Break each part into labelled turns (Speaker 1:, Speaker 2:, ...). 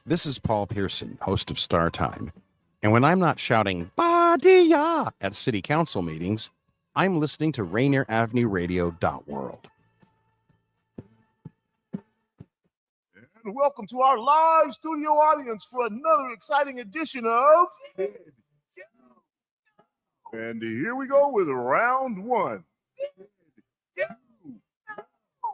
Speaker 1: This is Paul Pearson, host of Star Time. And when I'm not shouting, "Ba-dee-ya" at city council meetings, I'm listening to Rainier Avenue Radio World.
Speaker 2: And welcome to our live studio audience for another exciting edition of And here we go with round one.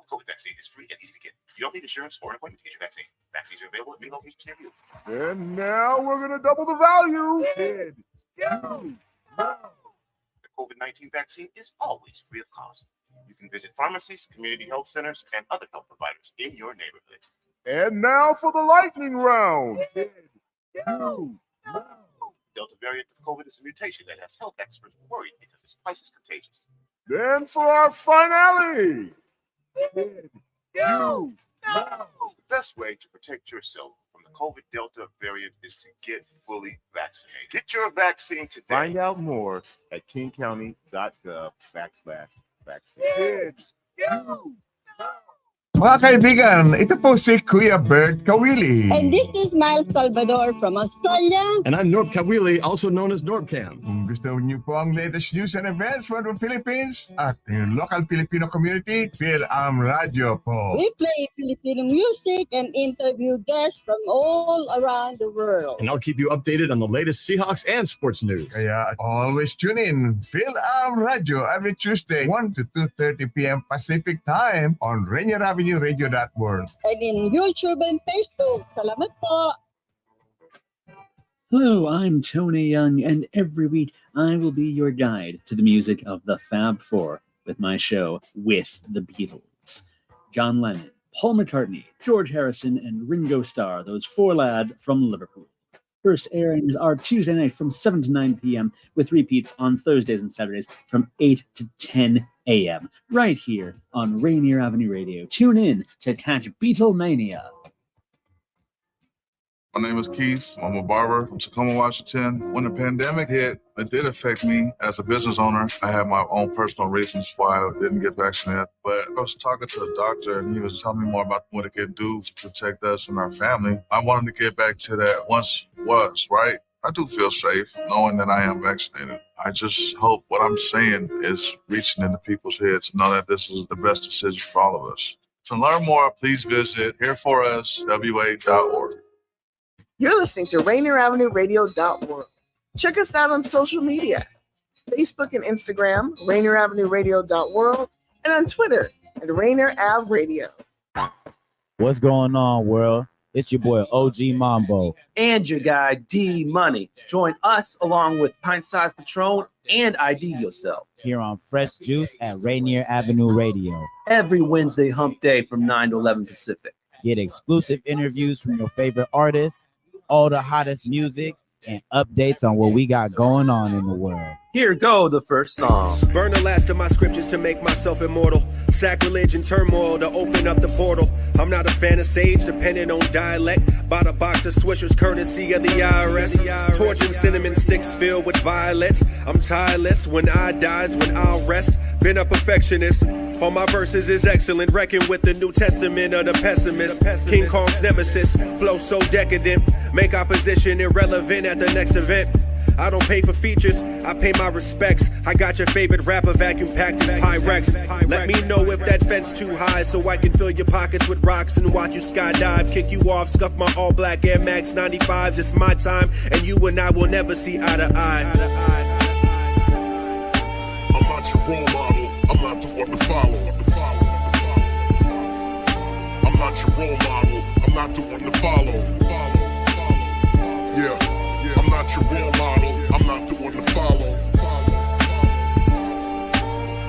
Speaker 3: COVID vaccine is free and easy to get. You don't need insurance or an appointment to get your vaccine. Vaccines are available at many locations near you.
Speaker 2: And now we're going to double the value.
Speaker 3: The COVID-19 vaccine is always free of cost. You can visit pharmacies, community health centers, and other health providers in your neighborhood.
Speaker 2: And now for the lightning round.
Speaker 3: Delta variant of COVID is a mutation that has health experts worried because it's twice as contagious.
Speaker 2: Then for our finale.
Speaker 3: The best way to protect yourself from the COVID Delta variant is to get fully vaccinated. Get your vaccine today.
Speaker 2: Find out more at kingcounty.gov/vaccine.
Speaker 4: Mga kaibigan, ito po si Kuya Bert Kawili.
Speaker 5: And this is Miles Salvador from Australia.
Speaker 6: And I'm Norb Kawili, also known as Norbcam.
Speaker 4: Kung gusto niyo po ang latest news and events from the Philippines at yung local Filipino community, Radio po.
Speaker 5: We play Filipino music and interview guests from all around the world.
Speaker 6: And I'll keep you updated on the latest Seahawks and sports news.
Speaker 4: Kaya always tune in. Radio every Tuesday, 1 to 2:30 p.m. Pacific Time on Rainier Avenue Radio App.
Speaker 5: And in YouTube and Facebook. Salamat po.
Speaker 7: Hello, I'm Tony Young, and every week I will be your guide to the music of the Fab Four with my show With the Beatles. John Lennon, Paul McCartney, George Harrison, and Ringo Starr, those four lads from Liverpool. First airings are Tuesday night from 7 to 9 p.m. with repeats on Thursdays and Saturdays from 8 to 10 a.m. right here on Rainier Avenue Radio. Tune in to catch Beatlemania.
Speaker 8: My name is Keith. I'm a barber from Tacoma, Washington. When the pandemic hit, it did affect me as a business owner. I had my own personal reasons why I didn't get vaccinated. But I was talking to a doctor, and he was telling me more about what it could do to protect us and our family. I wanted to get back to that once was, right? I do feel safe knowing that I am vaccinated. I just hope what I'm saying is reaching into people's heads to know that this is the best decision for all of us. To learn more, please visit hereforuswa.org.
Speaker 9: You're listening to Rainier Avenue Radio.org. Check us out on social media, Facebook and Instagram, Rainier Avenue Radio.world, and on Twitter at Rainier Ave Radio.
Speaker 10: What's going on, world? It's your boy OG Mambo.
Speaker 11: And your guy D Money. Join us along with Pint Size Patron and IDYourself.
Speaker 10: Here on Fresh Juice at Rainier Avenue Radio.
Speaker 11: Every Wednesday hump day from 9 to 11 Pacific.
Speaker 10: Get exclusive interviews from your favorite artists, all the hottest music, and updates on what we got going on in the world.
Speaker 11: Here go the first song.
Speaker 12: Burn the last of my scriptures to make myself immortal. Sacrilege and turmoil to open up the portal. I'm not a fan of sage, depending on dialect. Bought a box of Swishers, courtesy of the IRS. Torch and cinnamon sticks filled with violets. I'm tireless. When I dies, when I'll rest. Been a perfectionist. All my verses is excellent. Reckon with the New Testament of the pessimist. King Kong's nemesis. Flow so decadent. Make opposition irrelevant at the next event. I don't pay for features, I pay my respects. I got your favorite rapper vacuum packed in Pyrex. Let me know if that fence too high so I can fill your pockets with rocks and watch you skydive. Kick you off, scuff my all black Air Max 95s. It's my time, and you and I will never see eye to eye.
Speaker 8: I'm not your role model, I'm not the one to follow. I'm not your role model, I'm not the one to follow. Yeah. I'm not your role model, I'm not the one to follow.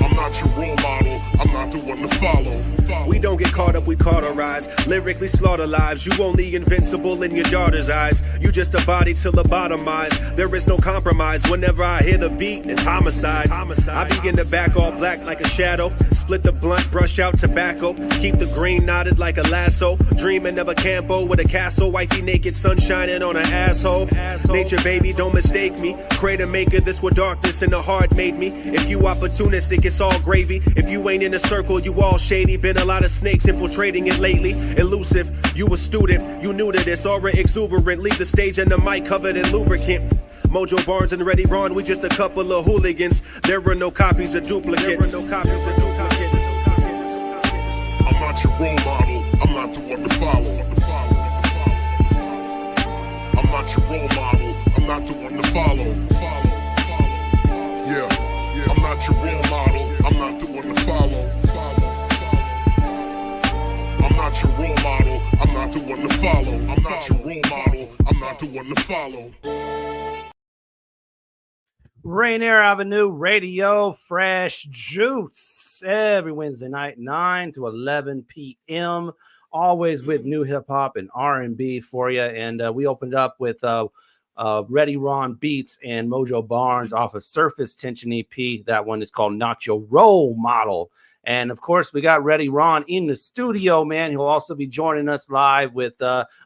Speaker 8: I'm not your role model, I'm not the one to follow.
Speaker 12: We don't get caught up, we cauterize. Lyrically slaughter lives. You only invincible in your daughter's eyes. You just a body till lobotomized. There is no compromise. Whenever I hear the beat, it's homicide. I begin to back all black like a shadow. Split the blunt, brush out tobacco. Keep the green knotted like a lasso. Dreaming of a campo with a castle. Wifey naked, sun shining on her asshole. Nature baby, don't mistake me. Creator maker, this what darkness in the heart made me. If you opportunistic, it's all gravy. If you ain't in a circle, you all shady. Been a lot of snakes infiltrating it lately. Elusive, you a student, you new to this, aura exuberant. Leave the stage and the mic covered in lubricant. Mojo Barnes and Ready Ron, we just a couple of hooligans. There are no copies of duplicates.
Speaker 2: I'm not your role model. I'm not the one to follow. I'm not your role model. I'm not the one to follow. Yeah. I'm not your role model. I'm not the one to follow. I'm not your role model. I'm not the one to follow. I'm not your role model. I'm not the one to follow.
Speaker 13: Rainier Avenue Radio, Fresh Juice, every Wednesday night, 9 to 11 p.m., always with new hip-hop and R&B for you. And we opened up with Ready Ron Beats and Mojo Barnes off of Surface Tension EP. That one is called Not Your Role Model. And, of course, we got Ready Ron in the studio, man. He'll also be joining us live with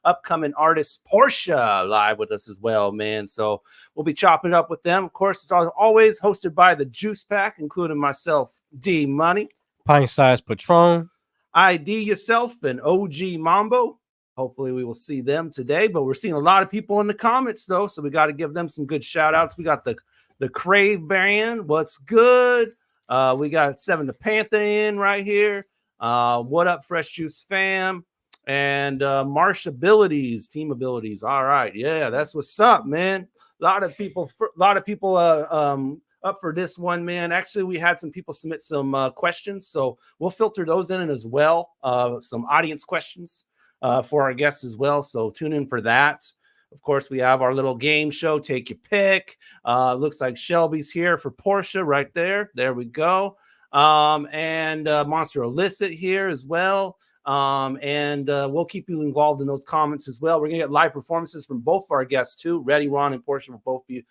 Speaker 13: upcoming artist Porsche live with us as well, man. So we'll be chopping up with them. Of course, it's always hosted by the Juice Pack, including myself, D Money,
Speaker 14: Pint Size Patron,
Speaker 13: IDYourself, and OG Mambo. Hopefully we will see them today, but we're seeing a lot of people in the comments, though, so we got to give them some good shout-outs. We got the Crave Band. What's good? We got Seven the Panther in right here. What up, Fresh Juice fam? And Marsh Abilities, Team Abilities. All right, yeah, that's what's up, man. A lot of people up for this one, man. Actually, we had some people submit some questions, so we'll filter those in as well. Some audience questions for our guests as well. So tune in for that. Of course, we have our little game show, Take Your Pick. Looks like Shelby's here for Porsche right there. There we go. And Monster Illicit here as well. And we'll keep you involved in those comments as well. We're going to get live performances from both of our guests, too. Ready, Ron, and Porsche will both be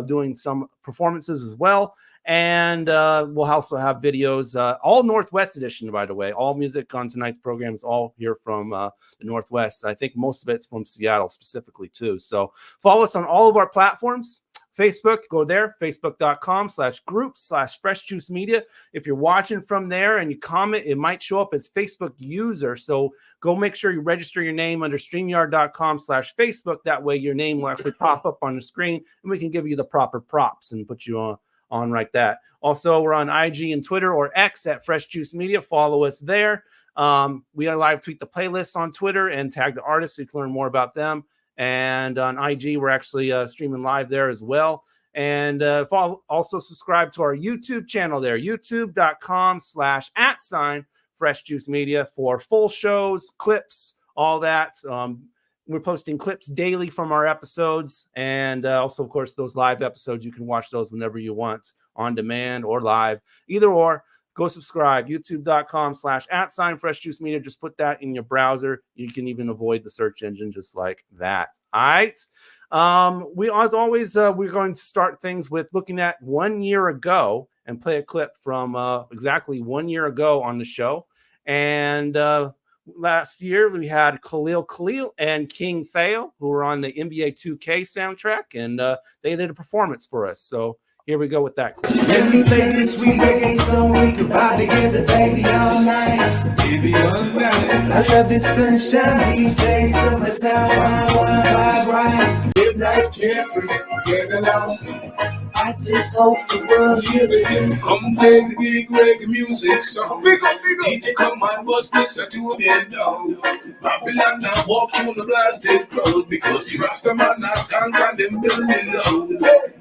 Speaker 13: doing some performances as well. And we'll also have videos, all Northwest edition, by the way. All music on tonight's program is all here from the Northwest. I think most of it's from Seattle specifically, too. So follow us on all of our platforms. Facebook, go there, facebook.com/group/Fresh Juice Media. If you're watching from there and you comment, it might show up as Facebook user. So go make sure you register your name under streamyard.com/Facebook. That way your name will actually pop up on the screen and we can give you the proper props and put you on like that. Also, we're on IG and Twitter or X at Fresh Juice Media. Follow us there. We live tweet the playlists on Twitter and tag the artists so you can learn more about them. And on IG, we're actually streaming live there as well. And also subscribe to our YouTube channel there, youtube.com/@Fresh Juice Media for full shows, clips, all that. We're posting clips daily from our episodes. And also, of course, those live episodes, you can watch those whenever you want, on demand or live, either or. Go subscribe, youtube.com/@Fresh Juice Media. Just put that in your browser. You can even avoid the search engine just like that. All right. As always, we're going to start things with looking at 1 year ago and play a clip from exactly 1 year ago on the show. And last year, we had Khalil and King Theo, who were on the NBA 2K soundtrack, and they did a performance for us. So here we go with that clip.
Speaker 15: Let me play this sweet reggae song. We can ride together, baby, all night. Baby, all night. I love it, sunshine these days. Summertime, wine, vibe right. Live life carefree, get along. I just hope the world hears it. Come play the big reggae music. So big up. DJ come and bust this to the down. Babylon now walk through the blasted crowd because the Rasta man now stand on them building low.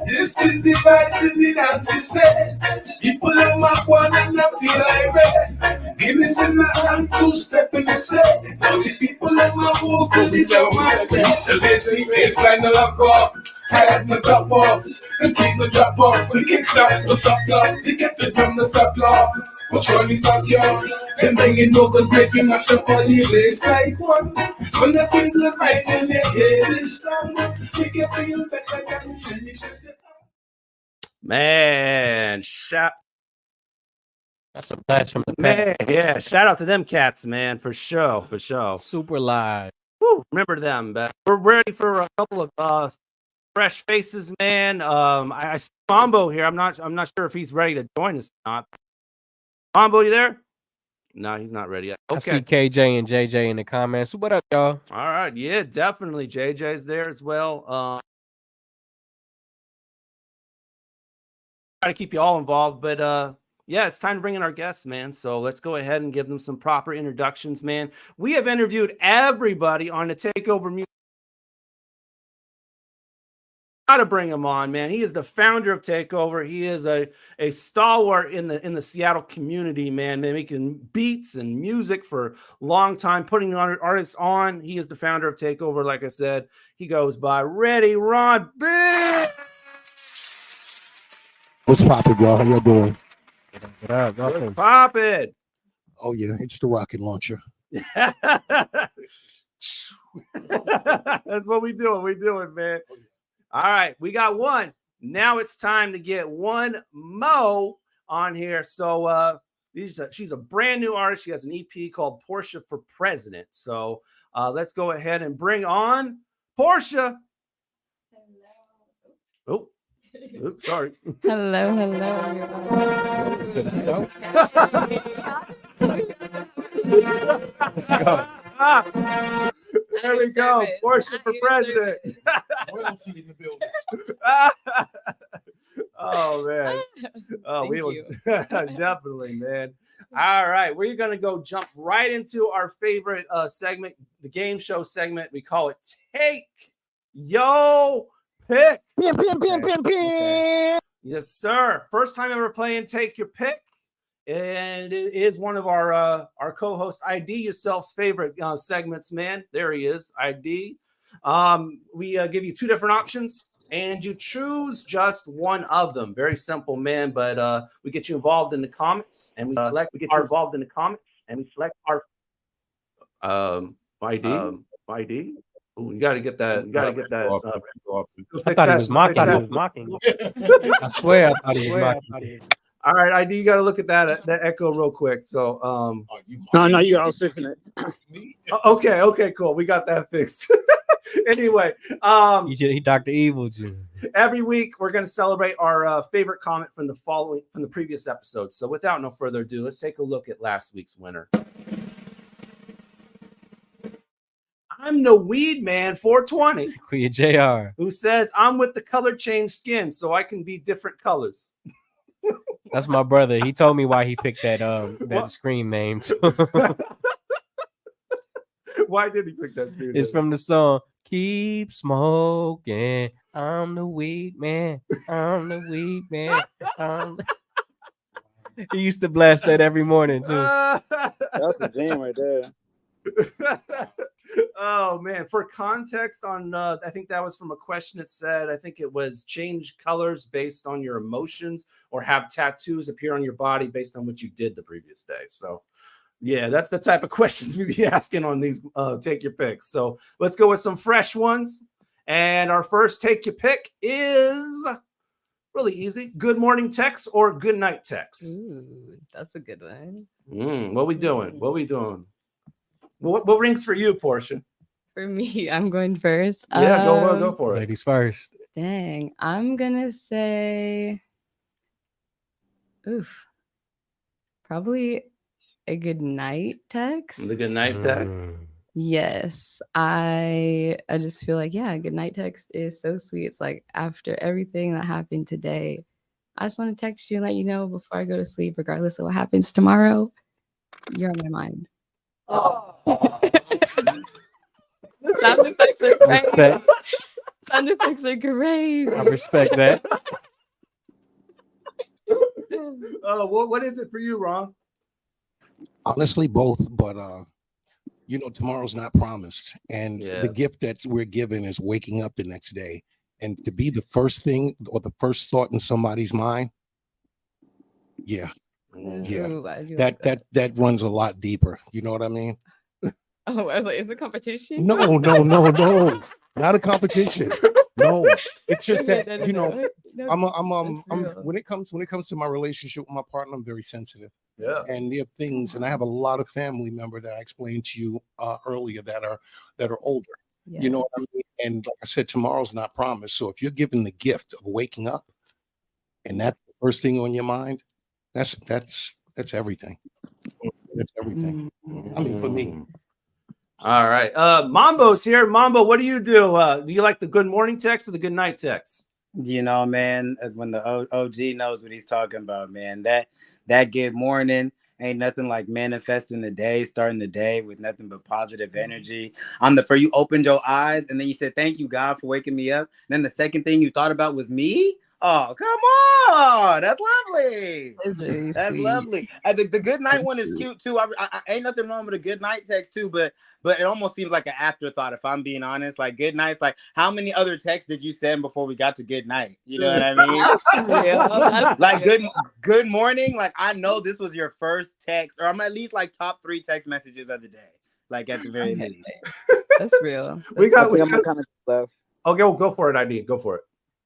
Speaker 15: This is the vibe to the dance, say. People in my one and I feel like red. Give me some and two step in the set. Now the people in my move to the drum and as they see baseline the lock off. I have my top off, the keys no drop off. The kick stop, no stop clock. They get the drum, no stop laugh. But surely starts young. Them banging vocals make you mash up all the place like one. When I feel good right when you hear this song, we can feel better than delicious.
Speaker 13: Man,
Speaker 14: that's some blast from the
Speaker 13: man. Yeah, shout out to them cats, man, for sure, for sure.
Speaker 14: Super live.
Speaker 13: Woo, remember them, but we're ready for a couple of fresh faces, man. I see Mambo here. I'm not sure if he's ready to join us or not. Mambo, you there? No, he's not ready yet.
Speaker 14: I see
Speaker 13: Okay.
Speaker 14: KJ and JJ in the comments. What up, y'all?
Speaker 13: All right. Yeah, definitely. JJ's there as well. Try to keep you all involved, but yeah, it's time to bring in our guests, man. So let's go ahead and give them some proper introductions, man. We have interviewed everybody on the Takeover Music. To bring him on, man. He is the founder of Takeover. He is a stalwart in the Seattle community, man. Making beats and music for a long time, putting artists on. He is the founder of Takeover. Like I said, he goes by Ready Rod Big.
Speaker 16: What's poppin', y'all? How y'all doing?
Speaker 13: What's poppin'?
Speaker 16: Oh yeah, it's the rocket launcher.
Speaker 13: That's what we doing. We doing, man. All right, we got one. Now it's time to get one Mo on here. So she's a brand new artist. She has an EP called Porsche for President. So let's go ahead and bring on Porsche. Oh, oops, sorry.
Speaker 17: Hello.
Speaker 13: Let's go. There we go. Porsche for President.
Speaker 2: Royalty in the building.
Speaker 13: Oh man. Oh, we will definitely, man. All right, we're gonna go jump right into our favorite segment, the game show segment. We call it Take Yo Pick. Yes, sir. First time ever playing Take Your Pick. And it is one of our co-host IDYourself's favorite segments, man. There he is, ID. We give you two different options, and you choose just one of them. Very simple, man. But we get you involved in the comments, and we select. We get you involved in the comments, and we select our ID. ID. Ooh, you got to get that. You got to get that.
Speaker 14: I thought he was mocking. I swear I thought he was mocking.
Speaker 13: All right, ID, you got to look at that echo real quick. So,
Speaker 18: no, you all fixing it.
Speaker 13: Okay, cool. We got that fixed. Anyway,
Speaker 14: he Dr. Evil, too.
Speaker 13: Every week we're going to celebrate our favorite comment from the previous episode. So, without no further ado, let's take a look at last week's winner. I'm the Weed Man 420.
Speaker 14: Queen JR.
Speaker 13: Who says I'm with the color change skin so I can be different colors.
Speaker 14: That's my brother. He told me why he picked that scream name.
Speaker 13: Why did he pick that scream name?
Speaker 14: It's from the song Keep Smoking. I'm the Weed Man. I'm the Weed Man. He used to blast that every morning too.
Speaker 18: That's a jam right there.
Speaker 13: Oh man, for context on I think that was from a question that said, I think it was change colors based on your emotions or have tattoos appear on your body based on what you did the previous day. So yeah, that's the type of questions we be asking on these Take Your Picks. So let's go with some fresh ones. And our first Take Your Pick is really easy. Good morning text or good night text.
Speaker 17: Ooh, that's a good one.
Speaker 13: What we doing? What rings for you, Porsche?
Speaker 17: For me, I'm going first.
Speaker 13: Yeah, go for it.
Speaker 14: Ladies first.
Speaker 17: Dang, I'm gonna say, probably a good night text.
Speaker 13: The good night text.
Speaker 17: Yes, I just feel like, yeah, good night text is so sweet. It's like after everything that happened today, I just want to text you and let you know before I go to sleep, regardless of what happens tomorrow, you're on my mind.
Speaker 13: Oh.
Speaker 17: The sound effects are great. Sound effects are great.
Speaker 14: I respect that.
Speaker 13: What is it for you, Ron?
Speaker 16: Honestly, both, but tomorrow's not promised, and the gift that we're given is waking up the next day, and to be the first thing or the first thought in somebody's mind. Yeah.
Speaker 17: Ooh,
Speaker 16: that runs a lot deeper. You know what I mean?
Speaker 17: Oh, I was like, is it a competition?
Speaker 16: No, not a competition. No, it's just that I'm when it comes to my relationship with my partner, I'm very sensitive.
Speaker 13: Yeah,
Speaker 16: and there are things, and I have a lot of family members that I explained to you earlier that are older.
Speaker 17: Yeah.
Speaker 16: You know what I mean? And like I said, tomorrow's not promised. So if you're given the gift of waking up, and that's the first thing on your mind, that's everything. That's everything. I mean, for me.
Speaker 13: All right. Mambo's here. Mambo, what do you do? Do you like the good morning text or the good night text?
Speaker 10: You know, man, when the OG knows what he's talking about, man, that good morning ain't nothing like manifesting the day, starting the day with nothing but positive energy. For you opened your eyes and then you said, thank you, God, for waking me up. And then the second thing you thought about was me. Oh, come on. That's lovely. That's lovely. The good night one is cute too. I ain't nothing wrong with a good night text too, but it almost seems like an afterthought if I'm being honest. Like good nights, like how many other texts did you send before we got to good night? You know what I mean?
Speaker 17: That's real.
Speaker 10: Like good morning. Like I know this was your first text, or I'm at least like top 3 text messages of the day. Like at the very least.
Speaker 17: That's real.
Speaker 13: We got
Speaker 18: I'm kind of left.
Speaker 13: Okay, well, go for it, ID. Go for it.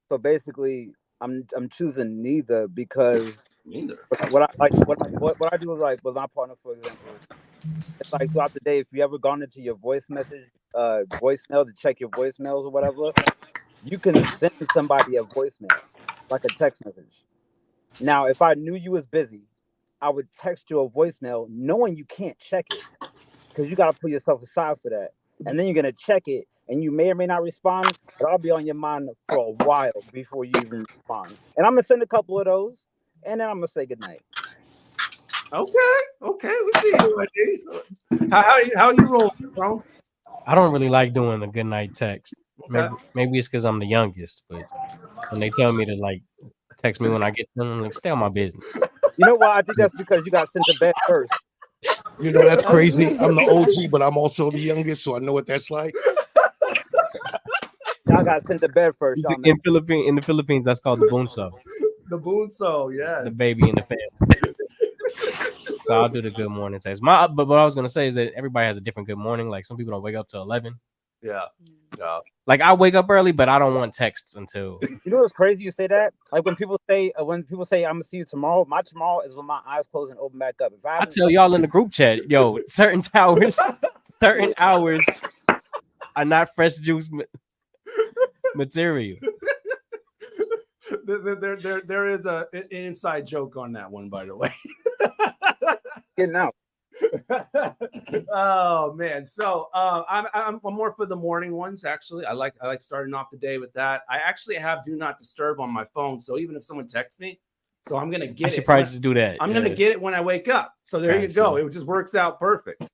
Speaker 18: So basically, I'm choosing neither because
Speaker 13: neither.
Speaker 18: What I do is like with my partner, for example, it's like throughout the day, if you ever gone into your voicemail to check your voicemails or whatever, you can send somebody a voicemail, like a text message. Now, if I knew you was busy, I would text you a voicemail knowing you can't check it because you got to put yourself aside for that. And then you're going to check it and you may or may not respond, but I'll be on your mind for a while before you even respond. And I'm going to send a couple of those and then I'm going to say goodnight.
Speaker 13: Okay, we see you, ID. How you rolling, bro?
Speaker 14: I don't really like doing the good night text. Maybe it's because I'm the youngest, but when they tell me to like text me when I get them, I'm like, stay on my business.
Speaker 18: You know why? I think that's because you got sent to bed first.
Speaker 16: You know, that's crazy. I'm the OG, but I'm also the youngest, so I know what that's like.
Speaker 18: Y'all got sent to bed first.
Speaker 14: In the Philippines, that's called the bunso.
Speaker 13: The bunso, yeah.
Speaker 14: The baby in the family. So I'll do the good morning text. But what I was gonna say is that everybody has a different good morning. Like some people don't wake up till 11.
Speaker 13: Yeah.
Speaker 14: Like I wake up early, but I don't want texts until.
Speaker 18: You know what's crazy? You say that. Like when people say I'm gonna see you tomorrow. My tomorrow is when my eyes close and open back up. If
Speaker 14: I tell y'all in the group chat, yo, certain hours are not fresh juice material.
Speaker 13: There is an inside joke on that one, by the way.
Speaker 18: Getting out.
Speaker 13: Oh man, so I'm more for the morning ones. Actually, I like starting off the day with that. I actually have do not disturb on my phone, so even if someone texts me, so I'm gonna get it.
Speaker 14: I should probably just do that.
Speaker 13: I'm gonna get it when I wake up. So there you go. It just works out perfect.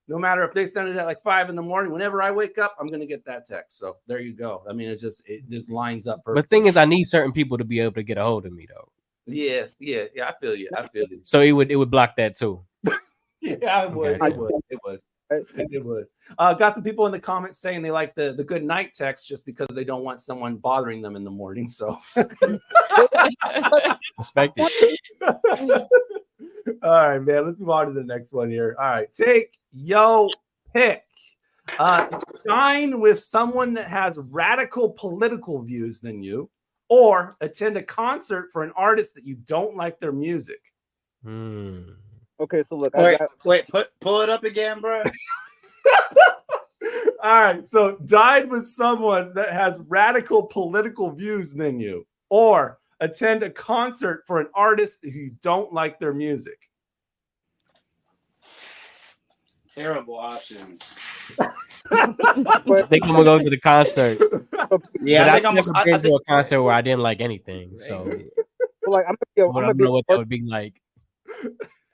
Speaker 13: No matter if they send it at like 5 a.m, whenever I wake up, I'm gonna get that text. So there you go. I mean, it just lines up perfect.
Speaker 14: But the thing is, I need certain people to be able to get a hold of me, though.
Speaker 13: Yeah. I feel you.
Speaker 14: So it would block that too.
Speaker 13: Yeah, it would. It would. Got some people in the comments saying they like the good night text just because they don't want someone bothering them in the morning. So
Speaker 14: respect it.
Speaker 13: All right, man. Let's move on to the next one here. All right, take your pick. Dine with someone that has radical political views than you, or attend a concert for an artist that you don't like their music.
Speaker 18: Okay, so look.
Speaker 10: Pull it up again, bro.
Speaker 13: All right, so dine with someone that has radical political views than you, or attend a concert for an artist who you don't like their music.
Speaker 10: Terrible options.
Speaker 14: I think I'm gonna go to the concert.
Speaker 10: Yeah,
Speaker 14: I've never been to a concert where I didn't like anything. So,
Speaker 18: like,
Speaker 14: I don't know what that would be like.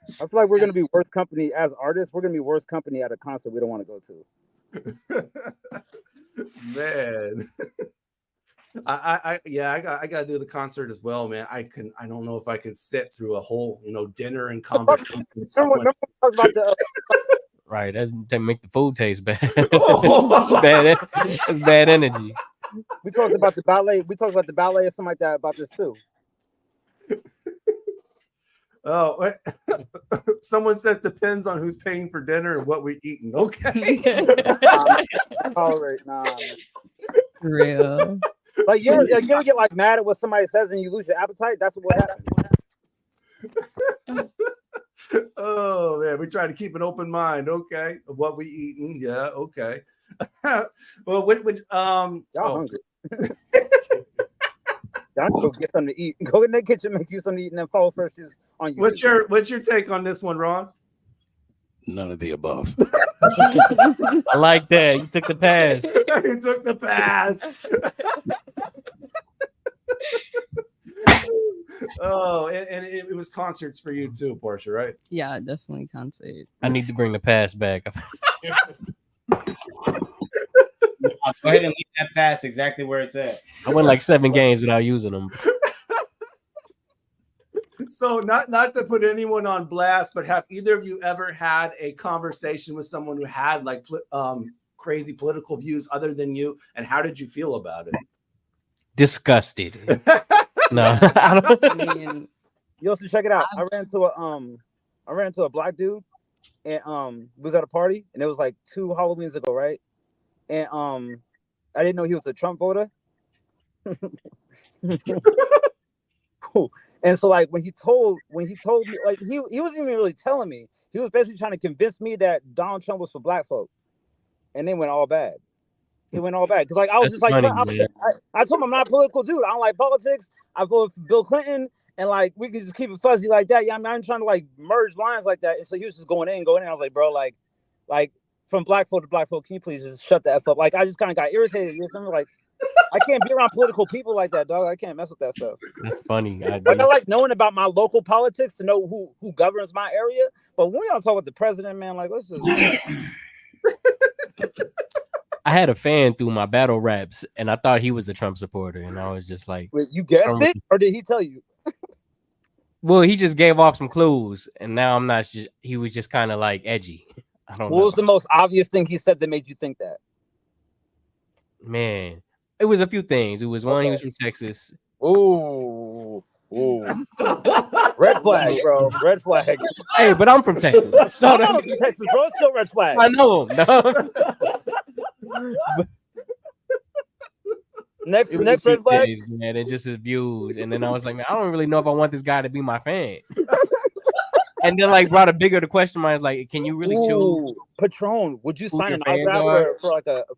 Speaker 18: I feel like we're gonna be worse company as artists. We're gonna be worse company at a concert we don't want to go to.
Speaker 13: Man, I gotta do the concert as well, man. I don't know if I can sit through a whole dinner and conversation with someone.
Speaker 14: Right, that's to make the food taste bad. It's bad energy.
Speaker 18: We talked about the ballet. We talked about the ballet or something like that about this too.
Speaker 13: Oh, someone says depends on who's paying for dinner and what we eating. Okay.
Speaker 18: All right, nah.
Speaker 17: Real.
Speaker 18: Like you ever get like mad at what somebody says and you lose your appetite? That's what happened.
Speaker 13: Oh man, we try to keep an open mind. Okay, of what we eating. Yeah. Okay. Well, y'all
Speaker 18: hungry. Y'all go get something to eat. Go in the kitchen, make you something to eat, and then follow Freshest on you.
Speaker 13: What's your take on this one, Ron?
Speaker 16: None of the above.
Speaker 14: I like that. You took the pass.
Speaker 13: He took the pass. Oh, and it was concerts for you too, Porsche, right?
Speaker 17: Yeah, definitely concert.
Speaker 14: I need to bring the pass back.
Speaker 10: Go ahead and leave that pass exactly where it's at.
Speaker 14: I went like 7 games without using them.
Speaker 13: So not to put anyone on blast, but have either of you ever had a conversation with someone who had like crazy political views other than you, and how did you feel about it?
Speaker 14: Disgusted. No, I don't.
Speaker 18: I mean, yo, so check it out. I ran into a black dude, and was at a party, and it was like 2 Halloweens ago, right? And I didn't know he was a Trump voter. Cool. And so like when he told me, like he wasn't even really telling me. He was basically trying to convince me that Donald Trump was for black folk, and they went all bad. He went all bad because like I was
Speaker 14: That's
Speaker 18: just like,
Speaker 14: funny,
Speaker 18: I told him I'm not a political dude. I don't like politics. I voted for Bill Clinton, and like we could just keep it fuzzy like that. Yeah, I'm not trying to like merge lines like that. And so he was just going in. I was like, bro, like from black folk to black folk, can you please just shut the F up? Like I just kind of got irritated. You know, like I can't be around political people like that, dog. I can't mess with that stuff.
Speaker 14: That's funny.
Speaker 18: I like knowing about my local politics to know who governs my area. But when we don't talk about the president, man, like let's just.
Speaker 14: I had a fan through my battle raps, and I thought he was the Trump supporter, and I was just like,
Speaker 18: wait, you guessed it, or did he tell you?
Speaker 14: Well, he just gave off some clues, and now I'm not. He was just kind of like edgy. I don't know.
Speaker 18: What was the most obvious thing he said that made you think that?
Speaker 14: Man, it was a few things. It was one, he was from Texas.
Speaker 18: Ooh. Red flag, bro. Red flag.
Speaker 14: Hey, but I'm from Texas. So
Speaker 18: I'm from Texas, bro. It's still red flag.
Speaker 14: I know. No.
Speaker 18: Next
Speaker 14: red
Speaker 18: flag,
Speaker 14: days, man, and just his views. And then I was like, man, I don't really know if I want this guy to be my fan. And then like brought a bigger question. I was like, can you really choose?
Speaker 18: Patron, would you sign an autograph for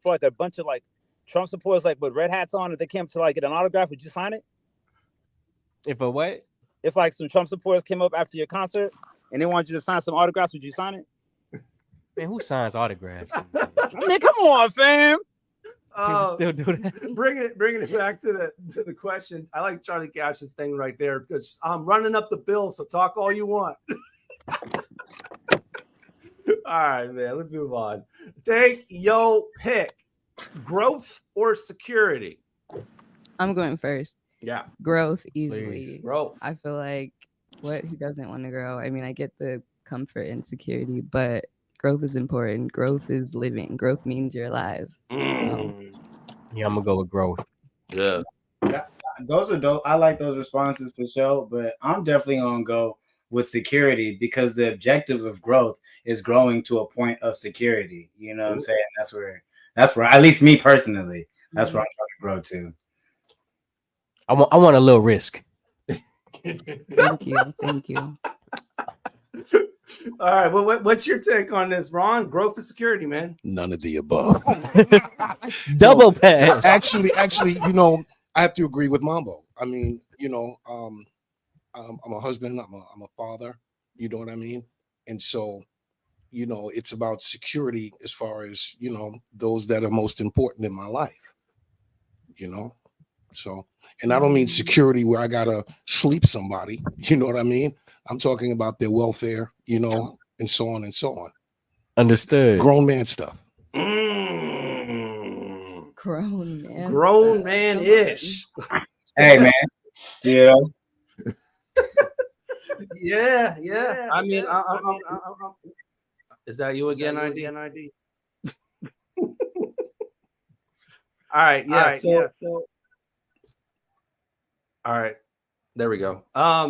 Speaker 18: like a bunch of like Trump supporters like with red hats on? If they came to like get an autograph, would you sign it?
Speaker 14: If a what?
Speaker 18: If like some Trump supporters came up after your concert and they wanted you to sign some autographs, would you sign it?
Speaker 14: Man, who signs autographs?
Speaker 18: I mean, come on, fam.
Speaker 14: Still do that.
Speaker 13: Bringing it back to the question. I like Charlie Cash's thing right there because I'm running up the bill, so talk all you want. All right, man. Let's move on. Take your pick: growth or security.
Speaker 17: I'm going first.
Speaker 13: Yeah,
Speaker 17: growth easily.
Speaker 13: Please. Growth.
Speaker 17: I feel like who doesn't want to grow? I mean, I get the comfort and security, but growth is important. Growth is living. Growth means you're alive.
Speaker 14: Yeah, I'm gonna go with growth.
Speaker 13: Yeah.
Speaker 10: Those are dope. I like those responses for sure, but I'm definitely gonna go with security because the objective of growth is growing to a point of security. You know what I'm saying? That's where at least me personally, that's where I'm trying to grow to.
Speaker 14: I want a little risk.
Speaker 17: Thank you.
Speaker 13: All right. Well, what's your take on this, Ron? Growth and security, man.
Speaker 16: None of the above.
Speaker 14: Double pass.
Speaker 16: Actually, you know, I have to agree with Mambo. I mean, you know, I'm a husband. I'm a father. You know what I mean? And so, you know, it's about security as far as, you know, those that are most important in my life. You know, so, and I don't mean security where I gotta sleep somebody. You know what I mean? I'm talking about their welfare, you know, and so on and so on.
Speaker 14: Understood.
Speaker 16: Grown man stuff.
Speaker 17: Grown man
Speaker 13: ish.
Speaker 10: Hey man, you know.
Speaker 13: Yeah. I mean, is that you again, ID? All right. Yeah. So. All right. There we go. There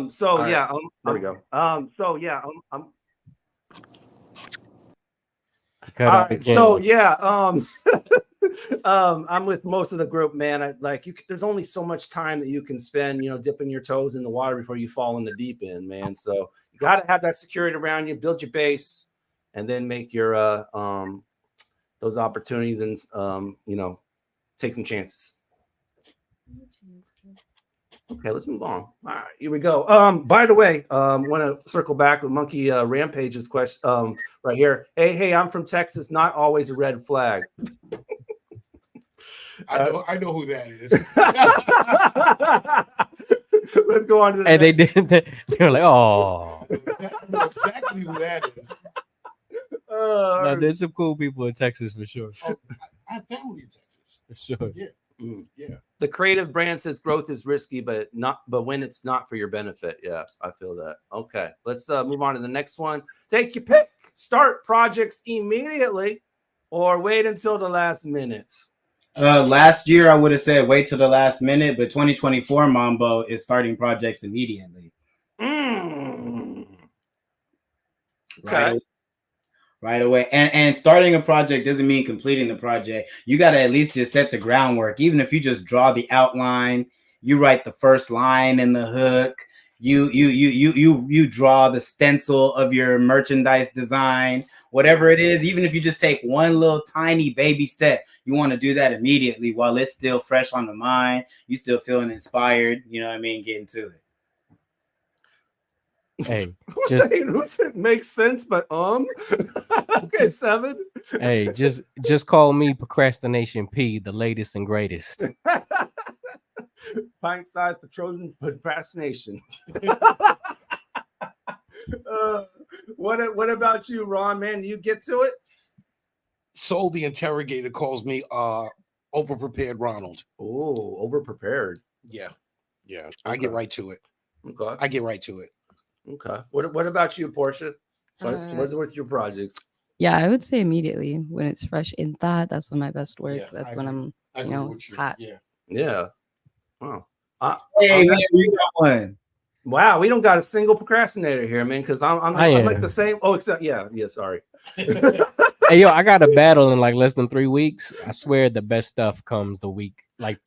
Speaker 13: we go. I'm with most of the group, man. There's only so much time that you can spend, you know, dipping your toes in the water before you fall in the deep end, man. So you got to have that security around you, build your base, and then make your those opportunities and you know, take some chances. Okay, let's move on. All right, here we go. By the way, want to circle back with Monkey Rampage's question right here. Hey, I'm from Texas. Not always a red flag.
Speaker 16: I know who that is.
Speaker 13: Let's go on to the
Speaker 14: And they did. They were like, oh.
Speaker 16: I know exactly who that is.
Speaker 14: No, there's some cool people in Texas for sure.
Speaker 16: Oh, I have family in Texas.
Speaker 14: For sure.
Speaker 16: Yeah. Yeah.
Speaker 13: The creative brand says growth is risky, but when it's not for your benefit. Yeah, I feel that. Okay, let's move on to the next one. Take your pick. Start projects immediately or wait until the last minute.
Speaker 10: Last year I would have said wait till the last minute, but 2024 Mambo is starting projects immediately.
Speaker 13: Okay.
Speaker 10: Right away. And starting a project doesn't mean completing the project. You got to at least just set the groundwork. Even if you just draw the outline, you write the first line in the hook, you draw the stencil of your merchandise design, whatever it is. Even if you just take one little tiny baby step, you want to do that immediately while it's still fresh on the mind. You still feeling inspired, you know what I mean? Getting to it.
Speaker 14: Hey,
Speaker 13: It makes sense, but okay, 7.
Speaker 14: Hey, just call me Procrastination P, the latest and greatest.
Speaker 13: Pint Size Patron procrastination. What about you, Ron? Man, you get to it?
Speaker 16: Soul the Interrogator calls me overprepared Ronald.
Speaker 13: Oh, overprepared.
Speaker 16: Yeah. I get right to it.
Speaker 13: Okay.
Speaker 16: I get right to it.
Speaker 13: Okay. What about you, Portia? What's with your projects?
Speaker 17: Yeah, I would say immediately when it's fresh in thought. That's when my best work.
Speaker 16: Yeah,
Speaker 17: that's
Speaker 16: I
Speaker 17: when
Speaker 16: agree.
Speaker 17: I'm, it's hot.
Speaker 13: Yeah. Wow.
Speaker 10: Hey, man, we got one.
Speaker 13: Wow, we don't got a single procrastinator here, man. Because I'm like
Speaker 14: am.
Speaker 13: the same. Oh, except yeah. Sorry.
Speaker 14: Hey, yo, I got a battle in like less than 3 weeks. I swear the best stuff comes the week, like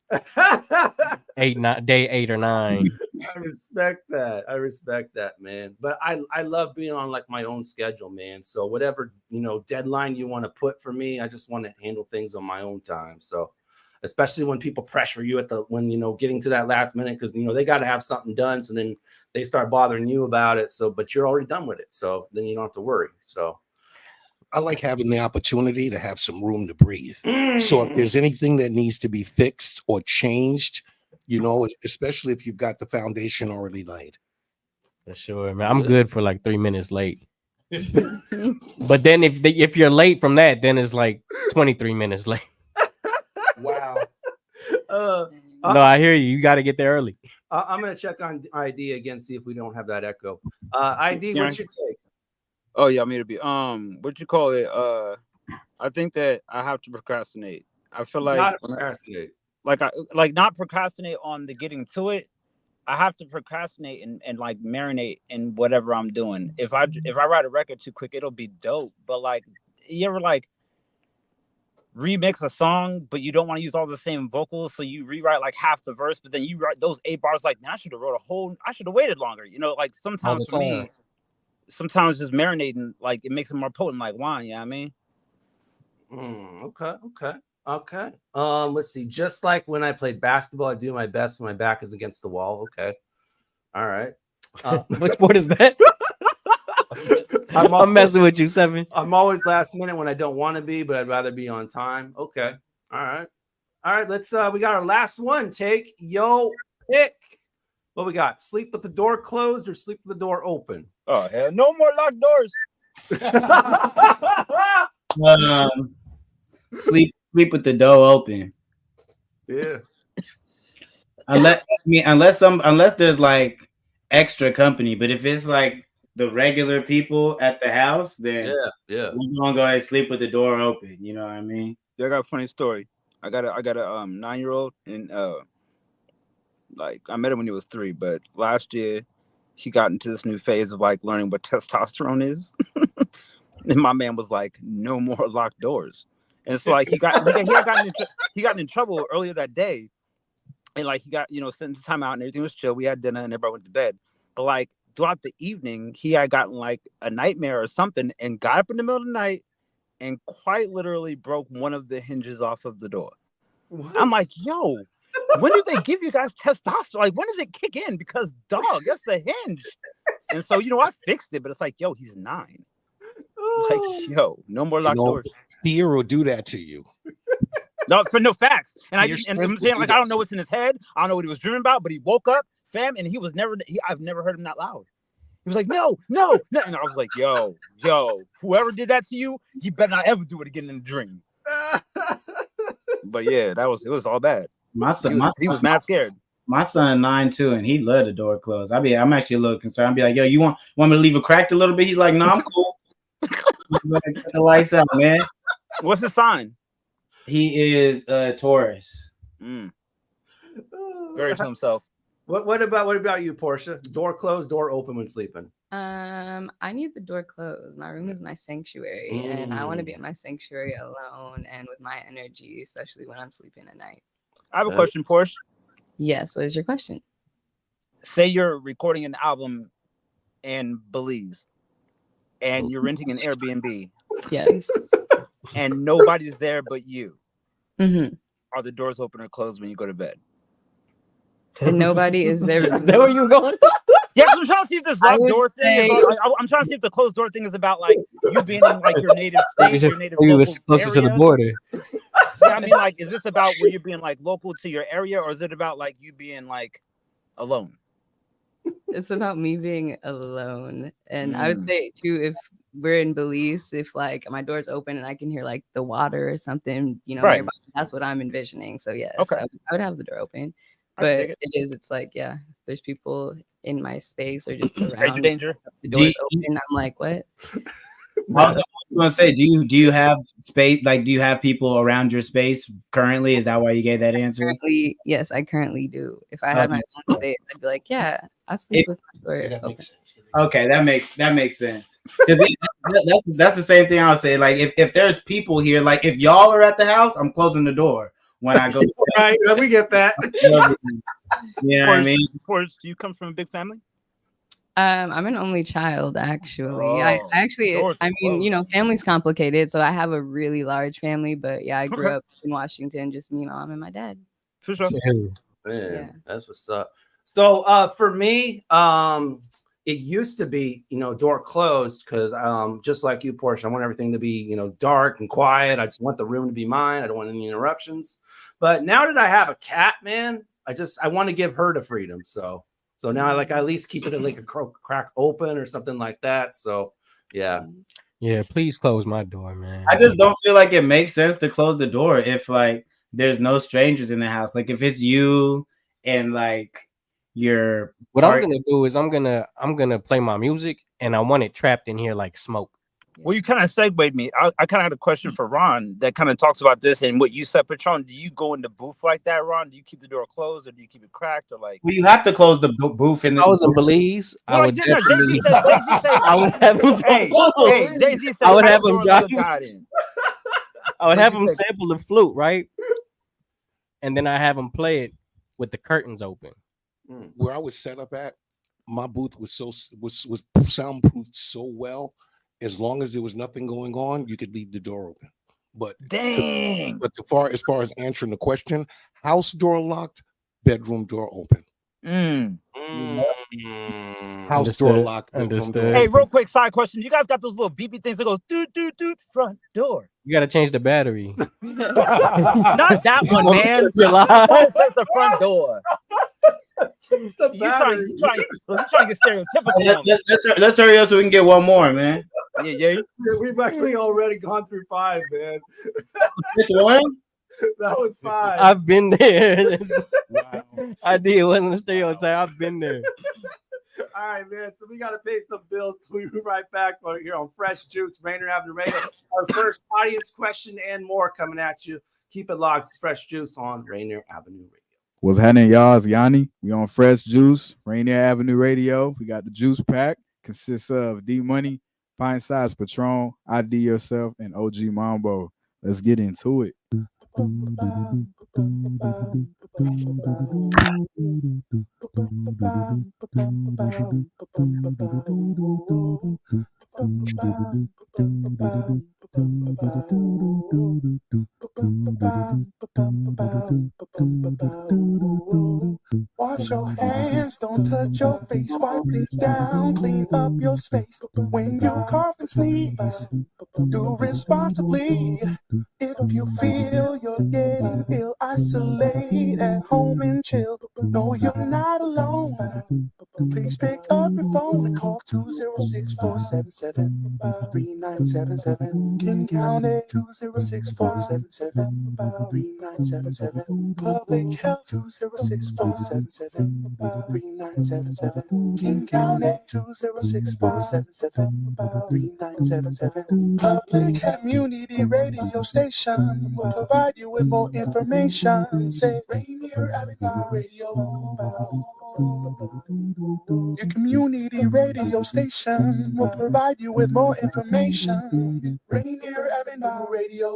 Speaker 14: day 8 or 9.
Speaker 13: I respect that, man. But I love being on like my own schedule, man. So whatever, deadline you want to put for me, I just want to handle things on my own time. So especially when people pressure you when getting to that last minute, because they got to have something done. So then they start bothering you about it. So, but you're already done with it. So then you don't have to worry. So
Speaker 16: I like having the opportunity to have some room to breathe. So if there's anything that needs to be fixed or changed, especially if you've got the foundation already laid.
Speaker 14: For sure, man. I'm good for like 3 minutes late. But then if you're late from that, then it's like 23 minutes late.
Speaker 16: Wow.
Speaker 14: No, I hear you. You got to get there early.
Speaker 13: I'm going to check on ID again, see if we don't have that echo. ID, what's your take?
Speaker 18: Oh, yeah, me to be. What you call it? I think that I have to procrastinate. I feel like
Speaker 13: Not procrastinate.
Speaker 18: Like not procrastinate on the getting to it. I have to procrastinate and like marinate in whatever I'm doing. If I write a record too quick, it'll be dope. But like, you ever like remix a song, but you don't want to use all the same vocals, so you rewrite like half the verse, but then you write those 8 bars like, I should have waited longer. Like sometimes for me, sometimes just marinating, like it makes it more potent, like wine. You know what I mean?
Speaker 13: Okay. Let's see. Just like when I played basketball, I do my best when my back is against the wall. Okay. All right.
Speaker 14: What sport is that? I'm messing with you, 7.
Speaker 13: I'm always last minute when I don't want to be, but I'd rather be on time. Okay. All right. Let's we got our last one. Take your pick. What we got? Sleep with the door closed or sleep with the door open?
Speaker 18: Oh hell, no more locked doors.
Speaker 10: Sleep with the door open.
Speaker 13: Yeah.
Speaker 10: Unless there's like extra company, but if it's like the regular people at the house, then
Speaker 13: yeah,
Speaker 10: we're gonna go ahead and sleep with the door open. You know what I mean?
Speaker 18: Yeah, I got a funny story. I got a 9-year-old, and like I met him when he was 3, but last year he got into this new phase of like learning what testosterone is. And my man was like, no more locked doors. And so like he got in trouble earlier that day. And like he got, sent to time out and everything was chill. We had dinner and everybody went to bed. But like throughout the evening, he had gotten like a nightmare or something and got up in the middle of the night and quite literally broke one of the hinges off of the door.
Speaker 13: What?
Speaker 18: I'm like, yo, when do they give you guys testosterone? Like, when does it kick in? Because, dog, that's the hinge. And so, I fixed it, but it's like, yo, he's 9. Like, yo, no more locked doors.
Speaker 16: Fear will do that to you.
Speaker 18: No, for no facts. And I'm saying, like, I don't know what's in his head. I don't know what he was dreaming about, but he woke up, fam, and I've never heard him that loud. He was like, no. And I was like, yo, whoever did that to you, you better not ever do it again in a dream. But yeah, it was all bad. He was mad scared.
Speaker 10: My son 9 too, and he loved the door closed. I'm actually a little concerned. I'd be like, yo, you want me to leave it cracked a little bit? He's like, no, I'm cool. Get the lights out, man.
Speaker 18: What's his sign?
Speaker 10: He is Taurus.
Speaker 18: Very to himself.
Speaker 13: What about you, Portia? Door closed, door open when sleeping.
Speaker 17: I need the door closed. My room is my sanctuary, and I want to be in my sanctuary alone and with my energy, especially when I'm sleeping at night.
Speaker 18: I have a question, Portia.
Speaker 17: Yes, what is your question?
Speaker 18: Say you're recording an album in Belize, and you're renting an Airbnb.
Speaker 17: Yes.
Speaker 18: And nobody's there but you.
Speaker 17: Mm-hmm.
Speaker 18: Are the doors open or closed when you go to bed?
Speaker 17: And nobody is there.
Speaker 13: There were you going?
Speaker 18: Yeah, I'm trying to see if this locked door thing I'm trying to see if the closed door thing is about like you being in like your native state, your native
Speaker 14: you was closer to the border.
Speaker 18: See, I mean, like, is this about where you're being like local to your area, or is it about like you being like alone?
Speaker 17: It's about me being alone. And I would say too, if we're in Belize, if like my door's open and I can hear like the water or something,
Speaker 18: Right.
Speaker 17: nearby, that's what I'm envisioning. So yes,
Speaker 18: Okay.
Speaker 17: I would have the door open.
Speaker 18: I
Speaker 17: But
Speaker 18: dig it.
Speaker 17: it's like, yeah, there's people in my space or just around.
Speaker 18: Stranger danger.
Speaker 17: The door's open. I'm like, what?
Speaker 10: I was gonna say, do you have space? Like, do you have people around your space currently? Is that why you gave that answer?
Speaker 17: Currently, yes, I currently do. If I had my own space, I'd be like, yeah, I sleep with my door open.
Speaker 10: Okay, that makes sense. Because that's the same thing I would say. Like, if there's people here, like if y'all are at the house, I'm closing the door when I go.
Speaker 13: Right, we get that.
Speaker 10: Yeah, I mean,
Speaker 18: do you come from a big family?
Speaker 17: I'm an only child, actually.
Speaker 18: Oh,
Speaker 17: I mean, family's complicated, so I have a really large family. But yeah, I grew up in Washington, just me, mom, and my dad.
Speaker 18: For sure.
Speaker 13: Man, that's what's up. So for me, it used to be, door closed because just like you, Portia, I want everything to be, dark and quiet. I just want the room to be mine. I don't want any interruptions. But now that I have a cat, man, I want to give her the freedom. So now I at least keep it like a crack open or something like that. So yeah.
Speaker 14: Yeah, please close my door, man.
Speaker 10: I just don't feel like it makes sense to close the door if like there's no strangers in the house. Like if it's you and like your
Speaker 14: what I'm gonna do is I'm gonna play my music and I want it trapped in here like smoke.
Speaker 18: Well, you kind of segued me. I kind of had a question for Ron that kind of talks about this and what you said, Patron. Do you go in the booth like that, Ron? Do you keep the door closed or do you keep it cracked or like?
Speaker 10: Well, you have to close the booth in the.
Speaker 14: I was in Belize. I would definitely.
Speaker 18: Jay-Z said,
Speaker 14: I would have him.
Speaker 18: Hey, Jay-Z said,
Speaker 14: I would have him
Speaker 18: drive.
Speaker 14: I would have him sample the flute, right? And then I have him play it with the curtains open.
Speaker 16: Where I was set up at, my booth was soundproofed so well. As long as there was nothing going on, you could leave the door open. But
Speaker 18: dang.
Speaker 16: As far as answering the question, house door locked, bedroom door open. House door locked, bedroom door
Speaker 18: Hey,
Speaker 16: open.
Speaker 18: real quick side question. You guys got those little beepy things that go doot doot doot front door.
Speaker 14: You gotta change the battery.
Speaker 18: Not that one, man. It says the front door. You trying to get stereotypical.
Speaker 10: Let's hurry up so we can get one more, man.
Speaker 18: Yeah.
Speaker 13: We've actually already gone through 5, man.
Speaker 10: Which one?
Speaker 13: That was 5.
Speaker 14: I've been there. I did. It wasn't a stereotype. I've been there.
Speaker 13: All right, man. So we got to pay some bills. We'll be right back here on Fresh Juice, Rainier Avenue Radio. Our first audience question and more coming at you. Keep it locked. It's Fresh Juice on Rainier Avenue Radio.
Speaker 19: What's happening, y'all? It's Yanni. We on Fresh Juice, Rainier Avenue Radio. We got the juice pack. Consists of D-Money, Pint Size Patron, IDYourself, and OG Mambo. Let's get into it.
Speaker 15: wash your hands, don't touch your face, wipe things down, clean up your space. When you cough and sneeze, do responsibly. If you feel you're getting ill, isolate at home and chill. No, you're not alone. Please pick up your phone and call 206-477-3977. Can count it. 206-477-3977. Public Health 206-477-3977. Can count it. 206-477-3977. Public Community Radio Station will provide you with more information. Say Rainier Avenue Radio. Your community radio station will provide you with more information. Rainier Avenue Radio.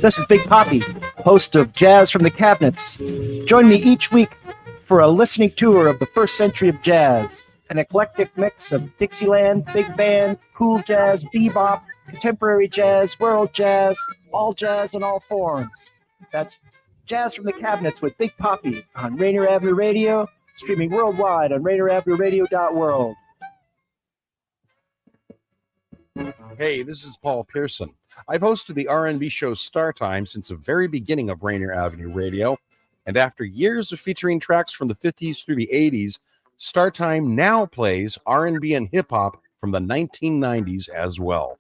Speaker 20: This is Big Poppy, host of Jazz from the Cabinets. Join me each week for a listening tour of the first century of jazz, an eclectic mix of Dixieland, big band, cool jazz, bebop, contemporary jazz, world jazz, all jazz in all forms. That's Jazz from the Cabinets with Big Poppy on Rainier Avenue Radio, streaming worldwide on RainierAvenueRadio.world.
Speaker 1: Hey, this is Paul Pearson. I've hosted the R&B show Star Time since the very beginning of Rainier Avenue Radio, and after years of featuring tracks from the 50s through the 80s, Star Time now plays R&B and hip-hop from the 1990s as well.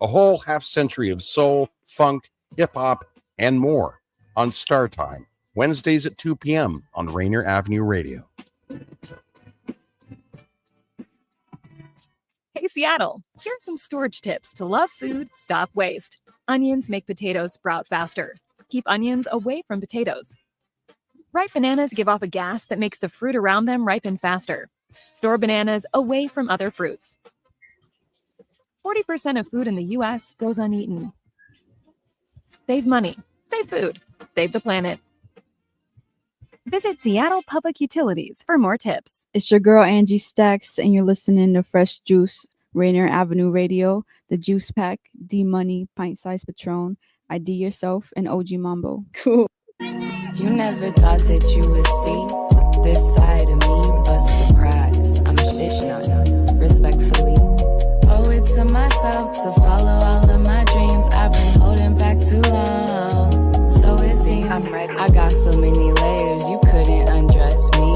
Speaker 1: A whole half century of soul, funk, hip-hop, and more on Star Time, Wednesdays at 2 p.m. on Rainier Avenue Radio.
Speaker 21: Hey, Seattle, here are some storage tips to love food, stop waste. Onions make potatoes sprout faster. Keep onions away from potatoes. Ripe bananas give off a gas that makes the fruit around them ripen faster. Store bananas away from other fruits. 40% of food in the U.S. goes uneaten. Save money, save food, save the planet. Visit Seattle Public Utilities for more tips.
Speaker 22: It's your girl Angie Stacks, and you're listening to Fresh Juice, Rainier Avenue Radio, The Juice Pack, D-Money, Pint Size Patron, ID Yourself, and OG Mambo. Cool.
Speaker 17: You never thought that you would see this side of me, but surprise, I'm shit not respectfully. Owe it to myself to follow all of my dreams I've been holding back too long. So it seems I got so many layers, you couldn't undress me.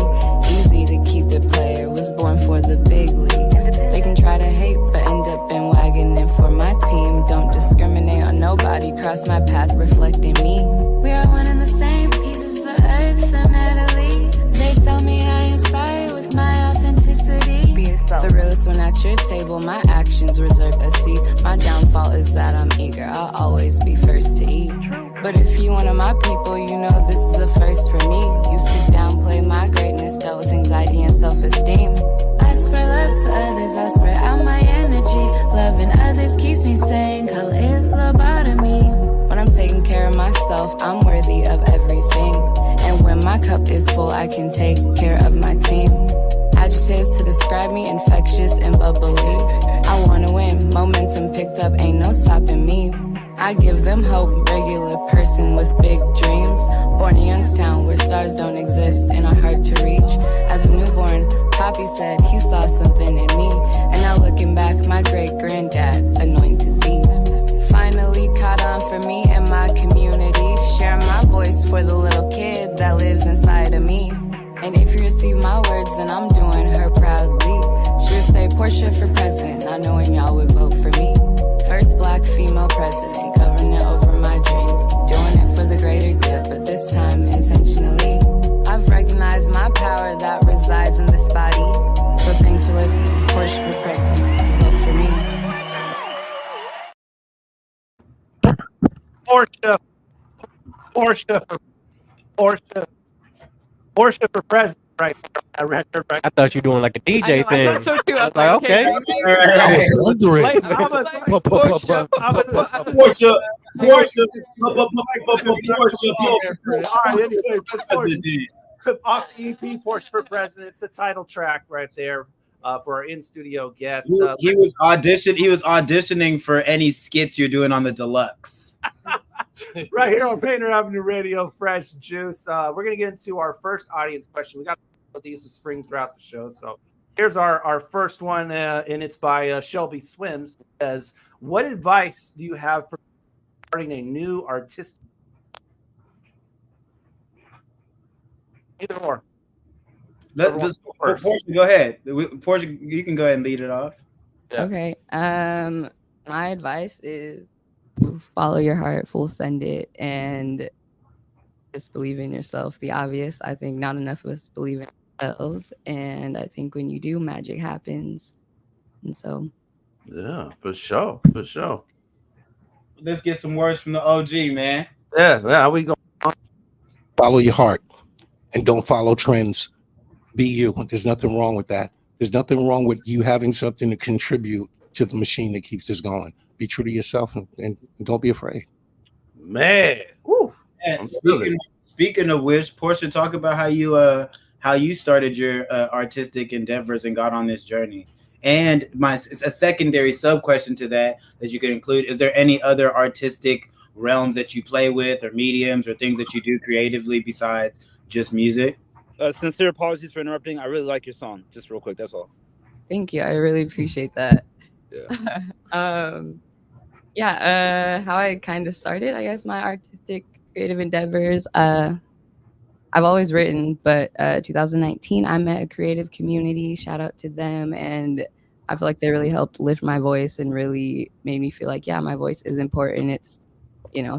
Speaker 17: Easy to keep it player, was born for the big leagues. They can try to hate, but end up in wagoning for my team. Don't discriminate on nobody, cross my path reflecting me. We are one and the same, pieces of earth, the medley. They tell me I inspire with my authenticity. The realest one at your table, my actions reserve a seat. My downfall is that I'm eager, I'll always be first to eat. But if you one of my people, you know this is a first for me. Used to downplay my greatness, dealt with anxiety and self-esteem. I spread love to others, I spread out my energy. Loving others keeps me sane, call it lobotomy. When I'm taking care of myself, I'm worthy of everything. And when my cup is full, I can take care of my team. Adjectives to describe me, infectious and bubbly. I wanna win, momentum picked up, ain't no stopping me. I give them hope, regular person with big dreams. Born in Youngstown where stars don't exist and are hard to reach. As a newborn, Poppy said he saw something in me. And now looking back, my great-granddad anointed thee. Finally caught on for me and my community. Share my voice for the little kid that lives inside of me. And if you receive my words, then I'm doing her proudly. She would say Porsche for president, not knowing y'all would vote for me. First black female president, governing over my dreams. Doing it for the greater good, but this time intentionally. I've recognized my power that resides in this body. So thanks for listening. Porsche for president, vote for me.
Speaker 13: Porsche for president, right? I
Speaker 14: thought you were doing like a DJ thing.
Speaker 13: I thought so too. I was
Speaker 14: like, okay.
Speaker 13: I was wondering. Off the EP, Porsche for President. It's the title track right there for our in-studio guest.
Speaker 10: He was auditioning for any skits you're doing on the Deluxe.
Speaker 13: Right here on Rainier Avenue Radio, Fresh Juice. We're going to get into our first audience question. We got these to spring throughout the show. So here's our first one, and it's by Shelby Swims. It says, what advice do you have for starting a new artistic? Either or.
Speaker 10: Let's go first. Porsche, go ahead. Porsche, you can go ahead and lead it off.
Speaker 17: Okay. My advice is follow your heart, full send it, and just believe in yourself. The obvious. I think not enough of us believe in ourselves, and I think when you do, magic happens. And so,
Speaker 13: yeah, for sure.
Speaker 10: Let's get some words from the OG, man.
Speaker 13: Yeah, we go.
Speaker 16: Follow your heart and don't follow trends. Be you. There's nothing wrong with that. There's nothing wrong with you having something to contribute to the machine that keeps this going. Be true to yourself and don't be afraid.
Speaker 13: Man. Woo.
Speaker 10: And speaking of which, Porsche, talk about how you started your artistic endeavors and got on this journey. And a secondary sub question to that you could include: is there any other artistic realms that you play with, or mediums, or things that you do creatively besides just music?
Speaker 18: Sincere apologies for interrupting. I really like your song. Just real quick, that's all.
Speaker 17: thank you. I really appreciate that.
Speaker 18: Yeah.
Speaker 17: How I kind of started, I guess, my artistic creative endeavors. I've always written, but 2019, I met a creative community. Shout out to them. And I feel like they really helped lift my voice and really made me feel like, yeah, my voice is important. It's,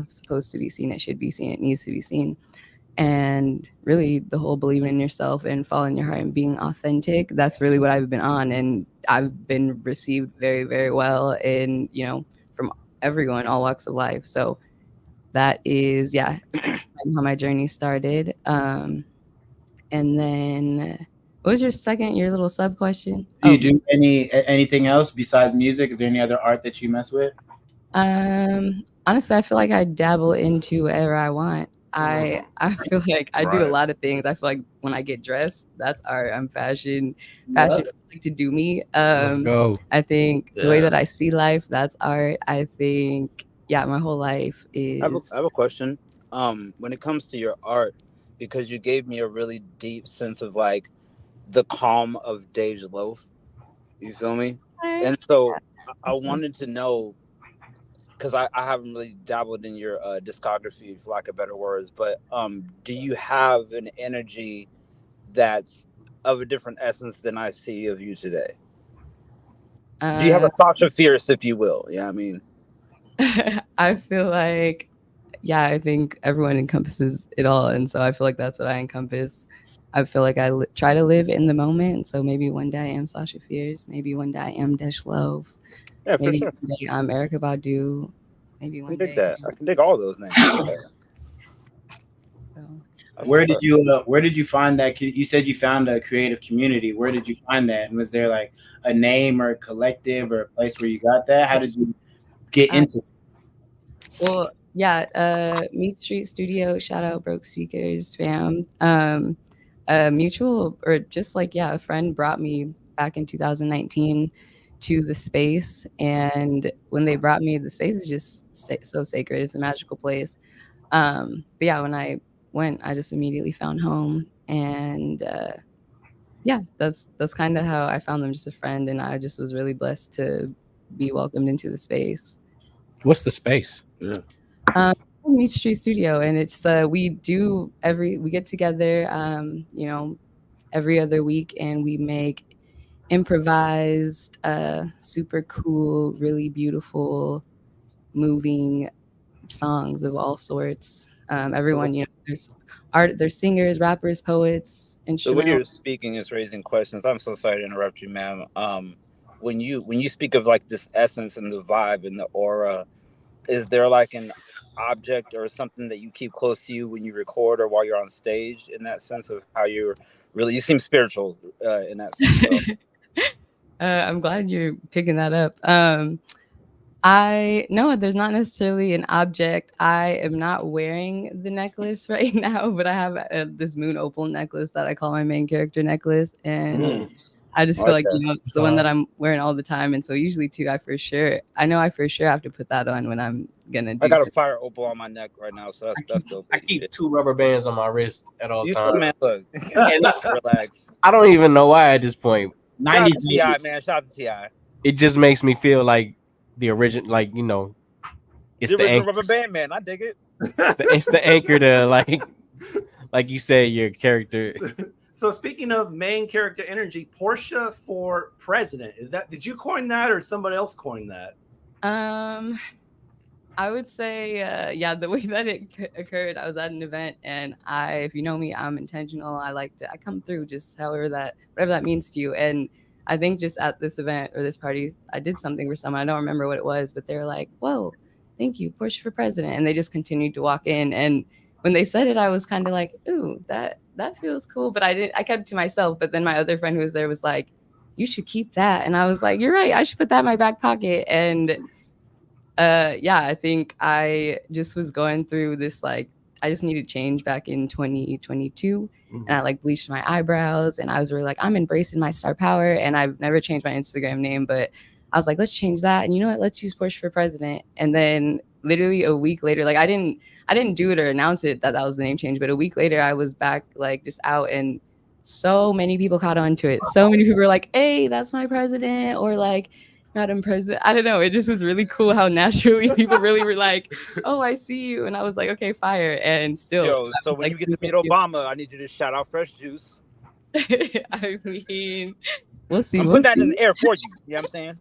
Speaker 17: supposed to be seen. It should be seen. It needs to be seen. And really the whole believing in yourself and following your heart and being authentic, that's really what I've been on. And I've been received very, very well in, from everyone, all walks of life. So that is, how my journey started. And then what was your little sub question?
Speaker 10: Do you do anything else besides music? Is there any other art that you mess with?
Speaker 17: Honestly, I feel like I dabble into whatever I want. I feel like I do a lot of things. I feel like when I get dressed, that's art. I'm fashion like to do me.
Speaker 14: Let's go.
Speaker 17: I think the way that I see life, that's art. I think, my whole life is.
Speaker 18: I have a question. When it comes to your art, because you gave me a really deep sense of like the calm of Dej Loaf. You feel me? And so I wanted to know, because I haven't really dabbled in your discography, for lack of better words, but do you have an energy that's of a different essence than I see of you today? Do you have a Sasha Fierce, if you will? Yeah, I mean.
Speaker 17: I feel like, I think everyone encompasses it all. And so I feel like that's what I encompass. I feel like I try to live in the moment. So maybe one day I am Sasha Fierce. Maybe one day I am Dej Loaf.
Speaker 18: Yeah,
Speaker 17: maybe
Speaker 18: for sure.
Speaker 17: one day I'm Erykah Badu. Maybe one day.
Speaker 18: I can dig all those names.
Speaker 10: Where did you find that? You said you found a creative community. Where did you find that? And was there like a name or a collective or a place where you got that? How did you get into it?
Speaker 17: Well, Meat Street Studio, shout out Broke Speakers fam. A mutual, or just like, a friend brought me back in 2019 to the space. And when they brought me, the space is just so sacred. It's a magical place. But when I went, I just immediately found home. And that's kind of how I found them, just a friend. And I just was really blessed to be welcomed into the space.
Speaker 14: What's the space?
Speaker 17: Meat Street Studio, and it's we get together every other week, and we make improvised super cool, really beautiful, moving songs of all sorts. Everyone, there's art, there's singers, rappers, poets, and
Speaker 18: the way you're speaking is raising questions. I'm so sorry to interrupt you, ma'am. When you speak of like this essence and the vibe and the aura, is there like an object or something that you keep close to you when you record or while you're on stage, in that sense of how you seem spiritual in that sense? So.
Speaker 17: I'm glad you're picking that up. There's not necessarily an object. I am not wearing the necklace right now, but I have this moon opal necklace that I call my main character necklace. And I just feel like,
Speaker 18: Okay.
Speaker 17: you know, it's the one that I'm wearing all the time. And so usually too, I know I for sure have to put that on when I'm gonna do
Speaker 18: I got a
Speaker 17: something.
Speaker 18: fire opal on my neck right now, so that's dope.
Speaker 14: I keep 2 rubber bands on my wrist at all
Speaker 18: You
Speaker 14: times.
Speaker 18: still, man, look.
Speaker 14: And
Speaker 18: Relax.
Speaker 14: I don't even know why at this point.
Speaker 18: Shout out to T.I., man. Shout out to T.I.
Speaker 14: It just makes me feel like the original, like, you know, it's
Speaker 18: The
Speaker 14: the
Speaker 18: original
Speaker 14: anchor,
Speaker 18: rubber band, man. I dig it.
Speaker 14: it's the anchor to like you say, your character.
Speaker 13: So speaking of main character energy, Porsche for president, did you coin that or somebody else coined that?
Speaker 17: I would say, yeah, the way that it occurred, I was at an event, and if you know me, I'm intentional. I come through just whatever that means to you. And I think just at this event or this party, I did something for someone. I don't remember what it was, but they were like, "Whoa, thank you, Porsche for president," and they just continued to walk in. And when they said it, I was kind of like, "Ooh, that feels cool," but I kept it to myself. But then my other friend who was there was like, "You should keep that," and I was like, "You're right, I should put that in my back pocket." And yeah, I think I just was going through this, like, I just needed change back in 2022. And I bleached my eyebrows, and I was really like, I'm embracing my star power. And I've never changed my Instagram name, but I was like, let's change that. And you know what? Let's use Porsche for president. And then literally a week later, like I didn't do it or announce it that was the name change, but a week later I was back just out, and so many people caught on to it. So many people were like, hey, that's my president, or like, Madam President. I don't know. It just was really cool how naturally people really were like, oh, I see you. And I was like, okay, fire. And still.
Speaker 18: Yo, so when you get to meet Obama, I need you to shout out Fresh Juice.
Speaker 17: I mean, we'll see.
Speaker 18: I'm putting that in the air for you. You know what I'm saying?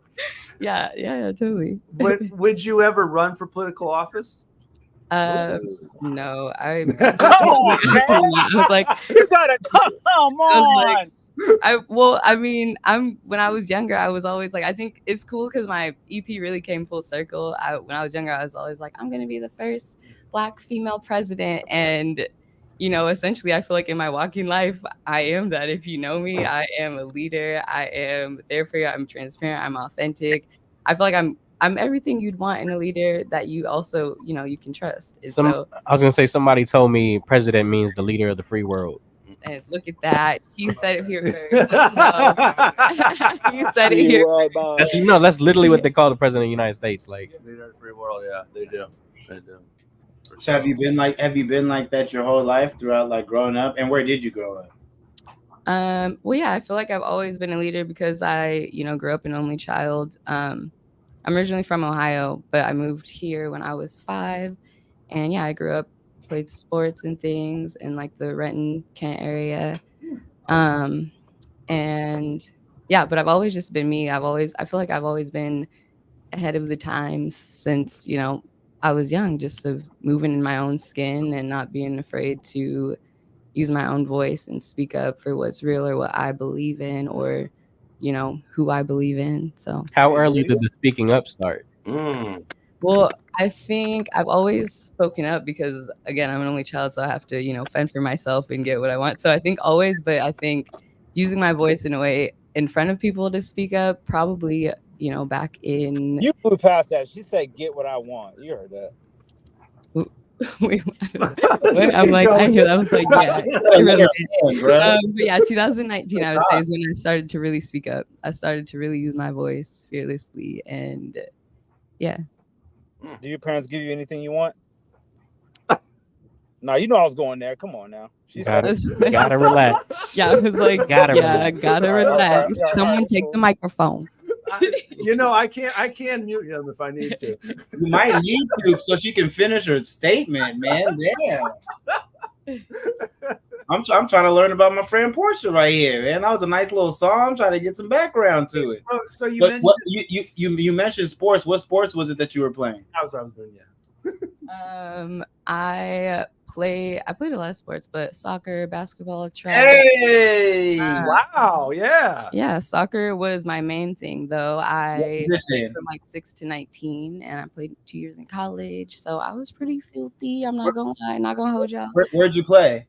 Speaker 17: Yeah, totally.
Speaker 13: Would you ever run for political office?
Speaker 17: No. I
Speaker 18: was
Speaker 17: like,
Speaker 18: you gotta come on.
Speaker 17: When I was younger, I was always like, I think it's cool because my EP really came full circle. When I was younger, I was always like, I'm gonna be the first Black female president. And you know, essentially I feel like in my walking life, I am that. If you know me, I am a leader. I am there for you. I'm transparent. I'm authentic. I feel like I'm everything you'd want in a leader that you also, you know, you can trust. And
Speaker 14: I was gonna say, somebody told me president means the leader of the free world.
Speaker 17: And look at that. You said it here first. You said it here first.
Speaker 14: That's literally what they call the president of the United States. Like,
Speaker 2: leader of the free world. Yeah, they do.
Speaker 10: So have you been like that your whole life throughout like growing up? And where did you grow up?
Speaker 17: Well, yeah, I feel like I've always been a leader because I, you know, grew up an only child. I'm originally from Ohio, but I moved here when I was 5. And yeah, I grew up, played sports and things in like the Renton, Kent area. And yeah, but I've always just been me. I feel like I've always been ahead of the times since, you know, I was young, just of moving in my own skin and not being afraid to use my own voice and speak up for what's real or what I believe in, or, you know, who I believe in. So
Speaker 14: how early did the speaking up start?
Speaker 17: Well, I think I've always spoken up because, again, I'm an only child, so I have to, you know, fend for myself and get what I want. So I think always, but I think using my voice in a way in front of people to speak up, probably, you know, back in...
Speaker 18: You blew past that. She said, get what I want. You heard that.
Speaker 17: Wait, I'm like, I hear that. I was like, yeah. I really did. But yeah, 2019, I would say, is when I started to really speak up. I started to really use my voice fearlessly, and yeah.
Speaker 18: Do your parents give you anything you want? No, you know I was going there. Come on now.
Speaker 14: Gotta relax.
Speaker 17: Yeah, I was like, gotta relax. Someone take the microphone.
Speaker 13: You know, I can mute him if I need to.
Speaker 10: You might need to so she can finish her statement, man. Damn. I'm trying to learn about my friend Porsche right here, man. That was a nice little song. I'm trying to get some background to it.
Speaker 13: So you mentioned
Speaker 10: you mentioned sports. What sports was it that you were playing?
Speaker 13: I was doing, yeah.
Speaker 17: I played a lot of sports, but soccer, basketball, track.
Speaker 10: Hey!
Speaker 13: Wow, yeah.
Speaker 17: Yeah, soccer was my main thing, though. I played from like 6 to 19, and I played 2 years in college, so I was pretty filthy. I'm not gonna lie, not gonna hold y'all.
Speaker 10: Where'd you play?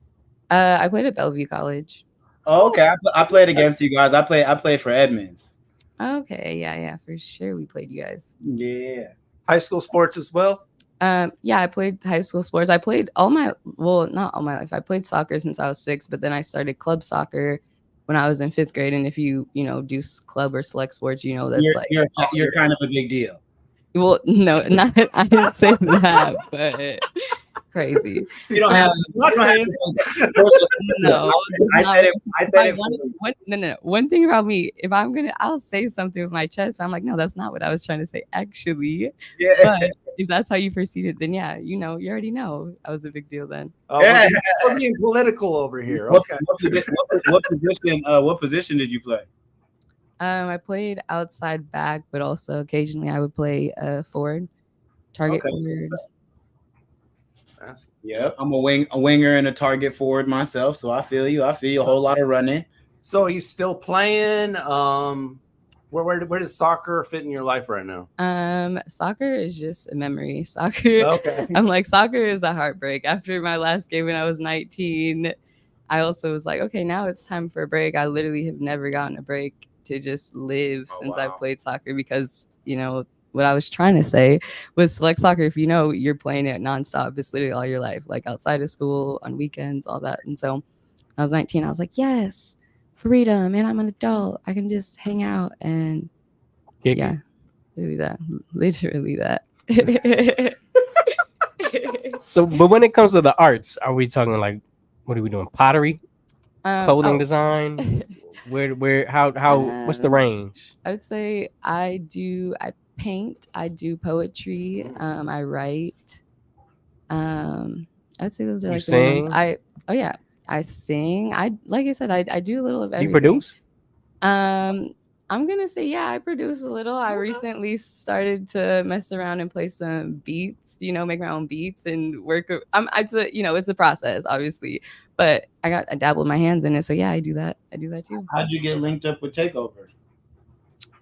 Speaker 17: I played at Bellevue College.
Speaker 10: Oh, okay. I played against you guys. I played for Edmonds.
Speaker 17: Okay, yeah, for sure. We played you guys.
Speaker 10: Yeah.
Speaker 13: High school sports as well?
Speaker 17: Yeah, I played high school sports. I played not all my life. I played soccer since I was 6, but then I started club soccer when I was in 5th grade. And if you do club or select sports, that's
Speaker 10: you're kind of a big deal.
Speaker 17: Well, no, not I didn't say that, but crazy.
Speaker 10: You don't have
Speaker 17: no.
Speaker 10: I said it.
Speaker 17: No. One thing about me, if I'll say something with my chest. But I'm like, no, that's not what I was trying to say, actually.
Speaker 10: Yeah.
Speaker 17: But if that's how you perceive it, then yeah, you already know I was a big deal then.
Speaker 13: We're being political over here. Okay.
Speaker 10: What position did you play?
Speaker 17: I played outside back, but also occasionally I would play forward, target forward.
Speaker 10: Yep, I'm a winger and a target forward myself, so I feel you. A whole lot of running.
Speaker 13: So he's still playing. Where does soccer fit in your life right now?
Speaker 17: Soccer is just a memory. Soccer.
Speaker 13: Okay.
Speaker 17: I'm like, soccer is a heartbreak. After my last game when I was 19, I also was like, okay, now it's time for a break. I literally have never gotten a break to just live since I played soccer, because what I was trying to say with select soccer, if you're playing it nonstop, it's literally all your life, like outside of school, on weekends, all that. And so I was 19, I was like, yes, freedom, and I'm an adult, I can just hang out. And literally that.
Speaker 14: So, but when it comes to the arts, are we talking like, what are we doing? Pottery, clothing design? How what's the range?
Speaker 17: I would say I paint, I do poetry, I write. I'd say those are
Speaker 14: You
Speaker 17: like
Speaker 14: sing?
Speaker 17: I sing. Like I said, I do a little of everything.
Speaker 14: You produce?
Speaker 17: I'm gonna say I produce a little. I recently started to mess around and play some beats, make my own beats and work. It's a process, obviously, but I dabbled my hands in it. So yeah, I do that. I do that too.
Speaker 10: How'd you get linked up with Takeover?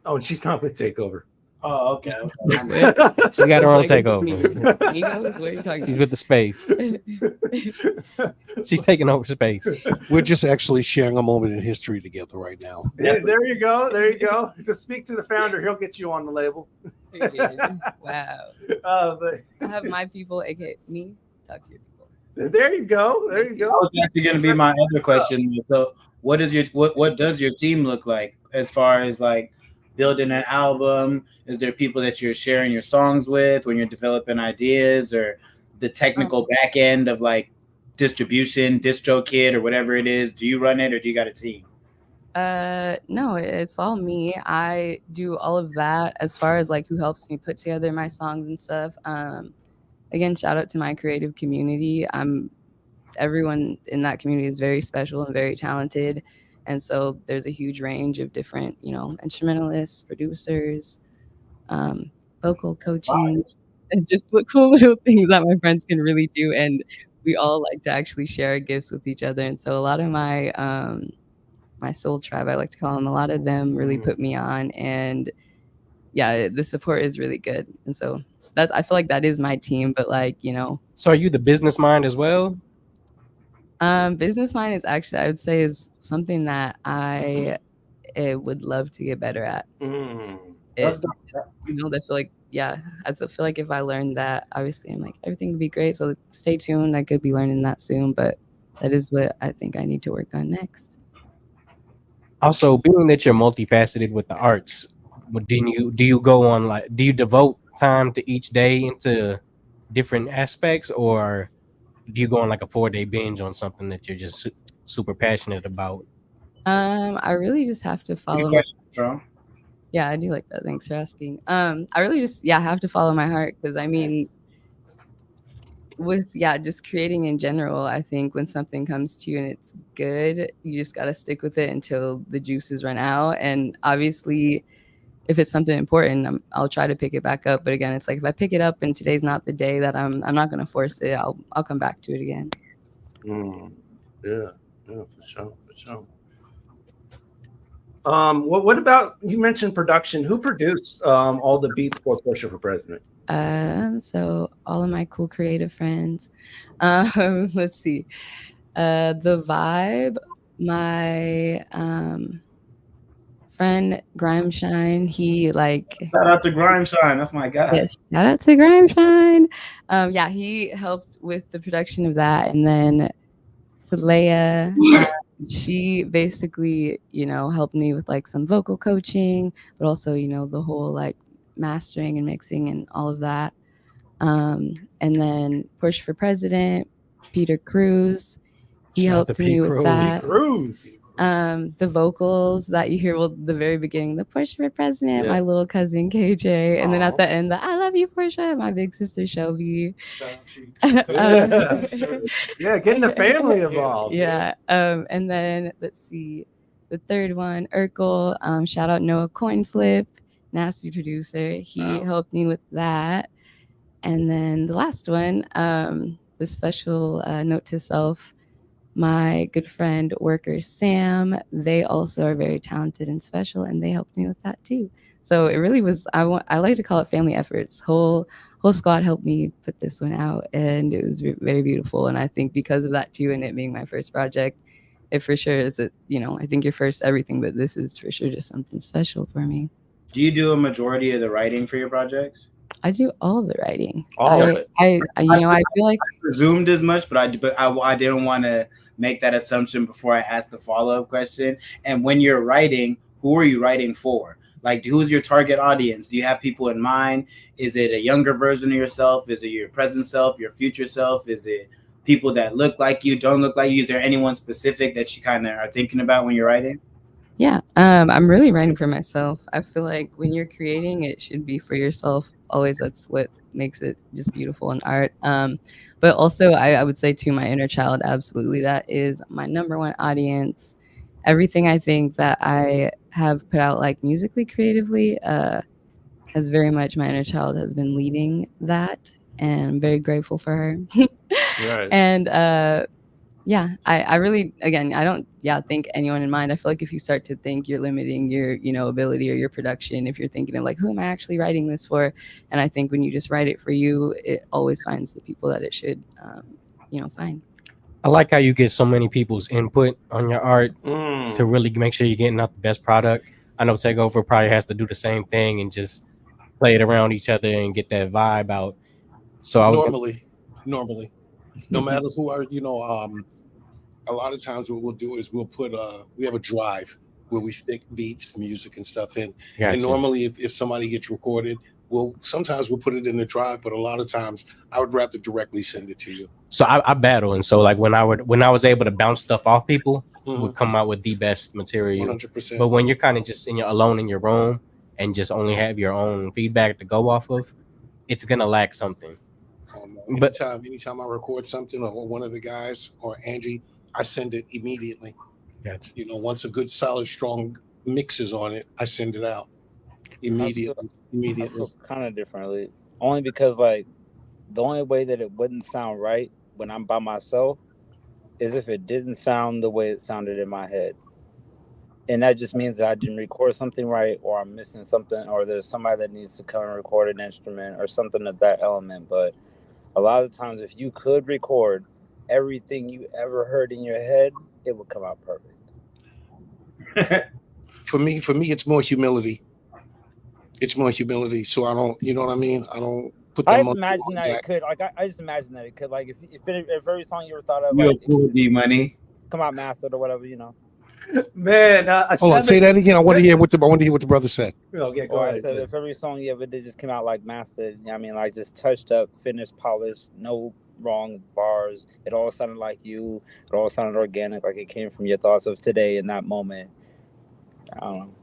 Speaker 13: Oh, and she's not with Takeover.
Speaker 10: Oh, okay.
Speaker 14: She got her own Takeover.
Speaker 17: What are you talking
Speaker 14: She's with the space. She's taking over space.
Speaker 16: We're just actually sharing a moment in history together right now.
Speaker 13: Yeah, there you go. Just speak to the founder. He'll get you on the label.
Speaker 17: Wow.
Speaker 13: But
Speaker 17: I have my people, aka me, talk to your people.
Speaker 13: There you go.
Speaker 10: That was actually going to be my other question. So, what does your team look like as far as like building an album? Is there people that you're sharing your songs with when you're developing ideas, or the technical back end of like distribution, DistroKid, or whatever it is? Do you run it, or do you got a team?
Speaker 17: No, it's all me. I do all of that as far as like who helps me put together my songs and stuff. Again, shout out to my creative community. Everyone in that community is very special and very talented. And so there's a huge range of different, instrumentalists, producers, vocal coaching, and just cool little things that my friends can really do. And we all like to actually share gifts with each other. And so a lot of my my soul tribe, I like to call them, a lot of them really put me on. And yeah, the support is really good. And so I feel like that is my team. But like,
Speaker 14: So are you the business mind as well?
Speaker 17: Business mind is actually, I would say, is something that I would love to get better at. I feel like, I feel like if I learned that, obviously I'm like, everything would be great. So stay tuned. I could be learning that soon, but that is what I think I need to work on next.
Speaker 14: Also, being that you're multifaceted with the arts, do you go on do you devote time to each day into different aspects, or do you go on like a 4-day binge on something that you're just super passionate about?
Speaker 17: I really just have to follow. Yeah, I do like that. Thanks for asking. I really just have to follow my heart, because I mean, with just creating in general, I think when something comes to you and it's good, you just got to stick with it until the juices run out. And obviously, if it's something important, I'll try to pick it back up. But again, it's like if I pick it up and today's not the day, that I'm not going to force it. I'll come back to it again.
Speaker 13: Yeah, for sure. What about, you mentioned production? Who produced all the beats for Porsche for President?
Speaker 17: So all of my cool creative friends. Let's see. The Vibe, my friend Grimeshine, he
Speaker 10: shout out to Grimeshine, that's my guy.
Speaker 17: Yes, shout out to Grimeshine. He helped with the production of that. And then Leia, she basically, helped me with like some vocal coaching, but also, the whole like mastering and mixing and all of that. And then Porsche for President, Peter Cruz, he
Speaker 7: Shout out
Speaker 17: helped
Speaker 7: to
Speaker 17: me
Speaker 7: Pete
Speaker 17: with
Speaker 7: Cruz.
Speaker 17: that.
Speaker 13: Pete Cruz.
Speaker 17: The vocals that you hear, the very beginning, the Porsche for President,
Speaker 13: Yeah.
Speaker 17: my little cousin KJ, and then
Speaker 13: Aw.
Speaker 17: at the end, the I love you, Porsche, my big sister Shelby.
Speaker 13: Shout out to you. Yeah, getting the family involved.
Speaker 17: Yeah. And then let's see, the third one, Urkel. Shout out Noah Coinflip, nasty producer. He helped me with that. And then the last one, the special note to self, my good friend worker Sam. They also are very talented and special, and they helped me with that too. So it really was. I like to call it family efforts. Whole squad helped me put this one out, and it was very beautiful. And I think because of that too, and it being my first project, it for sure is I think your first everything, but this is for sure just something special for me.
Speaker 10: Do you do a majority of the writing for your projects?
Speaker 17: I do all the writing.
Speaker 10: All of it.
Speaker 17: I feel like
Speaker 10: I presumed as much, but I didn't want to make that assumption before I asked the follow-up question. And when you're writing, who are you writing for? Like, who's your target audience? Do you have people in mind? Is it a younger version of yourself? Is it your present self, your future self? Is it people that look like you, don't look like you? Is there anyone specific that you kind of are thinking about when you're writing?
Speaker 17: Yeah, I'm really writing for myself. I feel like when you're creating, it should be for yourself. Always, that's what makes it just beautiful in art. But also, I would say to my inner child, absolutely, that is my number one audience. Everything I think that I have put out, like musically, creatively, has very much my inner child has been leading that, and I'm very grateful for her.
Speaker 13: Right.
Speaker 17: And yeah, I really, again, I don't think anyone in mind. I feel like if you start to think, you're limiting your ability or your production if you're thinking of like, who am I actually writing this for? And I think when you just write it for you, it always finds the people that it should find.
Speaker 14: I like how you get so many people's input on your art to really make sure you're getting out the best product. I know Takeover probably has to do the same thing and just play it around each other and get that vibe out. So
Speaker 16: normally, no matter who are, a lot of times what we'll do is we'll put we have a drive where we stick beats, music and stuff in.
Speaker 14: Gotcha.
Speaker 16: And normally if somebody gets recorded, sometimes we'll put it in the drive, but a lot of times I would rather directly send it to you.
Speaker 14: So I battle, and so like when I was able to bounce stuff off people, would come out with the best material.
Speaker 16: 100%.
Speaker 14: But when you're kind of just alone in your room and just only have your own feedback to go off of, it's gonna lack something.
Speaker 16: Anytime I record something, or one of the guys or Angie, I send it immediately.
Speaker 14: Gotcha.
Speaker 16: Once a good, solid, strong mix is on it, I send it out immediately.
Speaker 18: I feel kind of differently, only because like the only way that it wouldn't sound right when I'm by myself is if it didn't sound the way it sounded in my head. And that just means that I didn't record something right, or I'm missing something, or there's somebody that needs to come and record an instrument or something of that element. But a lot of times, if you could record everything you ever heard in your head, it would come out perfect.
Speaker 16: For me, it's more humility. It's more humility. So I don't, you know what I mean? I don't put that
Speaker 18: I
Speaker 16: much
Speaker 18: just imagine
Speaker 16: on
Speaker 18: that
Speaker 16: that.
Speaker 18: it could. Like I just imagine that it could. Like if every song you ever thought of,
Speaker 10: You
Speaker 18: like,
Speaker 10: cool D-Money.
Speaker 18: come out mastered or whatever,
Speaker 13: Man,
Speaker 16: Hold on, say that again. I want to hear what the brother said.
Speaker 13: Okay, go
Speaker 18: Or I
Speaker 13: ahead.
Speaker 18: said if every song you ever did just came out like mastered, I mean, like just touched up, finished, polished, no wrong bars. It all sounded like you. It all sounded organic, like it came from your thoughts of today in that moment. I don't know.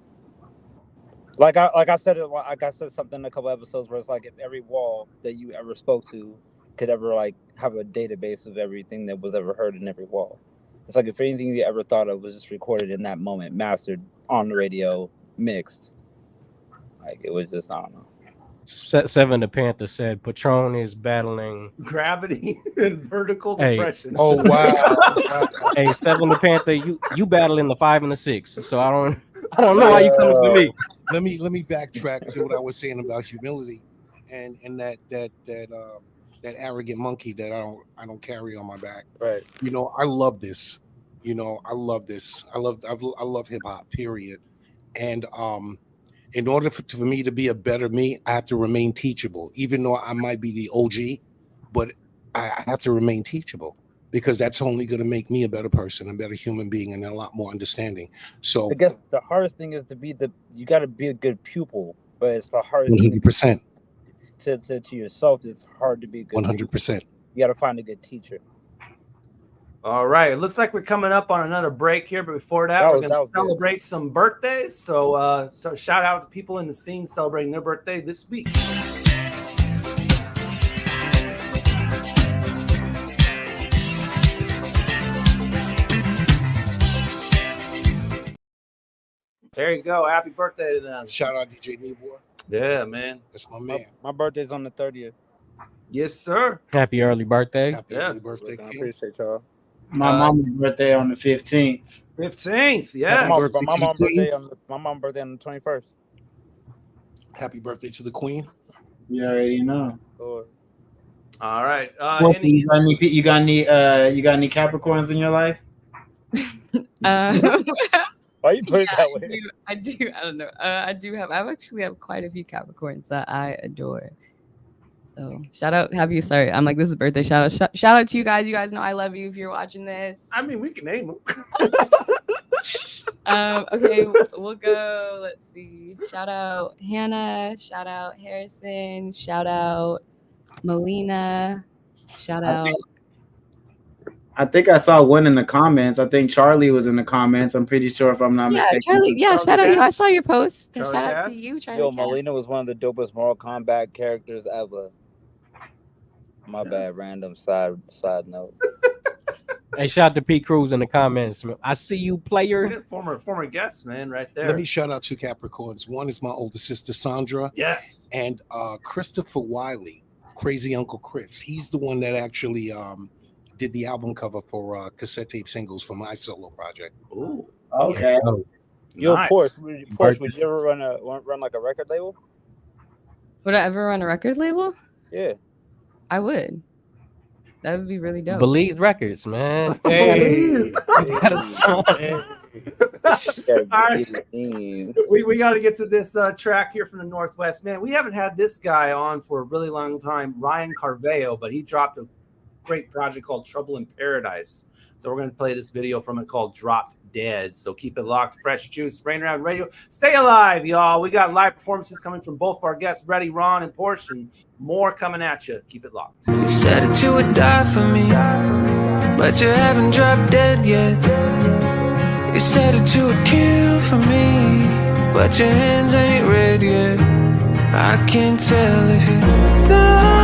Speaker 18: Like I said something in a couple episodes where it's like if every wall that you ever spoke to could ever like have a database of everything that was ever heard in every wall. It's like if anything you ever thought of was just recorded in that moment, mastered on the radio, mixed. Like it was just, I don't know.
Speaker 14: Seven the Panther said Patron is battling
Speaker 13: Gravity and vertical
Speaker 14: Hey.
Speaker 13: depression.
Speaker 16: Oh wow.
Speaker 14: Hey, Seven the Panther, you battling the 5 and the 6. So I don't know why you coming for me.
Speaker 16: Let me backtrack to what I was saying about humility and that arrogant monkey that I don't carry on my back.
Speaker 18: Right.
Speaker 16: I love this. I love this. I love hip hop, period. And in order for me to be a better me, I have to remain teachable. Even though I might be the OG, but I have to remain teachable. because that's only going to make me a better person, a better human being, and a lot more understanding. So
Speaker 18: I guess the hardest thing is you got to be a good pupil, but it's the hardest
Speaker 16: 100%.
Speaker 18: To yourself. It's hard to be good.
Speaker 16: 100%.
Speaker 18: You got to find a good teacher.
Speaker 13: All right. It looks like we're coming up on another break here, but before that we're going to celebrate some birthdays. So shout out to people in the scene celebrating their birthday this week. There you go. Happy birthday to them.
Speaker 16: Shout out DJ Nibor.
Speaker 13: Yeah, man.
Speaker 16: That's my man.
Speaker 18: My birthday's on the 30th.
Speaker 13: Yes, sir.
Speaker 14: Happy early birthday.
Speaker 16: Happy early birthday,
Speaker 18: I
Speaker 16: King.
Speaker 18: appreciate y'all.
Speaker 3: My mom's birthday on the 15th.
Speaker 13: 15th, yeah.
Speaker 18: My mom's birthday on the 21st.
Speaker 16: Happy birthday to the Queen.
Speaker 3: You already know.
Speaker 18: Lord.
Speaker 13: All right.
Speaker 3: You got any Capricorns in your life?
Speaker 18: Why you put it that way?
Speaker 17: I do. I don't know. I actually have quite a few Capricorns that I adore. So shout out. I'm like, this is a birthday shout out. Shout out to you guys. You guys know I love you if you're watching this.
Speaker 13: I mean, we can name them.
Speaker 17: Okay, we'll go. Let's see. Shout out Hannah. Shout out Harrison. Shout out Melina. Shout out.
Speaker 3: I think I saw one in the comments. I think Charlie was in the comments. I'm pretty sure, if I'm not mistaken.
Speaker 17: Charlie. Yeah, shout out you. I saw your post. Shout out to you, Charlie.
Speaker 18: Yo, Melina was one of the dopest Mortal Kombat characters ever. My bad. Random side note.
Speaker 14: Hey, shout out to P. Cruz in the comments. I see you, player.
Speaker 13: Former guest, man, right there.
Speaker 16: Let me shout out two Capricorns. One is my older sister, Sandra.
Speaker 13: Yes.
Speaker 16: And Christopher Wiley, Crazy Uncle Chris. He's the one that actually did the album cover for cassette tape singles for my solo project.
Speaker 13: Ooh.
Speaker 3: Okay.
Speaker 18: Yo,
Speaker 13: Nice.
Speaker 18: Porsche, would you ever run like a record label?
Speaker 17: Would I ever run a record label?
Speaker 18: Yeah.
Speaker 17: I would. That would be really dope.
Speaker 14: Belize Records, man.
Speaker 16: Hey.
Speaker 14: Got a song.
Speaker 13: All right. We got to get to this track here from the Northwest. Man, we haven't had this guy on for a really long time, Ryan Carveo, but he dropped a great project called Trouble in Paradise. So we're going to play this video from it called Dropped Dead. So keep it locked. Fresh Juice, Rainier Avenue Radio. Stay alive, y'all. We got live performances coming from both of our guests, Reddy, Ron, and Porsche, and more coming at you. Keep it locked.
Speaker 15: You said that you would die for me, but you haven't dropped dead yet. You said that you would kill for me, but your hands ain't red yet. I can't tell if you die.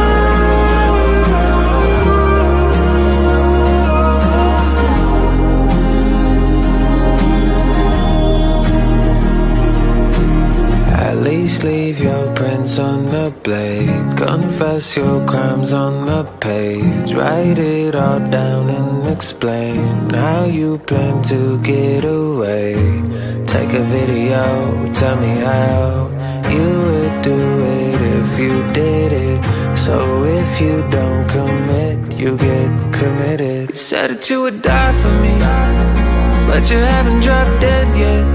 Speaker 15: At least leave your prints on the blade. Confess your crimes on the page. Write it all down and explain how you plan to get away. Take a video, tell me how you would do it if you did it. So if you don't commit, you get committed. You said that you would die for me, but you haven't dropped dead yet.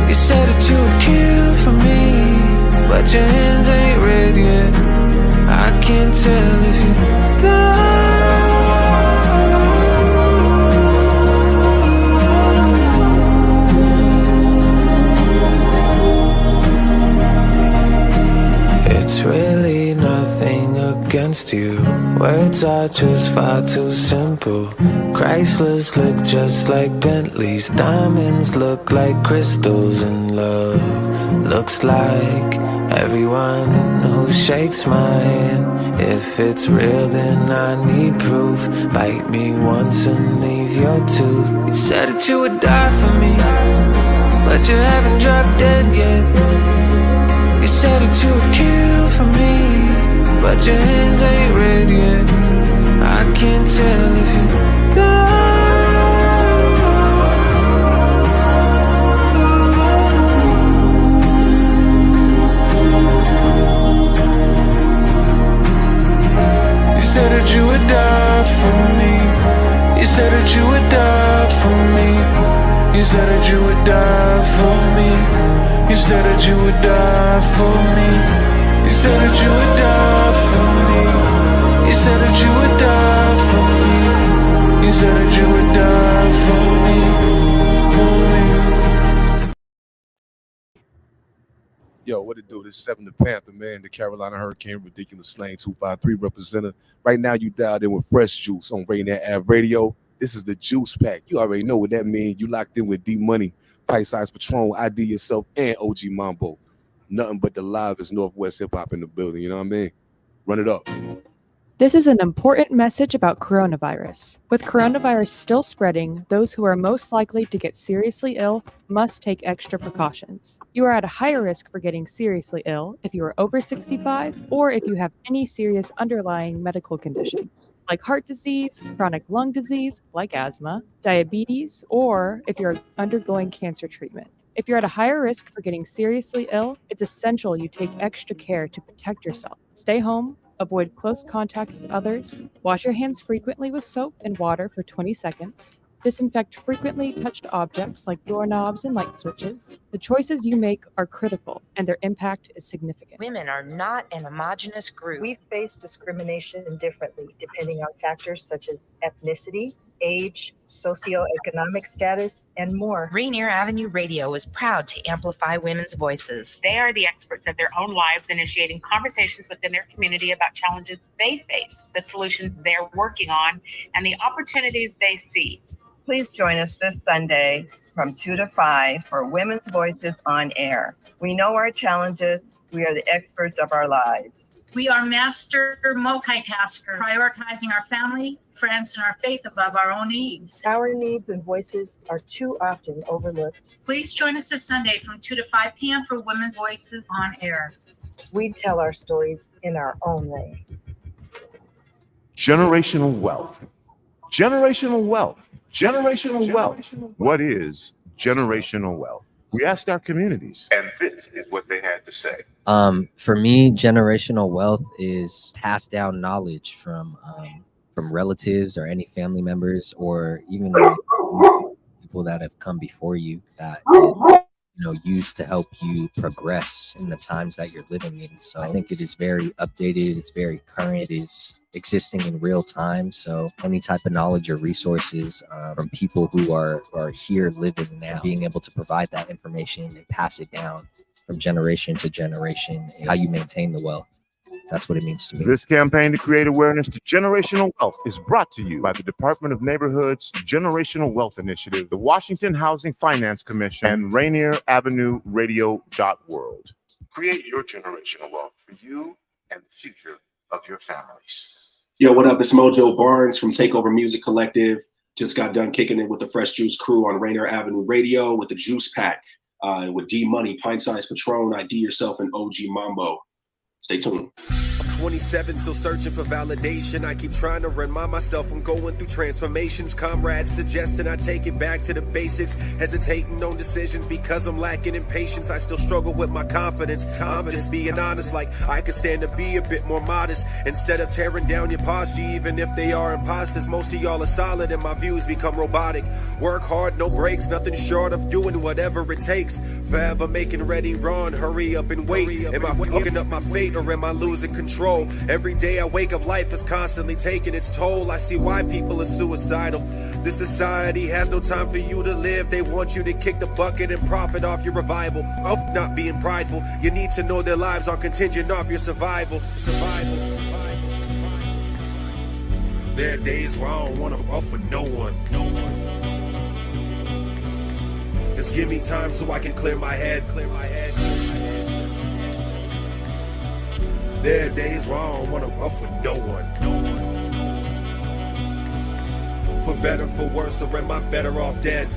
Speaker 15: You said that you would kill for me, but your hands ain't red yet. I can't tell if you It's really nothing against you. Words are just far too simple. Chryslers look just like Bentleys. Diamonds look like crystals. And love looks like everyone who shakes my hand. If it's real, then I need proof. Bite me once and leave your tooth. You said that you would die for me, but you haven't dropped dead yet. You said that you would kill for me, but your hands ain't red yet. I can't tell if you die. You said that you would die for me. You said that you would die for me. You said that you would die for me. You said that you would die for me. You said that you would die for me. You said that you would die for me.
Speaker 4: What it do? This 7 the Panther, man. The Carolina Hurricane Ridiculous Slang 253 representative. Right now, you dialed in with Fresh Juice on Rainier Avenue Radio. This is the Juice Pack. You already know what that means. You locked in with D Money, Pint Size Patron, ID Yourself, and OG Mambo. Nothing but the livest Northwest hip hop in the building. You know what I mean? Run it up.
Speaker 6: This is an important message about coronavirus. With coronavirus still spreading, those who are most likely to get seriously ill must take extra precautions. You are at a higher risk for getting seriously ill if you are over 65 or if you have any serious underlying medical condition, like heart disease, chronic lung disease, like asthma, diabetes, or if you're undergoing cancer treatment. If you're at a higher risk for getting seriously ill, it's essential you take extra care to protect yourself. Stay home. Avoid close contact with others. Wash your hands frequently with soap and water for 20 seconds. Disinfect frequently touched objects like doorknobs and light switches. The choices you make are critical, and their impact is significant.
Speaker 23: Women are not an homogenous group. We face discrimination differently depending on factors such as ethnicity, age, socioeconomic status, and more.
Speaker 24: Rainier Avenue Radio is proud to amplify women's voices.
Speaker 25: They are the experts of their own lives, initiating conversations within their community about challenges they face, the solutions they're working on, and the opportunities they see.
Speaker 26: Please join us this Sunday from 2 to 5 for Women's Voices on Air. We know our challenges. We are the experts of our lives.
Speaker 27: We are master multitaskers, prioritizing our family, friends, and our faith above our own needs.
Speaker 23: Our needs and voices are too often overlooked.
Speaker 27: Please join us this Sunday from 2 to 5 p.m. for Women's Voices on Air.
Speaker 23: We tell our stories in our own way.
Speaker 2: Generational wealth. Generational wealth. Generational wealth. What is generational wealth? We asked our communities, and this is what they had to say.
Speaker 28: For me, generational wealth is passed down knowledge from relatives or any family members, or even people that have come before you that used to help you progress in the times that you're living in. So I think it is very updated, it's very current, it is existing in real time. So any type of knowledge or resources from people who are here living now, being able to provide that information and pass it down from generation to generation, how you maintain the wealth. That's what it means to me.
Speaker 2: This campaign to create awareness to generational wealth is brought to you by the Department of Neighborhood's Generational Wealth Initiative, the Washington Housing Finance Commission, and Rainier Avenue Radio.world. Create your generational wealth for you and the future of your families.
Speaker 29: Yo, what up? It's Mojo Barnes from Takeover Music Collective. Just got done kicking it with the Fresh Juice crew on Rainier Avenue Radio with the Juice Pack, with D Money, Pint Size Patron, ID Yourself, and OG Mambo. Stay tuned.
Speaker 12: I'm 27, still searching for validation. I keep trying to remind myself I'm going through transformations. Comrades suggesting I take it back to the basics. Hesitating on decisions because I'm lacking in patience. I still struggle with my confidence. I'm just being honest, like I could stand to be a bit more modest. Instead of tearing down your posture, even if they are imposters. Most of y'all are solid and my views become robotic. Work hard, no breaks, nothing short of doing whatever it takes. Forever making ready, run, hurry up and wait. Am I fucking up my fate? Or am I losing control? Every day I wake up, life is constantly taking its toll. I see why people are suicidal. This society has no time for you to live. They want you to kick the bucket and profit off your revival. Of not being prideful, you need to know their lives are contingent off your survival. There are days where I don't want to offer no one. Just give me time so I can clear my head. There are days where I don't want to offer no one. For better, for worse, or am I better off dead?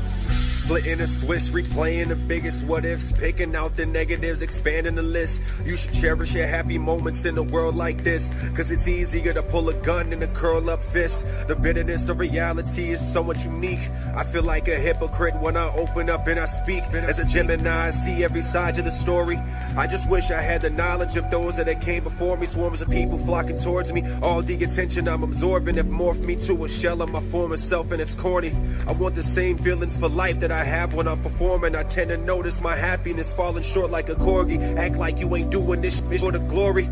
Speaker 12: Splitting a switch, replaying the biggest what ifs, picking out the negatives, expanding the list. You should cherish your happy moments in a world like this, cause it's easier to pull a gun than to curl up fists. The bitterness of reality is so much unique. I feel like a hypocrite when I open up and I speak. As a Gemini, I see every side of the story. I just wish I had the knowledge of those that came before me. Swarms of people flocking towards me. All the attention I'm absorbing have morphed me to a shell of my former self, and it's corny. I want the same feelings for life that I have when I'm performing. I tend to notice my happiness falling short like a corgi. Act like you ain't doing this shit for the glory.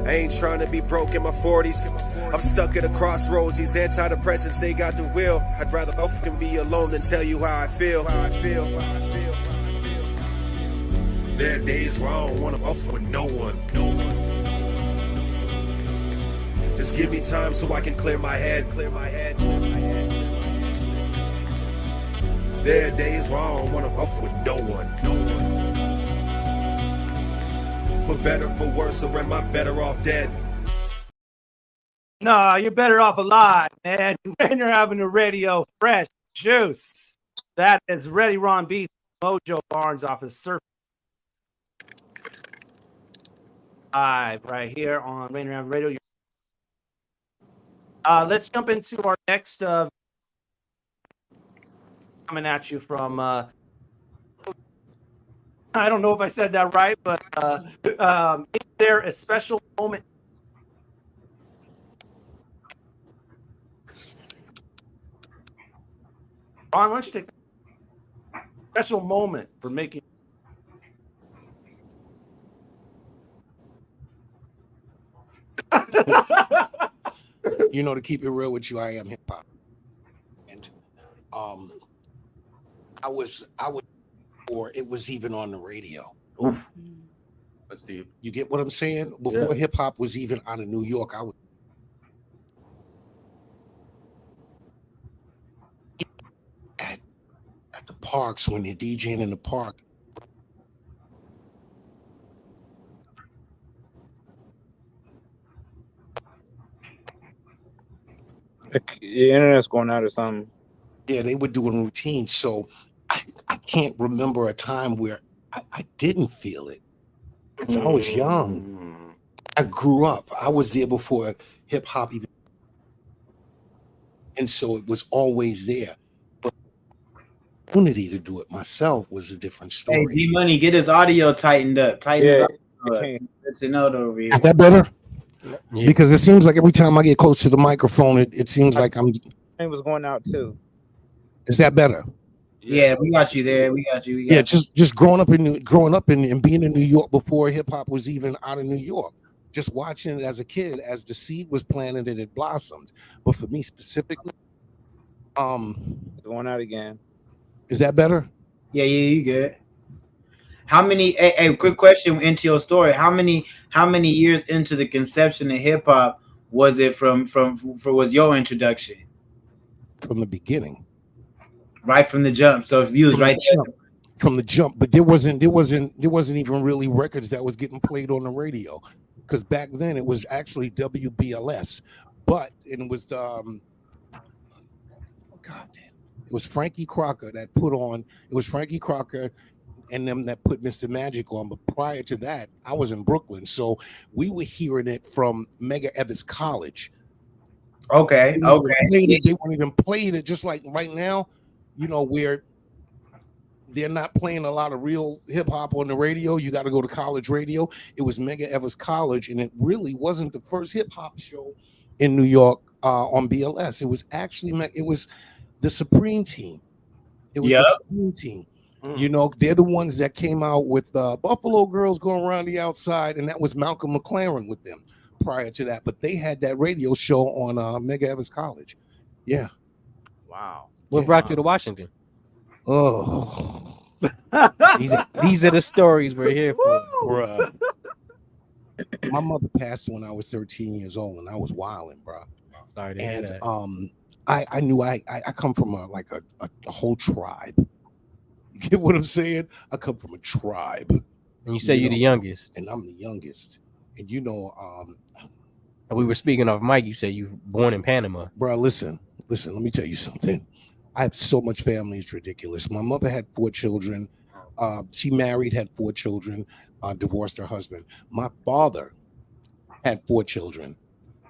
Speaker 12: I ain't trying to be broke in my 40s. I'm stuck at a crossroads. These antidepressants, they got the will. I'd rather fucking be alone than tell you how I feel. There are days where I don't want to off with no one. Just give me time so I can clear my head. There are days where I don't want to off with no one. For better, for worse, or am I better off dead?
Speaker 13: No, you're better off alive, man. Rainier Avenue Radio, fresh juice. That is Ready Ron B. Mojo Barnes off his surf. Live right here on Rainier Avenue Radio. Let's jump into our next coming at you from I don't know if I said that right, but is there a special moment? Ron, why don't you take a special moment for making
Speaker 16: You know, to keep it real with you, I am hip hop. And I was or it was even on the radio.
Speaker 13: Oof. That's deep.
Speaker 16: You get what I'm saying? Before hip hop was even out of New York, I was at the parks when they're DJing in the park.
Speaker 18: Your internet's going out or something.
Speaker 16: Yeah, they were doing routines. So I can't remember a time where I didn't feel it. Because I was young. I grew up. I was there before hip hop even. And so it was always there. But the opportunity to do it myself was a different story.
Speaker 3: Hey, D Money, get his audio tightened up. Tighten his audio up. Let you know over here.
Speaker 16: Is that better? Yeah. Because it seems like every time I get close to the microphone, it seems like I'm.
Speaker 18: It was going out too.
Speaker 16: Is that better?
Speaker 3: Yeah, we got you there. We got you.
Speaker 16: Just growing up and being in New York before hip hop was even out of New York. Just watching it as a kid, as the seed was planted and it blossomed. But for me specifically,
Speaker 18: going out again.
Speaker 16: Is that better?
Speaker 3: Yeah, you good. How many? Hey, quick question into your story. How many years into the conception of hip hop was it was your introduction?
Speaker 16: From the beginning.
Speaker 3: Right from the jump. So if you was right there.
Speaker 16: From the jump, but there wasn't even really records that was getting played on the radio, because back then it was actually WBLS, but it was it was Frankie Crocker that put on. It was Frankie Crocker and them that put Mr. Magic on. But prior to that, I was in Brooklyn, so we were hearing it from Mega Evans College.
Speaker 3: Okay.
Speaker 16: They weren't even playing it, just like right now, you know, where they're not playing a lot of real hip hop on the radio. You got to go to college radio. It was Mega Evans College, and it really wasn't the first hip hop show in New York on BLS. It was actually the Supreme Team. It was the Supreme Team. You know, they're the ones that came out with Buffalo Girls Going Around the Outside, and that was Malcolm McLaren with them prior to that. But they had that radio show on Mega Evans College. Yeah.
Speaker 13: Wow.
Speaker 14: What brought you to Washington?
Speaker 16: Oh.
Speaker 14: These are the stories we're here for.
Speaker 16: Bruh. My mother passed when I was 13 years old, and I was wilding, bro.
Speaker 14: Sorry to hear that.
Speaker 16: I knew I come from a whole tribe. You get what I'm saying? I come from a tribe.
Speaker 14: And you say you're the youngest.
Speaker 16: And I'm the youngest. And you know,
Speaker 14: we were speaking of Mike. You said you were born in Panama.
Speaker 16: Bro, listen, let me tell you something. I have so much family, it's ridiculous. My mother had 4 children. She married, had 4 children, divorced her husband. My father had 4 children,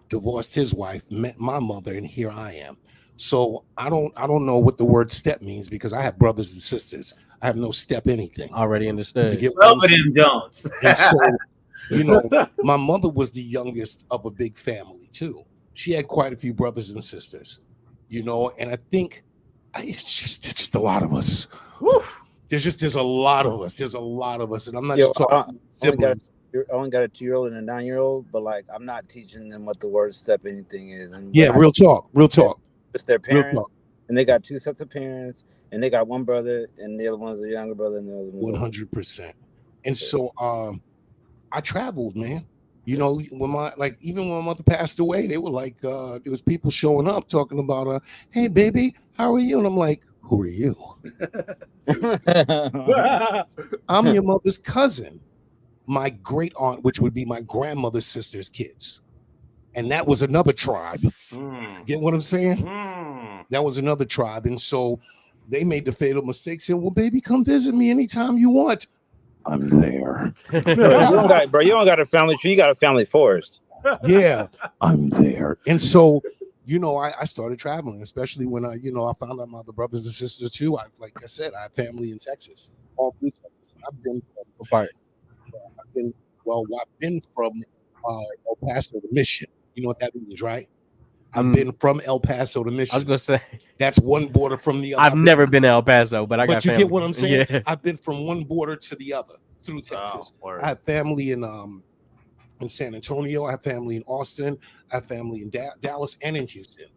Speaker 16: divorced his wife, met my mother, and here I am. So I don't know what the word step means, because I have brothers and sisters. I have no step anything.
Speaker 14: Already understood.
Speaker 3: Some of them don't.
Speaker 16: So, you know, my mother was the youngest of a big family too. She had quite a few brothers and sisters, you know, and I think it's just a lot of us. Woo. There's a lot of us. There's a lot of us, and I'm not just talking siblings.
Speaker 18: I only got a 2-year-old and a 9-year-old, but like I'm not teaching them what the word step anything is. And
Speaker 16: real talk.
Speaker 18: It's their parents, and they got 2 sets of parents, and they got one brother, and the other one's a younger brother, and the other one's
Speaker 16: 100%. And so I traveled, man. You know, even when my mother passed away, they were like, there was people showing up talking about, hey baby, how are you? And I'm like, who are you? I'm your mother's cousin, my great aunt, which would be my grandmother's sister's kids. And that was another tribe. Get what I'm saying? That was another tribe. And so they made the fatal mistake saying, well, baby, come visit me anytime you want. I'm there.
Speaker 18: You don't got a family tree, you got a family forest.
Speaker 16: Yeah, I'm there. And so, you know, I started traveling, especially when I found out my other brothers and sisters too. Like I said, I have family in Texas, all through Texas. I've been from El Paso to Mission. You know what that means, right? I've been from El Paso to Mission.
Speaker 14: I was gonna say
Speaker 16: that's one border from the other.
Speaker 14: I've never been to El Paso, but I got.
Speaker 16: You
Speaker 14: family.
Speaker 16: get what I'm saying?
Speaker 14: Yeah.
Speaker 16: I've been from one border to the other through Texas. I have family in San Antonio. I have family in Austin. I have family in Dallas and in Houston.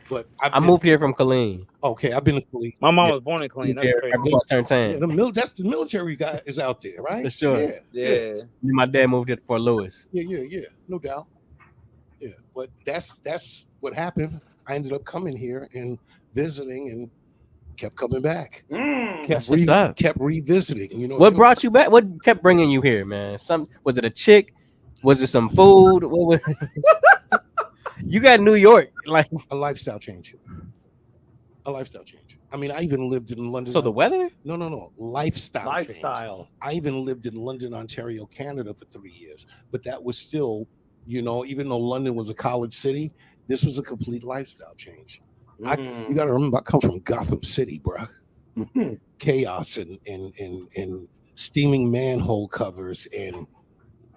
Speaker 16: But I
Speaker 14: moved here from Killeen.
Speaker 16: Okay, I've been to Killeen.
Speaker 18: My mom was born in Killeen. That's crazy.
Speaker 14: Before I turned 10.
Speaker 16: Yeah, that's the military guy is out there, right?
Speaker 14: For sure.
Speaker 16: Yeah.
Speaker 14: My dad moved here to Fort Lewis.
Speaker 16: Yeah, no doubt. Yeah, but that's what happened. I ended up coming here and visiting and kept coming back. Kept revisiting. You know
Speaker 14: what brought you back? What kept bringing you here, man? Was it a chick? Was it some food? What was you got New York, like
Speaker 16: a lifestyle change. A lifestyle change. I mean, I even lived in London.
Speaker 14: So the weather?
Speaker 16: No. Lifestyle. Change. I even lived in London, Ontario, Canada for 3 years. But that was still, you know, even though London was a college city, this was a complete lifestyle change. You got to remember, I come from Gotham City, bro. Chaos and steaming manhole covers and,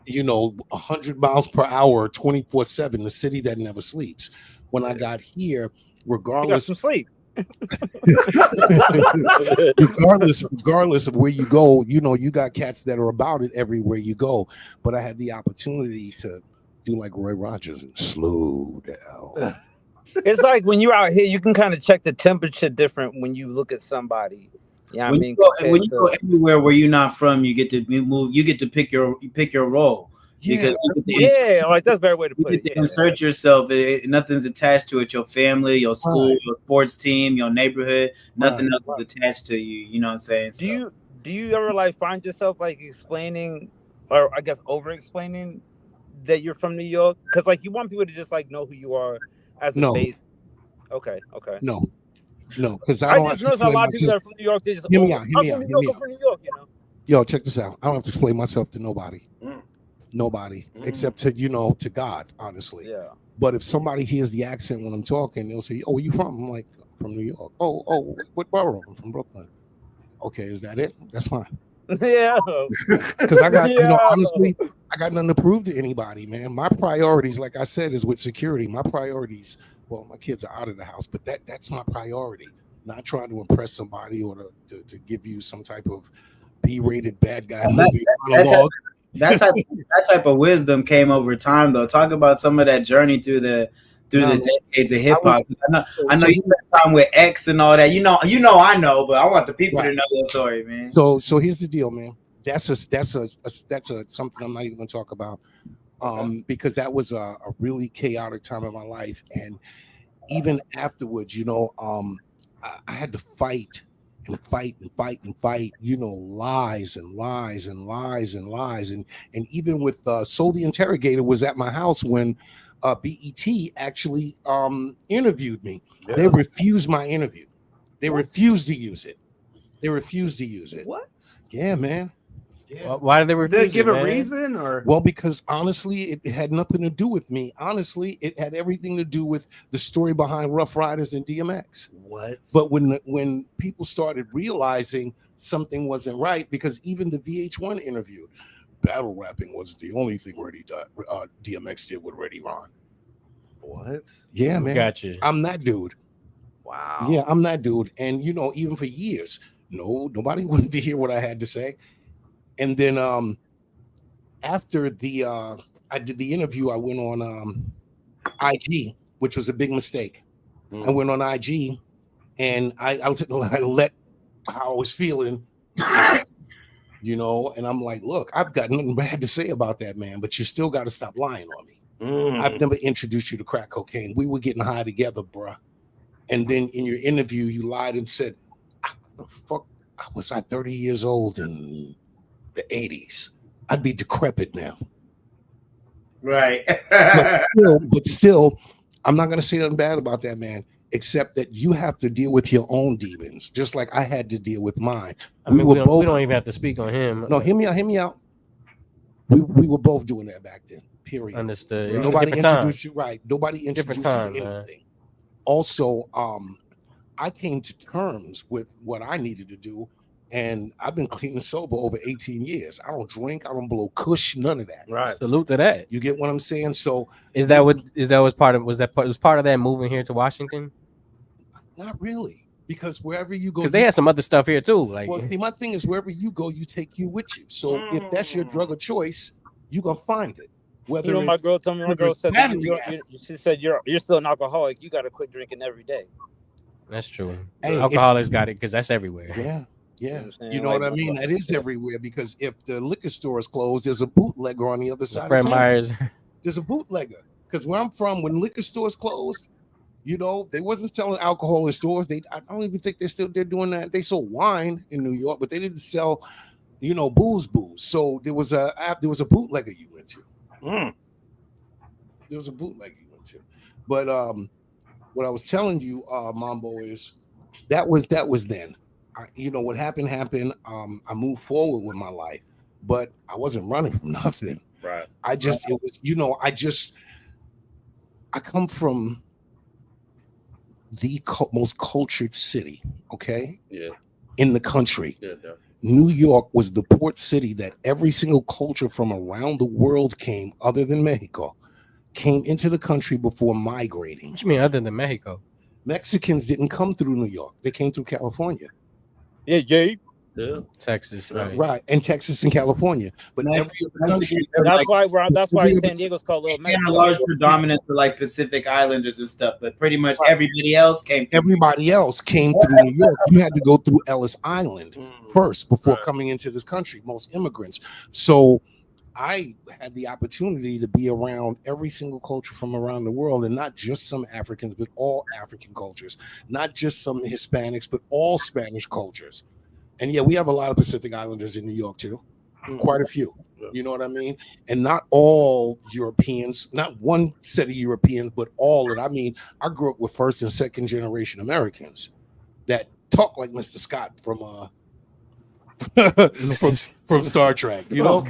Speaker 16: you know, 100 miles per hour, 24/7, the city that never sleeps. When I got here, regardless
Speaker 18: of sleep.
Speaker 16: regardless of where you go, you know, you got cats that are about it everywhere you go. But I had the opportunity to do like Roy Rogers and slow down.
Speaker 18: It's like when you're out here, you can kind of check the temperature different when you look at somebody. Yeah,
Speaker 3: when you go anywhere where you're not from, you get to move. You get to pick your role.
Speaker 18: Because like that's a better way to put it.
Speaker 3: Insert yourself. Nothing's attached to it. Your family, your school, your sports team, your neighborhood. Nothing else is attached to you. You know what I'm saying?
Speaker 18: Do you ever like find yourself like explaining, or I guess over explaining that you're from New York? Because like you want people to just like know who you are as a base. Okay.
Speaker 16: No, because
Speaker 18: I just noticed a lot of people that are from New York. They just
Speaker 16: hear me out.
Speaker 18: I'm from New York, you know.
Speaker 16: Yo, check this out. I don't have to explain myself to nobody. Nobody except to to God, honestly.
Speaker 18: Yeah.
Speaker 16: But if somebody hears the accent when I'm talking, they'll say, "Oh, where you from?" I'm like, "I'm from New York." Oh, what borough? I'm from Brooklyn. Okay, is that it? That's fine.
Speaker 18: Yeah.
Speaker 16: Because I got, honestly, I got nothing to prove to anybody, man. My priorities, like I said, is with security. My priorities, well, my kids are out of the house, but that's my priority. Not trying to impress somebody or to give you some type of B-rated bad guy movie monologue.
Speaker 3: That type of wisdom came over time, though. Talk about some of that journey through the decades of hip hop. I know you spent time with X and all that. You know, I know, but I want the people to know your story, man.
Speaker 16: So here's the deal, man. That's something I'm not even gonna talk about, because that was a really chaotic time in my life, and even afterwards, I had to fight, lies and even with Soul the Interrogator was at my house when BET actually interviewed me. Yeah. They refused my interview. They refused to use it. What? Yeah, man.
Speaker 14: Yeah. Why did they refuse?
Speaker 13: Did they give a reason, or?
Speaker 16: Well, because honestly, it had nothing to do with me. Honestly, it had everything to do with the story behind Rough Riders and DMX.
Speaker 13: What?
Speaker 16: But when people started realizing something wasn't right, because even the VH1 interviewed, battle rapping wasn't the only thing DMX did with Ready Ron.
Speaker 13: What?
Speaker 16: Yeah, man.
Speaker 14: Gotcha.
Speaker 16: I'm that dude.
Speaker 13: Wow.
Speaker 16: Yeah, I'm that dude. And even for years, nobody wanted to hear what I had to say. And then after I did the interview, I went on IG, which was a big mistake. I went on IG, and I let how I was feeling You know, and I'm like, look, I've got nothing bad to say about that, man, but you still got to stop lying on me. I've never introduced you to crack cocaine. We were getting high together, bruh. And then in your interview, you lied and said, the fuck was I 30 years old in the 80s? I'd be decrepit now.
Speaker 3: Right.
Speaker 16: but still, I'm not going to say nothing bad about that, man, except that you have to deal with your own demons, just like I had to deal with mine.
Speaker 14: We don't even have to speak on him.
Speaker 16: No, hear me out. We were both doing that back then, period.
Speaker 14: Understood.
Speaker 16: Nobody introduced you, right? Nobody introduced
Speaker 14: time,
Speaker 16: you to anything. Also, I came to terms with what I needed to do, and I've been clean and sober over 18 years. I don't drink, I don't blow kush, none of that.
Speaker 14: Right. Salute to that.
Speaker 16: You get what I'm saying? So
Speaker 14: was part of that moving here to Washington?
Speaker 16: Not really, because wherever you go,
Speaker 14: because they had some other stuff here too. Like,
Speaker 16: well, see, my thing is wherever you go, you take you with you. So if that's your drug of choice, you gonna find it. Whether
Speaker 18: you know, my girl told me. My girl said she said you're still an alcoholic. You got to quit drinking every day.
Speaker 14: That's true.
Speaker 16: Hey,
Speaker 14: alcoholics got it because that's everywhere.
Speaker 16: Yeah. You know what I mean? That is everywhere, because if the liquor store is closed, there's a bootlegger on the other side.
Speaker 14: Fred Meyer's.
Speaker 16: There's a bootlegger, because where I'm from, when liquor stores closed, you know, they wasn't selling alcohol in stores. I don't even think they're doing that. They sold wine in New York, but they didn't sell, you know, booze. So there was a bootlegger you went to. There was a bootlegger you went to. But what I was telling you, Mambo, is that was then. You know, what happened. I moved forward with my life, but I wasn't running from nothing.
Speaker 18: Right.
Speaker 16: I come from the most cultured city, okay?
Speaker 18: Yeah.
Speaker 16: In the country.
Speaker 18: Yeah.
Speaker 16: New York was the port city that every single culture from around the world came, other than Mexico, came into the country before migrating.
Speaker 14: What you mean other than Mexico?
Speaker 16: Mexicans didn't come through New York. They came through California.
Speaker 18: Yeah.
Speaker 14: Texas,
Speaker 16: right, and Texas and California. But
Speaker 3: that's
Speaker 18: why San Diego's called Little Mexico.
Speaker 3: And a large predominance for like Pacific Islanders and stuff, but pretty much everybody else came through
Speaker 16: New York. You had to go through Ellis Island first before coming into this country, most immigrants. So I had the opportunity to be around every single culture from around the world, and not just some Africans, but all African cultures, not just some Hispanics, but all Spanish cultures. And yeah, we have a lot of Pacific Islanders in New York too, quite a few. You know what I mean? And not all Europeans, not one set of Europeans, but all. And I mean, I grew up with first and second generation Americans that talk like Mr. Scott from from Star Trek. You know,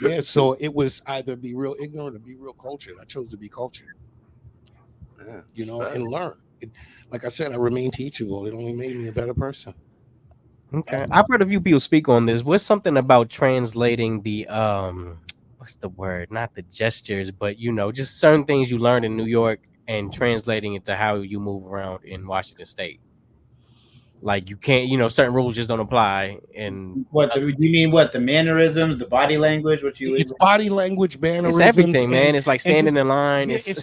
Speaker 16: yeah. So it was either be real ignorant or be real cultured. I chose to be cultured. You know, and learn. Like I said, I remain teachable. It only made me a better person.
Speaker 14: Okay. I've heard a few people speak on this. What's something about translating the what's the word? Not the gestures, but you know, just certain things you learned in New York and translating it to how you move around in Washington State. Like you can't, you know, certain rules just don't apply. And
Speaker 3: you mean the mannerisms, the body language?
Speaker 16: It's body language, mannerisms.
Speaker 14: It's everything, man. It's like standing in line.
Speaker 16: Yeah, there's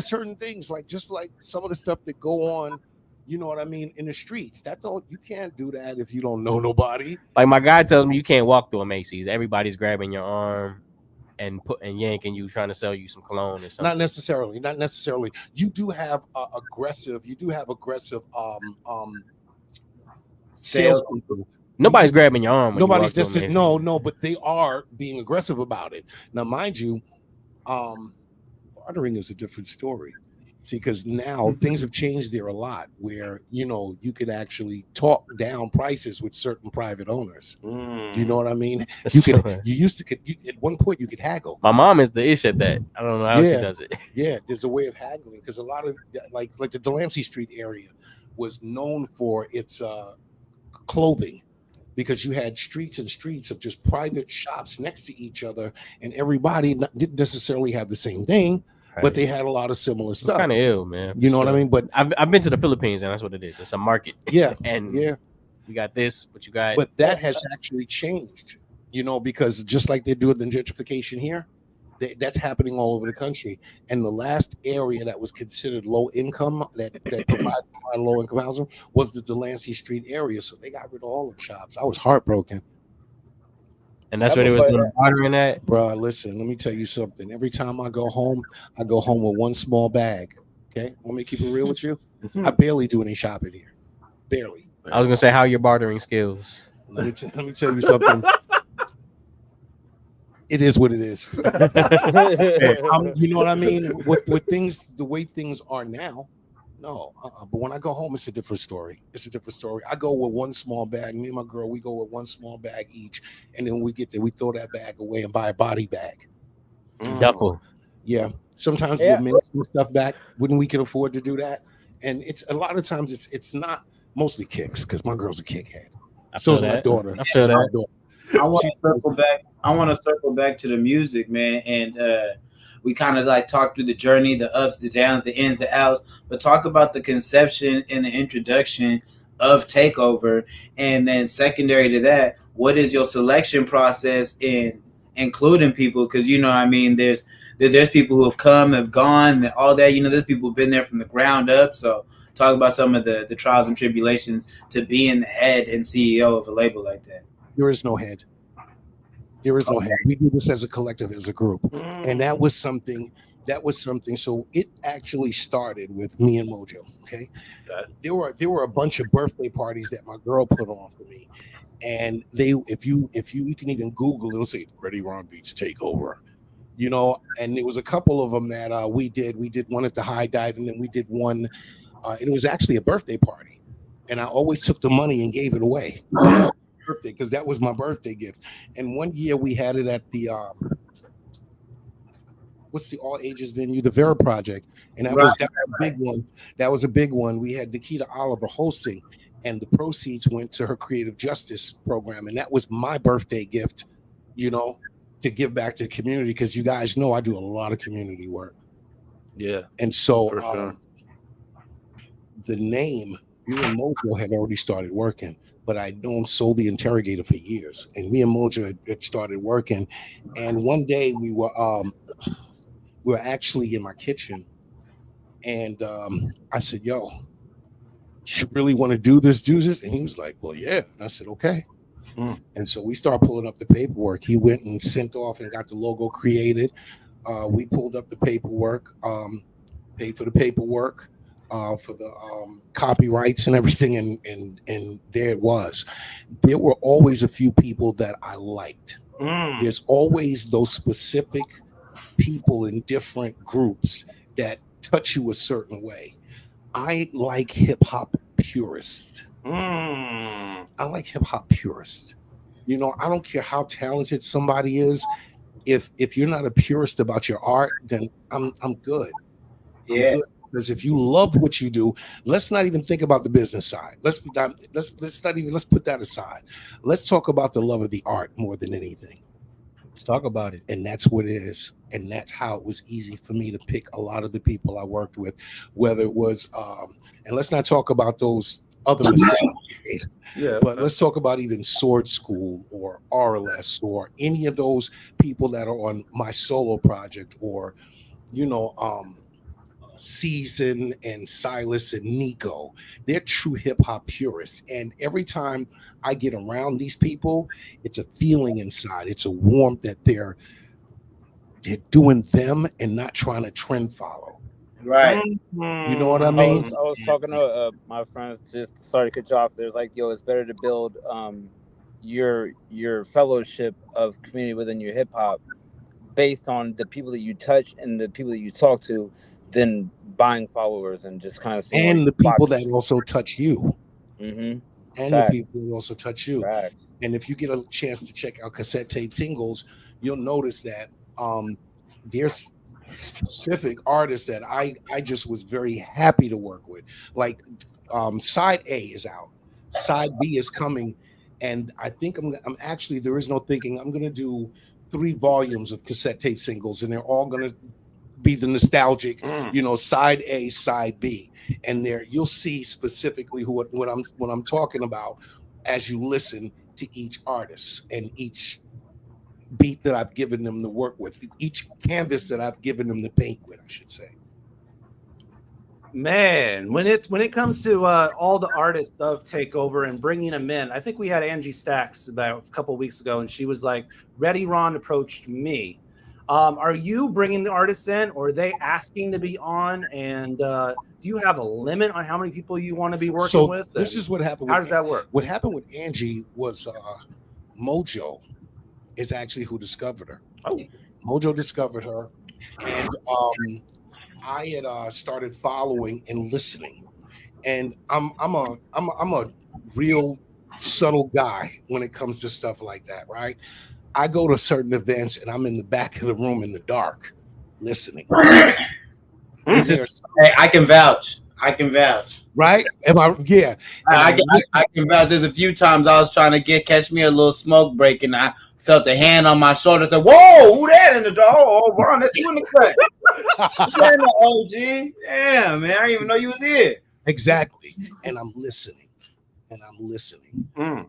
Speaker 16: certain things, like just like some of the stuff that go on, you know what I mean, in the streets. That's all. You can't do that if you don't know nobody.
Speaker 14: Like my guy tells me, you can't walk through a Macy's. Everybody's grabbing your arm and yanking you, trying to sell you some cologne or something.
Speaker 16: Not necessarily. You do have aggressive. Sales people.
Speaker 14: Nobody's grabbing your arm.
Speaker 16: Nobody's but they are being aggressive about it. Now, mind you, bartering is a different story. See, because now things have changed there a lot, where you know you could actually talk down prices with certain private owners. Do you know what I mean? At one point you could haggle.
Speaker 14: My mom is the ish at that. I don't know how she does it.
Speaker 16: Yeah, there's a way of haggling, because a lot of like the Delancey Street area was known for its clothing, because you had streets and streets of just private shops next to each other, and everybody didn't necessarily have the same thing, but they had a lot of similar stuff.
Speaker 14: It's kind of ill, man.
Speaker 16: You know what I mean? But
Speaker 14: I've been to the Philippines, and that's what it is. It's a market.
Speaker 16: Yeah,
Speaker 14: and you got this, but you got.
Speaker 16: But that has actually changed, you know, because just like they're doing the gentrification here, That's happening all over the country. And the last area that was considered low income, that provided low income housing, was the Delancey Street area. So they got rid of all the shops. I was heartbroken.
Speaker 14: And that's where they was doing the bartering at?
Speaker 16: Bro, listen, let me tell you something. Every time I go home with one small bag. Okay? Want me to keep it real with you? I barely do any shopping here. Barely.
Speaker 14: I was going to say, how are your bartering skills?
Speaker 16: Let me tell you something. It is what it is. You know what I mean? With things, the way things are now, no. But when I go home, it's a different story. It's a different story. I go with one small bag. Me and my girl, we go with one small bag each. And then when we get there, we throw that bag away and buy a body bag.
Speaker 14: Duffel.
Speaker 16: Yeah. Sometimes we'll mail some stuff back when we can afford to do that. And it's a lot of times it's not mostly kicks, because my girl's a kickhead. So is my daughter.
Speaker 14: I feel that.
Speaker 3: I want to circle back to the music, man, and we kind of like talked through the journey, the ups, the downs, the ins, the outs, but talk about the conception and the introduction of Takeover, and then secondary to that, what is your selection process in including people? Because I mean, there's people who have come, have gone, all that. There's people who've been there from the ground up. So talk about some of the trials and tribulations to being the head and CEO of a label like that.
Speaker 16: There is no head. There is no head. We do this as a collective, as a group. And that was something. So it actually started with me and Mojo. Okay. There were a bunch of birthday parties that my girl put on for me. And if you can even Google, it'll say Ready Ron Beats Takeover. And there was a couple of them that we did. We did one at the High Dive, and then we did one. And it was actually a birthday party. And I always took the money and gave it away. Birthday, because that was my birthday gift. And one year we had it at the what's the all ages venue, the Vera Project, and that was a big one. That was a big one. We had Nikita Oliver hosting, and the proceeds went to her creative justice program, and that was my birthday gift, to give back to the community, because you guys know I do a lot of community work.
Speaker 13: Yeah.
Speaker 16: And so the name, me and Mojo had already started working, but I'd known Soul the Interrogator for years, and me and Mojo had started working. And one day we were actually in my kitchen, and I said, "Yo, you really want to do this?" And he was like, "Well, yeah." And I said, "Okay." And so we started pulling up the paperwork. He went and sent off and got the logo created. We pulled up the paperwork, paid for the paperwork, for the copyrights and everything, and there it was. There were always a few people that I liked. There's always those specific people in different groups that touch you a certain way. I like hip hop purists. I like hip hop purists. I don't care how talented somebody is. If you're not a purist about your art, then I'm good.
Speaker 3: Yeah.
Speaker 16: Because if you love what you do, let's not even think about the business side. Let's put that aside. Let's talk about the love of the art more than anything.
Speaker 14: Let's talk about it.
Speaker 16: And that's what it is. And that's how it was easy for me to pick a lot of the people I worked with, whether it was, and let's not talk about those other mistakes. But let's talk about even Sword School or RLS or any of those people that are on my solo project, or, Season and Silas and Nico. They're true hip hop purists. And every time I get around these people, it's a feeling inside. It's a warmth that they're doing them and not trying to trend follow.
Speaker 3: Right.
Speaker 16: You know what I mean?
Speaker 18: I was talking to my friends, just sorry to cut you off. There's like, it's better to build your fellowship of community within your hip hop based on the people that you touch and the people that you talk to, than buying followers and just kind of
Speaker 16: and the people that also touch you.
Speaker 18: Mm-hmm.
Speaker 16: And the people that also touch you. And if you get a chance to check out Cassette Tape Singles, you'll notice that there's specific artists that I just was very happy to work with. Like side A is out, side B is coming, and I think I'm actually, there is no thinking, I'm gonna do 3 volumes of Cassette Tape Singles, and they're all gonna be the nostalgic, side A, side B, and there you'll see specifically what I'm talking about as you listen to each artist and each beat that I've given them to work with, each canvas that I've given them to paint with, I should say.
Speaker 13: Man, when it comes to all the artists of Takeover and bringing them in, I think we had Angie Stacks about a couple of weeks ago, and she was like, "Ready Ron approached me." Are you bringing the artists in, or are they asking to be on? And do you have a limit on how many people you want to be working with?
Speaker 16: This is what happened.
Speaker 13: How does that work?
Speaker 16: What happened with Angie was Mojo is actually who discovered her.
Speaker 13: Oh,
Speaker 16: Mojo discovered her, and I had started following and listening, and I'm a real subtle guy when it comes to stuff like that, right? I go to certain events and I'm in the back of the room in the dark, listening.
Speaker 3: Hey, I can vouch.
Speaker 16: Right? Am I? Yeah.
Speaker 3: I can vouch. There's a few times I was trying to catch me a little smoke break, and I felt a hand on my shoulder. Said, "Whoa, who that in the door? Oh, Ron, that's you in the cut." OG. Damn, man, I didn't even know you was here.
Speaker 16: Exactly. And I'm listening.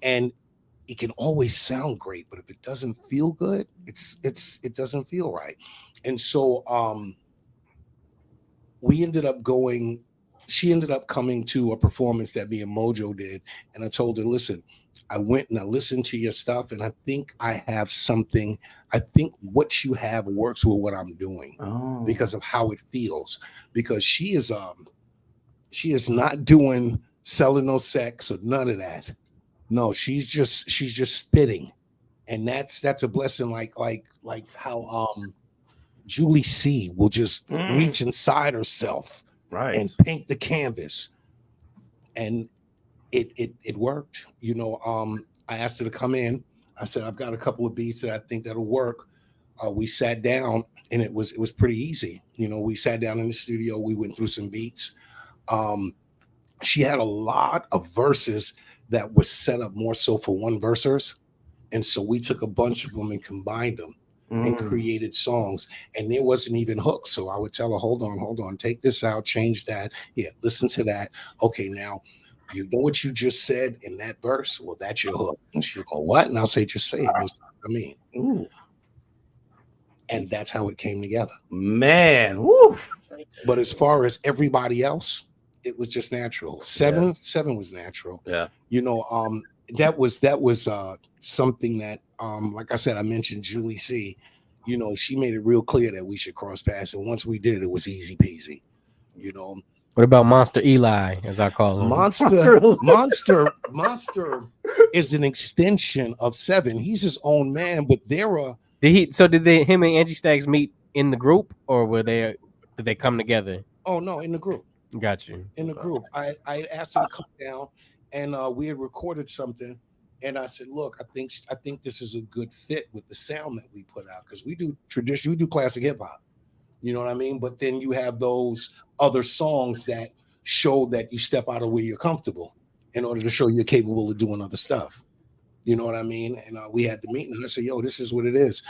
Speaker 16: And it can always sound great, but if it doesn't feel good, it doesn't feel right. And so we ended up going. She ended up coming to a performance that me and Mojo did, and I told her, "Listen, I went and I listened to your stuff, and I think I have something. I think what you have works with what I'm doing because of how it feels. Because she is not doing selling no sex or none of that. No, she's just spitting, and that's a blessing. Like how Julie C will just reach inside herself,
Speaker 13: right,
Speaker 16: and paint the canvas, and it worked. You know, I asked her to come in. I said, I've got a couple of beats that I think that'll work. We sat down, and it was pretty easy. You know, we sat down in the studio. We went through some beats. She had a lot of verses that was set up more so for one versers. And so we took a bunch of them and combined them and created songs. And there wasn't even hooks. So I would tell her, hold on, take this out, change that. Yeah, listen to that. Okay, now, you know what you just said in that verse? Well, that's your hook. And she'll go, what? And I'll say, just say it. That's what I mean.
Speaker 13: Ooh.
Speaker 16: And that's how it came together.
Speaker 13: Man. Woo.
Speaker 16: But as far as everybody else, it was just natural. Seven was natural.
Speaker 13: Yeah.
Speaker 16: You know, that was something that, like I said, I mentioned Julie C. You know, she made it real clear that we should cross paths. And once we did, it was easy peasy. You know.
Speaker 14: What about Monster Eli, as I call him?
Speaker 16: Monster is an extension of Seven. He's his own man, but they're a.
Speaker 14: Did him and Angie Stacks meet in the group, or did they come together?
Speaker 16: Oh no, in the group.
Speaker 14: Got you.
Speaker 16: In the group. I asked him to come down, and we had recorded something, and I said, look, I think this is a good fit with the sound that we put out, because we do tradition, we do classic hip hop. You know what I mean? But then you have those other songs that show that you step out of where you're comfortable in order to show you're capable of doing other stuff. You know what I mean? And we had the meeting, and I said, yo, this is what it is.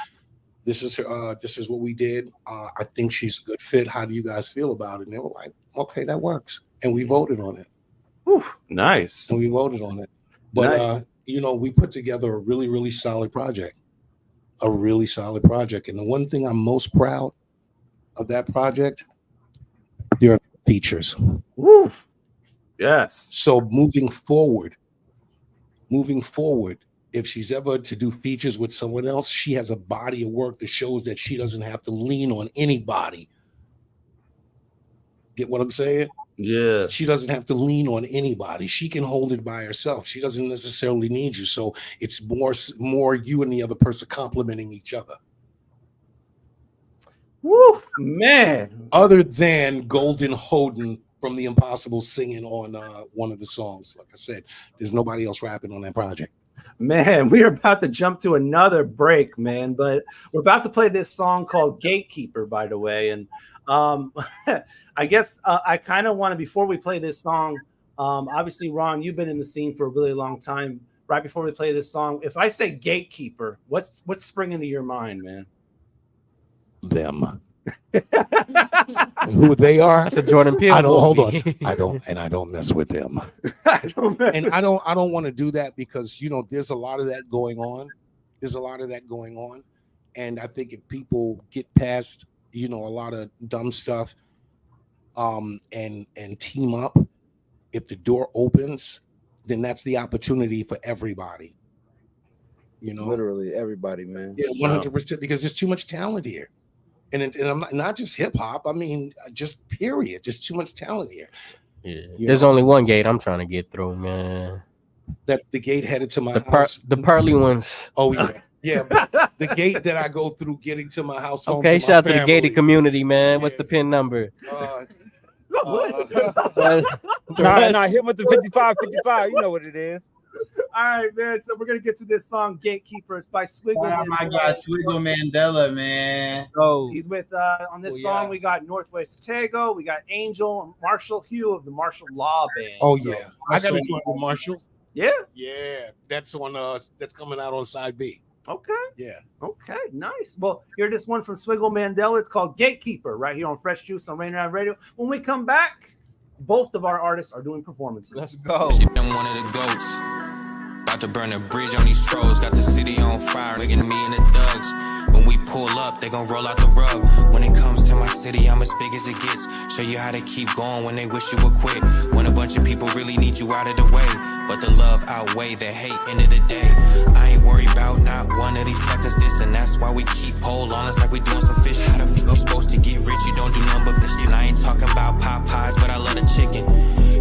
Speaker 16: This is what we did. I think she's a good fit. How do you guys feel about it? And they were like, okay, that works. And we voted on it.
Speaker 13: Whew, nice.
Speaker 16: And we voted on it. But, nice. You know, we put together a really, really solid project. And the one thing I'm most proud of that project, there are features.
Speaker 13: Woo. Yes.
Speaker 16: So moving forward, if she's ever to do features with someone else, she has a body of work that shows that she doesn't have to lean on anybody. Get what I'm saying?
Speaker 13: Yeah.
Speaker 16: She doesn't have to lean on anybody. She can hold it by herself. She doesn't necessarily need you. So it's more you and the other person complementing each other.
Speaker 13: Woo, man.
Speaker 16: Other than Golden Hoden from The Impossible singing on one of the songs. Like I said, there's nobody else rapping on that project.
Speaker 13: Man, we're about to jump to another break, man, but we're about to play this song called Gatekeeper, by the way. And I guess I kind of want to, before we play this song, obviously, Ron, you've been in the scene for a really long time. Right before we play this song, if I say Gatekeeper, what's springing to your mind, man?
Speaker 16: Them. And who they are?
Speaker 14: That's a Jordan Peele.
Speaker 16: I don't mess with them. I don't want to do that because, you know, there's a lot of that going on. And I think if people get past, a lot of dumb stuff, and team up, if the door opens, then that's the opportunity for everybody.
Speaker 18: Literally everybody, man.
Speaker 16: Yeah, 100%, because there's too much talent here. And I'm not just hip hop. I mean, just period. Just too much talent here.
Speaker 14: Yeah. There's only one gate I'm trying to get through, man.
Speaker 16: That's the gate headed to my house.
Speaker 14: The partly ones.
Speaker 16: Oh yeah, yeah. The gate that I go through getting to my house. Home
Speaker 14: Okay,
Speaker 16: to
Speaker 14: shout out
Speaker 16: my
Speaker 14: to the gated community, man. What's the PIN number?
Speaker 18: Nah, hit with the 55. You know what it is.
Speaker 1: All right, man. So we're gonna get to this song, "Gatekeeper." It's by Swiggle.
Speaker 3: Oh my God, Swiggle Mandela, man.
Speaker 1: He's with on this song. We got Northwest Tego, we got Angel, and Marshall Hugh of the Marshall Law Band.
Speaker 16: Oh
Speaker 1: So,
Speaker 16: yeah, I got a song with Marshall.
Speaker 1: Yeah,
Speaker 16: yeah. That's on. That's coming out on side B.
Speaker 1: Okay.
Speaker 16: Yeah.
Speaker 1: Okay. Nice. Well, hear this one from Swiggle Mandela. It's called "Gatekeeper" right here on Fresh Juice on Rainier Avenue Radio. When we come back, both of our artists are doing performances. Let's go.
Speaker 5: She been one of the goats. About to burn a bridge on these trolls. Got the city on fire, nigga, me and the thugs. When we pull up, they gon' roll out the rug. When it comes to my city, I'm as big as it gets. Show you how to keep going when they wish you would quit. When a bunch of people really need you out of the way. But the love outweigh the hate, end of the day. I ain't worried about not one of these suckers this. And that's why we keep hold on us like we doing some fish. How the fuck you supposed to get rich? You don't do nothing but bitch. And I ain't talking about Popeyes, but I love the chicken.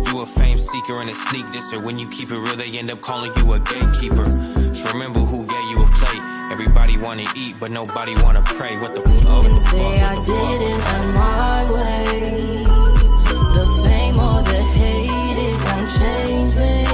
Speaker 5: You a fame seeker and a sneak disser. When you keep it real, they end up calling you a gatekeeper. Just remember who gave you a plate. Everybody wanna eat, but nobody wanna pray. What the fuck?
Speaker 8: You can say I did it on my way. The fame or the hate, it won't change me.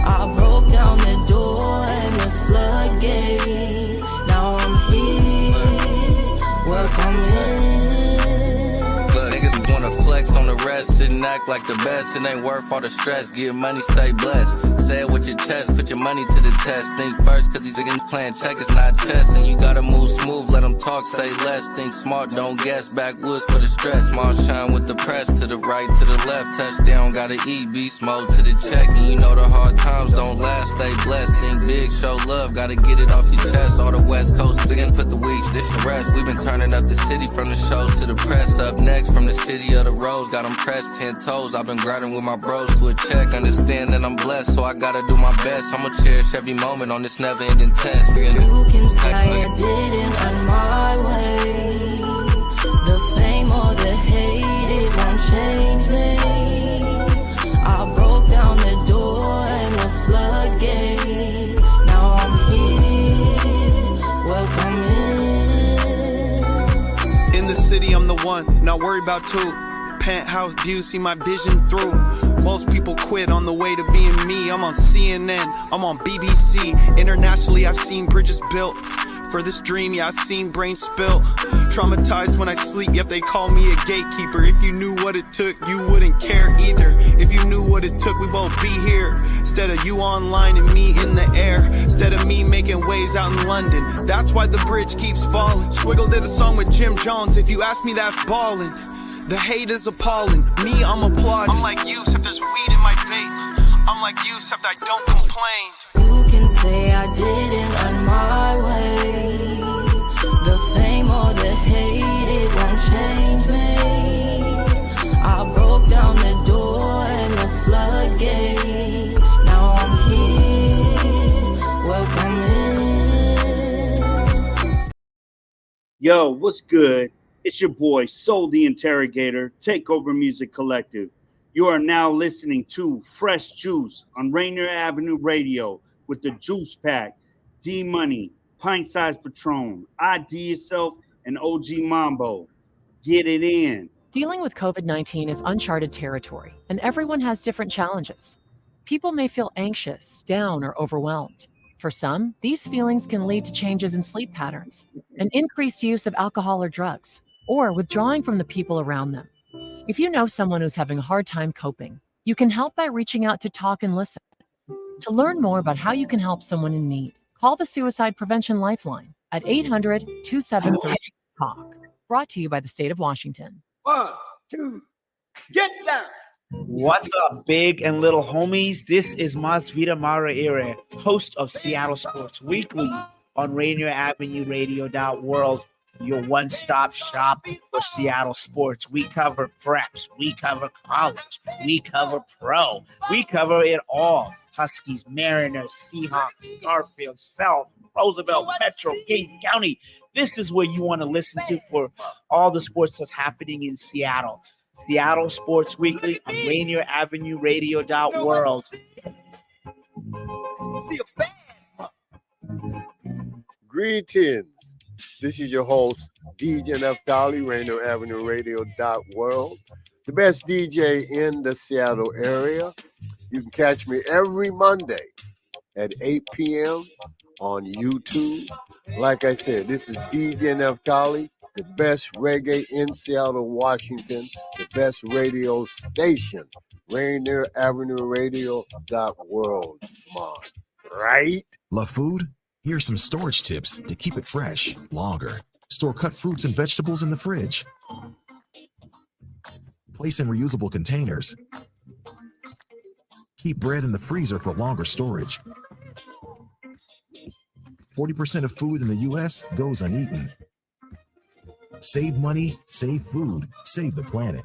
Speaker 8: I broke down the door and the floodgates. Now I'm here. Welcome in.
Speaker 9: Look, niggas wanna flex on the rest and act like the best. It ain't worth all the stress. Get money, stay blessed. Say it with your chest, put your money to the test. Think first, cause these niggas playing checkers, not chess. And you gotta move smooth, let them talk, say less. Think smart, don't guess, backwoods for the stress. Small shine with the press, to the right, to the left. Touchdown, gotta eat, beast mode to the check. And you know the hard times don't last, stay blessed. Think big, show love, gotta get it off your chest. All the West Coast, again, put the weeks, dish the rest. We been turning up the city from the shows to the press. Up next, from the city of the rose, got them pressed 10 toes. I've been grinding with my bros to a check. Understand that I'm blessed, so I gotta do my best. I'ma cherish every moment on this never-ending test.
Speaker 8: You can say I didn't on my way. The fame or the hate, it won't change me. I broke down the door and the floodgates. Now I'm here. Welcome in.
Speaker 11: In the city, I'm the one, not worried about two. Penthouse view, see my vision through. Most people quit on the way to being me. I'm on CNN, I'm on BBC. Internationally, I've seen bridges built. For this dream, yeah, I've seen brains spilt. Traumatized when I sleep, yet they call me a gatekeeper. If you knew what it took, you wouldn't care either. If you knew what it took, we won't be here. Instead of you online and me in the air. Instead of me making waves out in London. That's why the bridge keeps falling. Swiggle did a song with Jim Jones. If you ask me, that's ballin'. The hate is appalling. Me, I'm applauding. I'm like you, except there's weed in my vape. I'm like you, except I don't complain.
Speaker 8: You can say I didn't on my way. The fame or the hate, it won't change me. I broke down the door and the floodgates. Now I'm here. Welcome in.
Speaker 19: Yo, what's good? It's your boy, Soul the Interrogator, Takeover Music Collective. You are now listening to Fresh Juice on Rainier Avenue Radio with the Juice Pack, D Money, Pint Size Patron, IDYourself, and OG Mambo. Get it in.
Speaker 20: Dealing with COVID-19 is uncharted territory, and everyone has different challenges. People may feel anxious, down, or overwhelmed. For some, these feelings can lead to changes in sleep patterns, an increased use of alcohol or drugs, or withdrawing from the people around them. If you know someone who's having a hard time coping, you can help by reaching out to talk and listen. To learn more about how you can help someone in need, call the Suicide Prevention Lifeline at 800-273-TALK. Brought to you by the state of Washington.
Speaker 1: 1, 2, get down. What's up, big and little homies? This is Masvita Mara Ere, host of Seattle Sports Weekly.
Speaker 4: on Rainier Avenue Radio.world, your one-stop shop for Seattle sports. We cover preps, we cover college, we cover pro, we cover it all. Huskies, Mariners, Seahawks, Garfield, South, Roosevelt, Metro, King County. This is where you want to listen to for all the sports that's happening in Seattle. Seattle Sports Weekly on Rainier Avenue Radio.world.
Speaker 6: Greetings. This is your host, DJ Neftali, Rainier Avenue Radio.world, the best DJ in the Seattle area. You can catch me every Monday at 8 p.m. on YouTube. Like I said, this is DJ Neftali, the best reggae in Seattle, Washington, the best radio station, Rainier Avenue Radio.world. Come on, right?
Speaker 7: Love food? Here's some storage tips to keep it fresh longer. Store cut fruits and vegetables in the fridge. Place in reusable containers. Keep bread in the freezer for longer storage. 40% of food in the U.S. goes uneaten. Save money, save food, save the planet.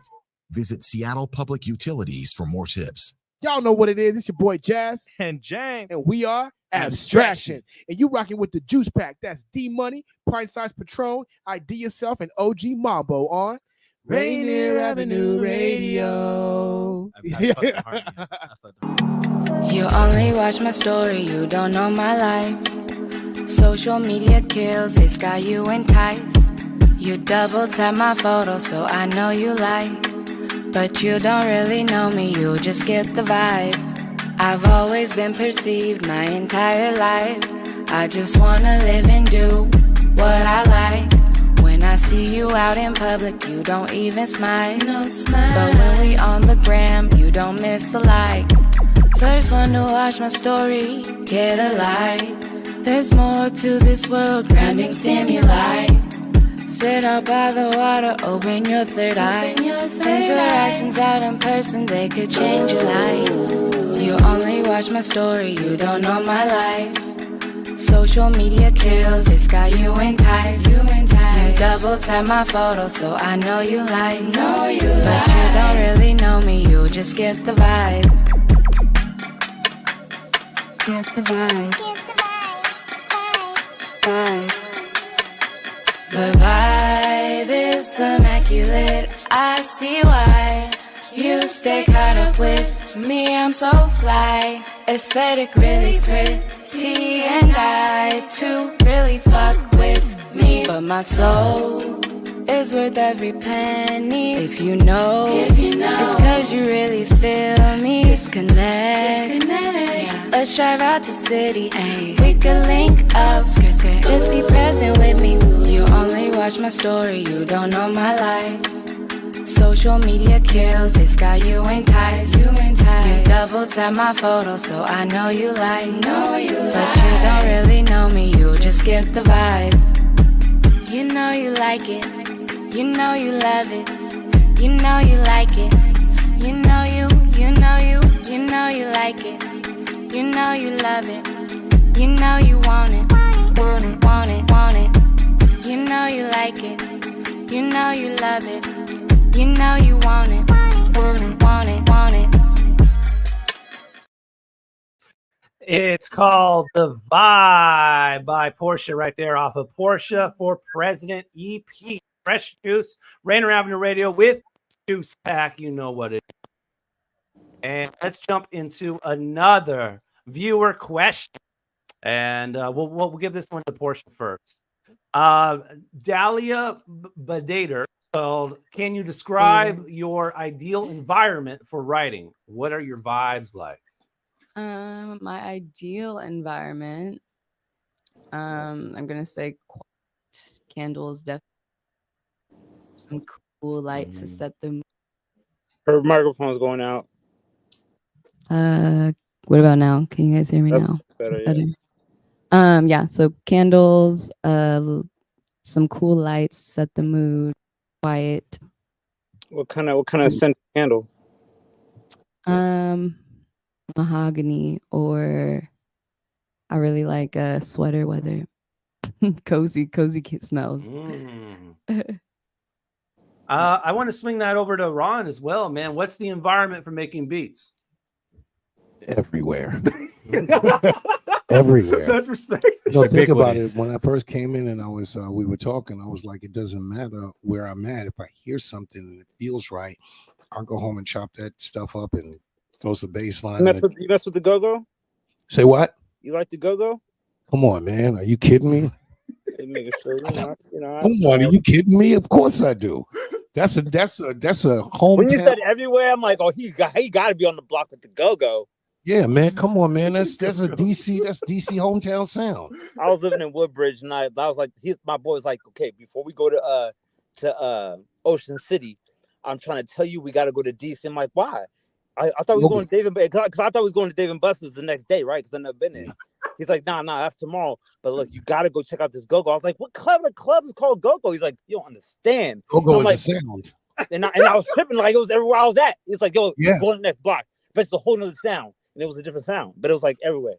Speaker 7: Visit Seattle Public Utilities for more tips.
Speaker 10: Y'all know what it is. It's your boy Jazz
Speaker 15: and James,
Speaker 10: and we are Abstraction. And you rocking with the Juice Pack. That's D Money, Pint Size Patron, ID Yourself, and OG Mambo on Rainier Avenue Radio.
Speaker 17: You only watch my story, you don't know my life. Social media kills, it's got you enticed. You double tap my photo, so I know you like. But you don't really know me, you just get the vibe. I've always been perceived my entire life. I just wanna live and do what I like. When I see you out in public, you don't even smile. No smile. But when we on the gram, you don't miss a like. First one to watch my story, get a like. There's more to this world, grounding stimuli. Sit out by the water, open your third eye. Interactions out in person, they could change your life. You only watch my story, you don't know my life. Social media kills, it's got you enticed. You double tap my photo, so I know you like. But you don't really know me, you just get the vibe. Get the vibe. The vibe is immaculate. I see why you stay caught up with me. I'm so fly, aesthetic really pretty, and I too really fuck with me. But my soul is worth every penny. If you know, it's cause you really feel me. Disconnect. Yeah. Let's drive out the city. Ay. We could link up. Just be present with me. You only watch my story, you don't know my life. Social media kills, it's got you enticed. You double tap my photo, so I know you like. But you don't really know me, you just get the vibe. You know you like it. You know you love it. You know you like it. You know you like it. You know you love it. You know you want it. Want it, want it, want it. You know you like it. You know you love it. You know you want it. Want it, want it, want it.
Speaker 1: It's called The Vibe by Porsche right there off of Porsche for President EP. Fresh Juice, Rainier Avenue Radio with Juice Pack. You know what it is. And let's jump into another viewer question. And we'll give this one to Porsche first. Dahlia Badater called, can you describe your ideal environment for writing? What are your vibes like?
Speaker 21: My ideal environment, I'm gonna say candles, definitely some cool lights to set the mood.
Speaker 18: Her microphone's going out.
Speaker 21: What about now? Can you guys hear me now?
Speaker 18: Better.
Speaker 21: Yeah, so candles, some cool lights, set the mood, quiet.
Speaker 18: What kind of scent candle?
Speaker 21: Mahogany, or I really like sweater weather. cozy smells.
Speaker 13: I want to swing that over to Ron as well, man. What's the environment for making beats?
Speaker 16: Everywhere. Everywhere.
Speaker 13: That's respect.
Speaker 16: No, think about it. When I first came in and we were talking, I was like, it doesn't matter where I'm at. If I hear something and it feels right, I'll go home and chop that stuff up and throw some bass line.
Speaker 18: You mess with the go-go?
Speaker 16: Say what?
Speaker 18: You like the go-go?
Speaker 16: Come on, man. Are you kidding me?
Speaker 18: Making sure, you know,
Speaker 16: Come on, are you kidding me? Of course I do. That's a hometown.
Speaker 18: When you said everywhere, I'm like, oh, he got to be on the block with the go-go.
Speaker 16: Yeah, man. Come on, man. That's a DC. That's DC hometown sound.
Speaker 18: I was living in Woodbridge, and I was like, my boy was like, okay, before we go to Ocean City, I'm trying to tell you we got to go to DC. I'm like, why? I thought we were going to Dave and because I thought we was going to Dave and Buster's the next day, right? Because I've never been there. He's like, nah, that's tomorrow. But look, you got to go check out this go-go. I was like, what club? The club is called go-go. He's like, you don't understand.
Speaker 16: Go-go is
Speaker 18: like,
Speaker 16: a sound.
Speaker 18: And I was tripping like it was everywhere I was at. It's like, yo,
Speaker 16: yeah,
Speaker 18: go to the next block. But it's a whole nother sound. And it was a different sound. But it was like everywhere.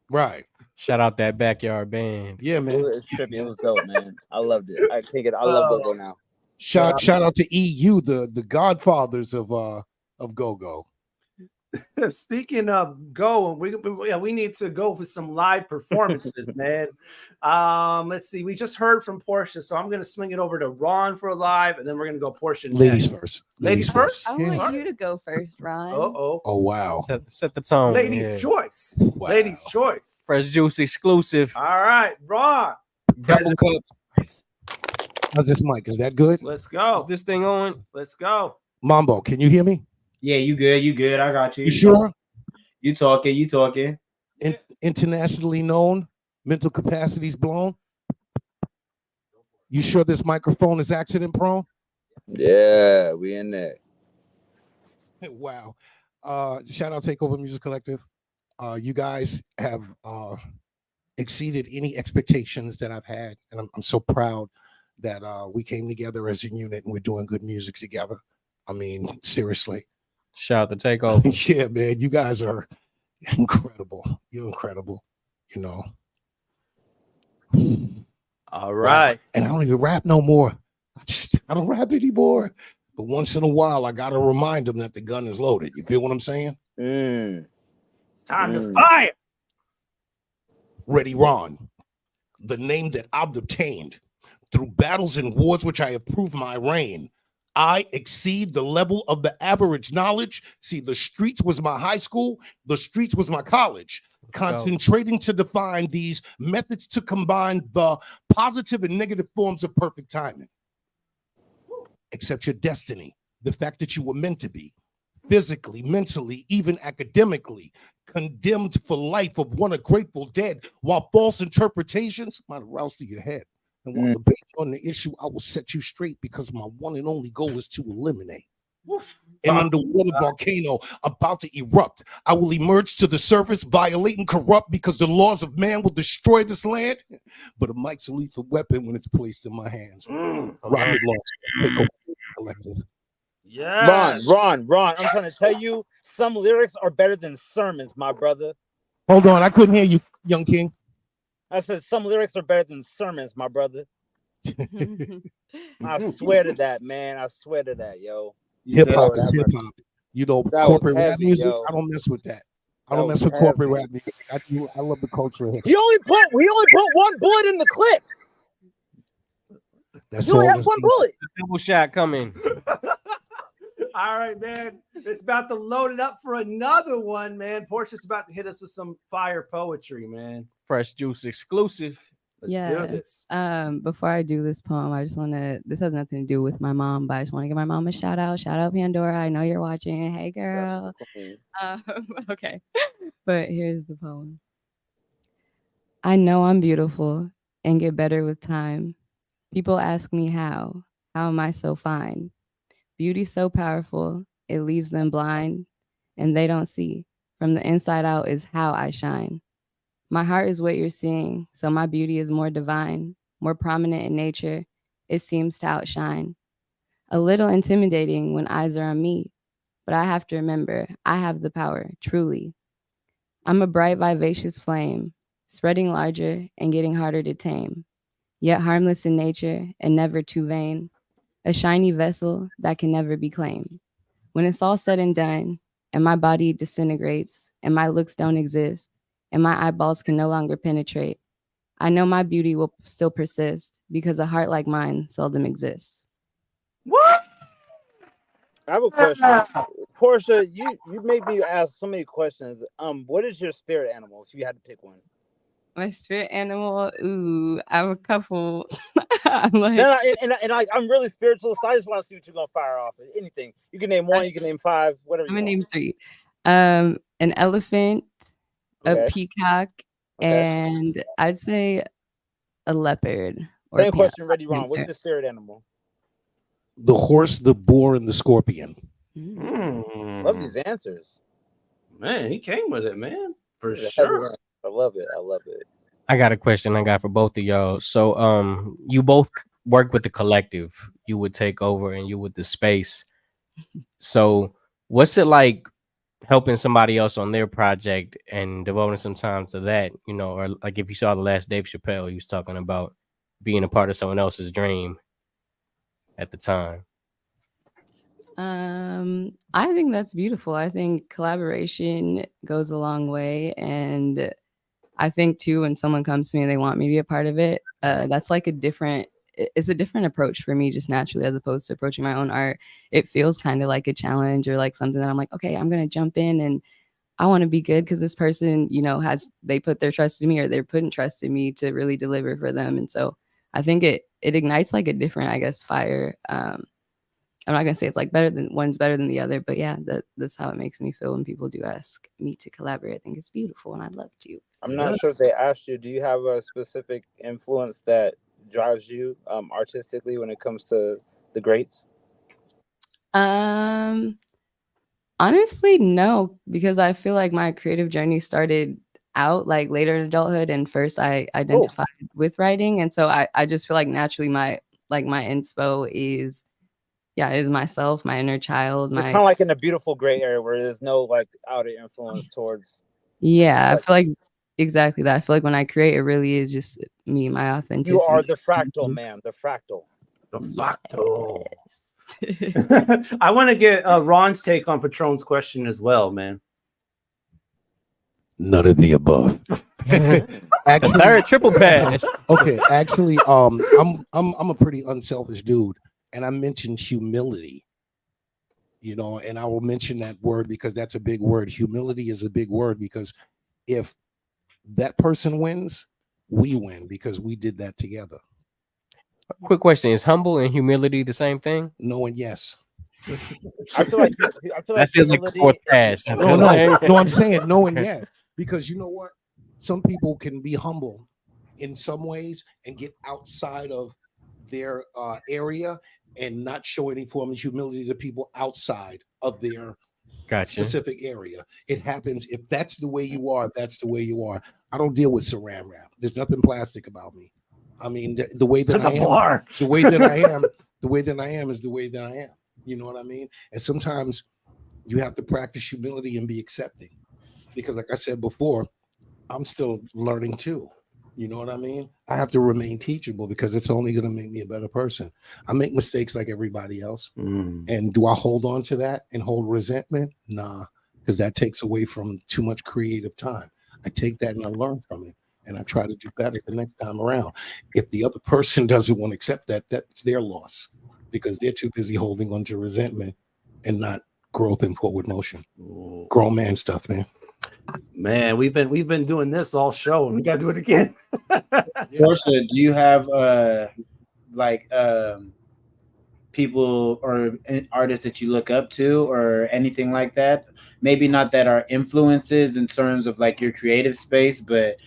Speaker 16: Right.
Speaker 14: Shout out that backyard band.
Speaker 16: Yeah, man.
Speaker 18: It was trippy. It was dope, man. I loved it. I take it. I love go-go now.
Speaker 16: Shout out to EU, the godfathers of go-go.
Speaker 13: Speaking of go, we need to go for some live performances, man. Let's see. We just heard from Porsche, so I'm going to swing it over to Ron for a live, and then we're going to go Porsche
Speaker 16: Ladies
Speaker 13: next.
Speaker 16: first.
Speaker 13: Ladies first.
Speaker 21: I want you to go first, Ron.
Speaker 16: Oh wow.
Speaker 14: Set the tone.
Speaker 13: Ladies' choice. Wow. Ladies' choice.
Speaker 14: Fresh Juice exclusive.
Speaker 13: All right, Ron.
Speaker 14: Double cup.
Speaker 16: How's this mic? Is that good?
Speaker 13: Let's go.
Speaker 14: Is this thing on?
Speaker 13: Let's go.
Speaker 16: Mambo, can you hear me?
Speaker 3: Yeah, you good. You good. I got you.
Speaker 16: You sure?
Speaker 3: You talking.
Speaker 16: Internationally known, mental capacities blown. You sure this microphone is accident prone?
Speaker 18: Yeah, we in there.
Speaker 16: Wow. Shout out Takeover Music Collective. You guys have exceeded any expectations that I've had, and I'm so proud that we came together as a unit and we're doing good music together. I mean, seriously.
Speaker 14: Shout out to Takeover.
Speaker 16: Yeah, man, you guys are incredible. You're incredible, you know.
Speaker 13: All right.
Speaker 16: And I don't even rap no more. I don't rap anymore. But once in a while, I gotta remind them that the gun is loaded. You feel what I'm saying?
Speaker 13: It's time to fire.
Speaker 16: Ready, Ron. The name that I've obtained through battles and wars which I have proved my reign. I exceed the level of the average knowledge. See, the streets was my high school. The streets was my college. Concentrating to define these methods to combine the positive and negative forms of perfect timing. Accept your destiny, the fact that you were meant to be, physically, mentally, even academically, condemned for life of one of Grateful Dead, while false interpretations might arouse to your head. And while debating on the issue, I will set you straight because my one and only goal is to eliminate. An underwater volcano about to erupt. I will emerge to the surface, violate and corrupt because the laws of man will destroy this land. But a mic's a lethal weapon when it's placed in my hands. Rocket launch. Collective.
Speaker 13: Yeah.
Speaker 18: Ron, I'm trying to tell you, some lyrics are better than sermons, my brother.
Speaker 16: Hold on, I couldn't hear you, young king.
Speaker 18: I said some lyrics are better than sermons, my brother. I swear to that, man. I swear to that, yo.
Speaker 16: Hip hop is hip hop. You know,
Speaker 18: That
Speaker 16: corporate
Speaker 18: was
Speaker 16: rap
Speaker 18: heavy,
Speaker 16: music.
Speaker 18: yo.
Speaker 16: I don't mess with that. I
Speaker 18: That
Speaker 16: don't mess
Speaker 18: was
Speaker 16: with corporate
Speaker 18: heavy.
Speaker 16: rap music. I love the culture of hip
Speaker 18: He only put one bullet in the clip.
Speaker 16: That's
Speaker 18: You only
Speaker 16: all
Speaker 18: have one bullet.
Speaker 14: Double shot coming.
Speaker 13: All right, man. It's about to load it up for another one, man. Portia's about to hit us with some fire poetry, man.
Speaker 14: Fresh Juice exclusive.
Speaker 13: Let's do this.
Speaker 21: Before I do this poem, I just want to, this has nothing to do with my mom, but I just want to give my mom a shout out. Shout out Pandora. I know you're watching. Hey, girl. Okay. But here's the poem. I know I'm beautiful and get better with time. People ask me how. How am I so fine? Beauty so powerful, it leaves them blind, and they don't see. From the inside out is how I shine. My heart is what you're seeing, so my beauty is more divine, more prominent in nature. It seems to outshine. A little intimidating when eyes are on me, but I have to remember I have the power, truly. I'm a bright, vivacious flame, spreading larger and getting harder to tame. yet harmless in nature and never too vain, a shiny vessel that can never be claimed. When it's all said and done, and my body disintegrates, and my looks don't exist, and my eyeballs can no longer penetrate, I know my beauty will still persist because a heart like mine seldom exists.
Speaker 1: What?
Speaker 18: I have a question. Portia, you made me ask so many questions. What is your spirit animal if you had to pick one?
Speaker 21: My spirit animal, ooh, I have a couple. I'm like,
Speaker 18: I'm really spiritual, so I just want to see what you're gonna fire off. Anything. You can name one, you can name five, whatever
Speaker 21: I'm
Speaker 18: you
Speaker 21: gonna
Speaker 18: want.
Speaker 21: name three. An elephant,
Speaker 18: Okay.
Speaker 21: a peacock, and I'd say a leopard. Or
Speaker 18: Same question, ready, wrong. What's your spirit animal?
Speaker 16: The horse, the boar, and the scorpion.
Speaker 18: Love these answers.
Speaker 1: Man, he came with it, man. For
Speaker 18: Yeah,
Speaker 1: sure.
Speaker 18: I love it. I love it.
Speaker 14: I got a question I got for both of y'all. So you both work with the collective. You would take over and you with the space. So what's it like helping somebody else on their project and devoting some time to that, you know, or like if you saw the last Dave Chappelle, he was talking about being a part of someone else's dream at the time.
Speaker 21: I think that's beautiful. I think collaboration goes a long way, and I think too when someone comes to me and they want me to be a part of it, that's like it's a different approach for me just naturally as opposed to approaching my own art. It feels kind of like a challenge or like something that I'm like, okay, I'm gonna jump in and I want to be good because this person, you know, they put their trust in me or they're putting trust in me to really deliver for them. And so I think it ignites like a different, I guess, fire. I'm not gonna say it's like one's better than the other, but yeah, that's how it makes me feel when people do ask me to collaborate. I think it's beautiful and I'd love to.
Speaker 18: I'm not sure if they asked you, do you have a specific influence that drives you artistically when it comes to the greats?
Speaker 21: Honestly, no, because I feel like my creative journey started out like later in adulthood, and first I identified with writing, and so I just feel like naturally my inspo is myself, my inner child,
Speaker 18: You're kind of like in a beautiful gray area where there's no like outer influence towards.
Speaker 21: I feel like exactly that. I feel like when I create, it really is just me, my authenticity.
Speaker 18: You are the fractal, man. The fractal.
Speaker 1: The fractal. I want to get Ron's take on Patron's question as well, man.
Speaker 16: None of the above. Actually,
Speaker 14: third triple pass.
Speaker 16: Okay, actually, I'm a pretty unselfish dude, and I mentioned humility. You know, and I will mention that word because that's a big word. Humility is a big word because if that person wins, we win because we did that together.
Speaker 14: Quick question: is humble and humility the same thing?
Speaker 16: No and yes.
Speaker 18: I feel like
Speaker 14: that feels like the fourth pass.
Speaker 16: No, I'm saying no and yes because you know what? Some people can be humble in some ways and get outside of their area and not show any form of humility to people outside of their specific area. It happens. If that's the way you are, that's the way you are. I don't deal with saran wrap. There's nothing plastic about me. I mean, the way that I am, the way that I am, the way that I am is the way that I am. You know what I mean? And sometimes you have to practice humility and be accepting because, like I said before, I'm still learning too. You know what I mean? I have to remain teachable because it's only going to make me a better person. I make mistakes like everybody else. And do I hold on to that and hold resentment? Nah, because that takes away from too much creative time. I take that and I learn from it. And I try to do better the next time around. If the other person doesn't want to accept that, that's their loss because they're too busy holding on to resentment and not growth and forward motion. Grown man stuff, man.
Speaker 1: Man, we've been doing this all show and we gotta do it again.
Speaker 3: Porsche, do you have people or artists that you look up to or anything like that? Maybe not that are influences in terms of like your creative space, but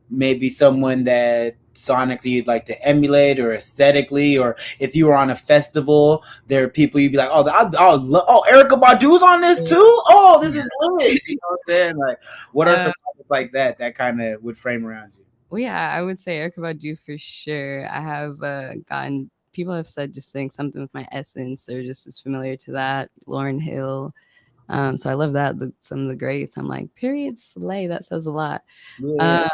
Speaker 3: maybe someone that sonically you'd like to emulate or aesthetically, or if you were on a festival, there are people you'd be like, oh, Erykah Badu's on this too? Oh, this is lit. You know what I'm saying? Like, what are some like that kind of would frame around you?
Speaker 21: Well, yeah, I would say Erykah Badu for sure. I have people have said just saying something with my essence or just as familiar to that. Lauryn Hill. So I love that. Some of the greats. I'm like, period slay. That says a lot.
Speaker 3: Yeah.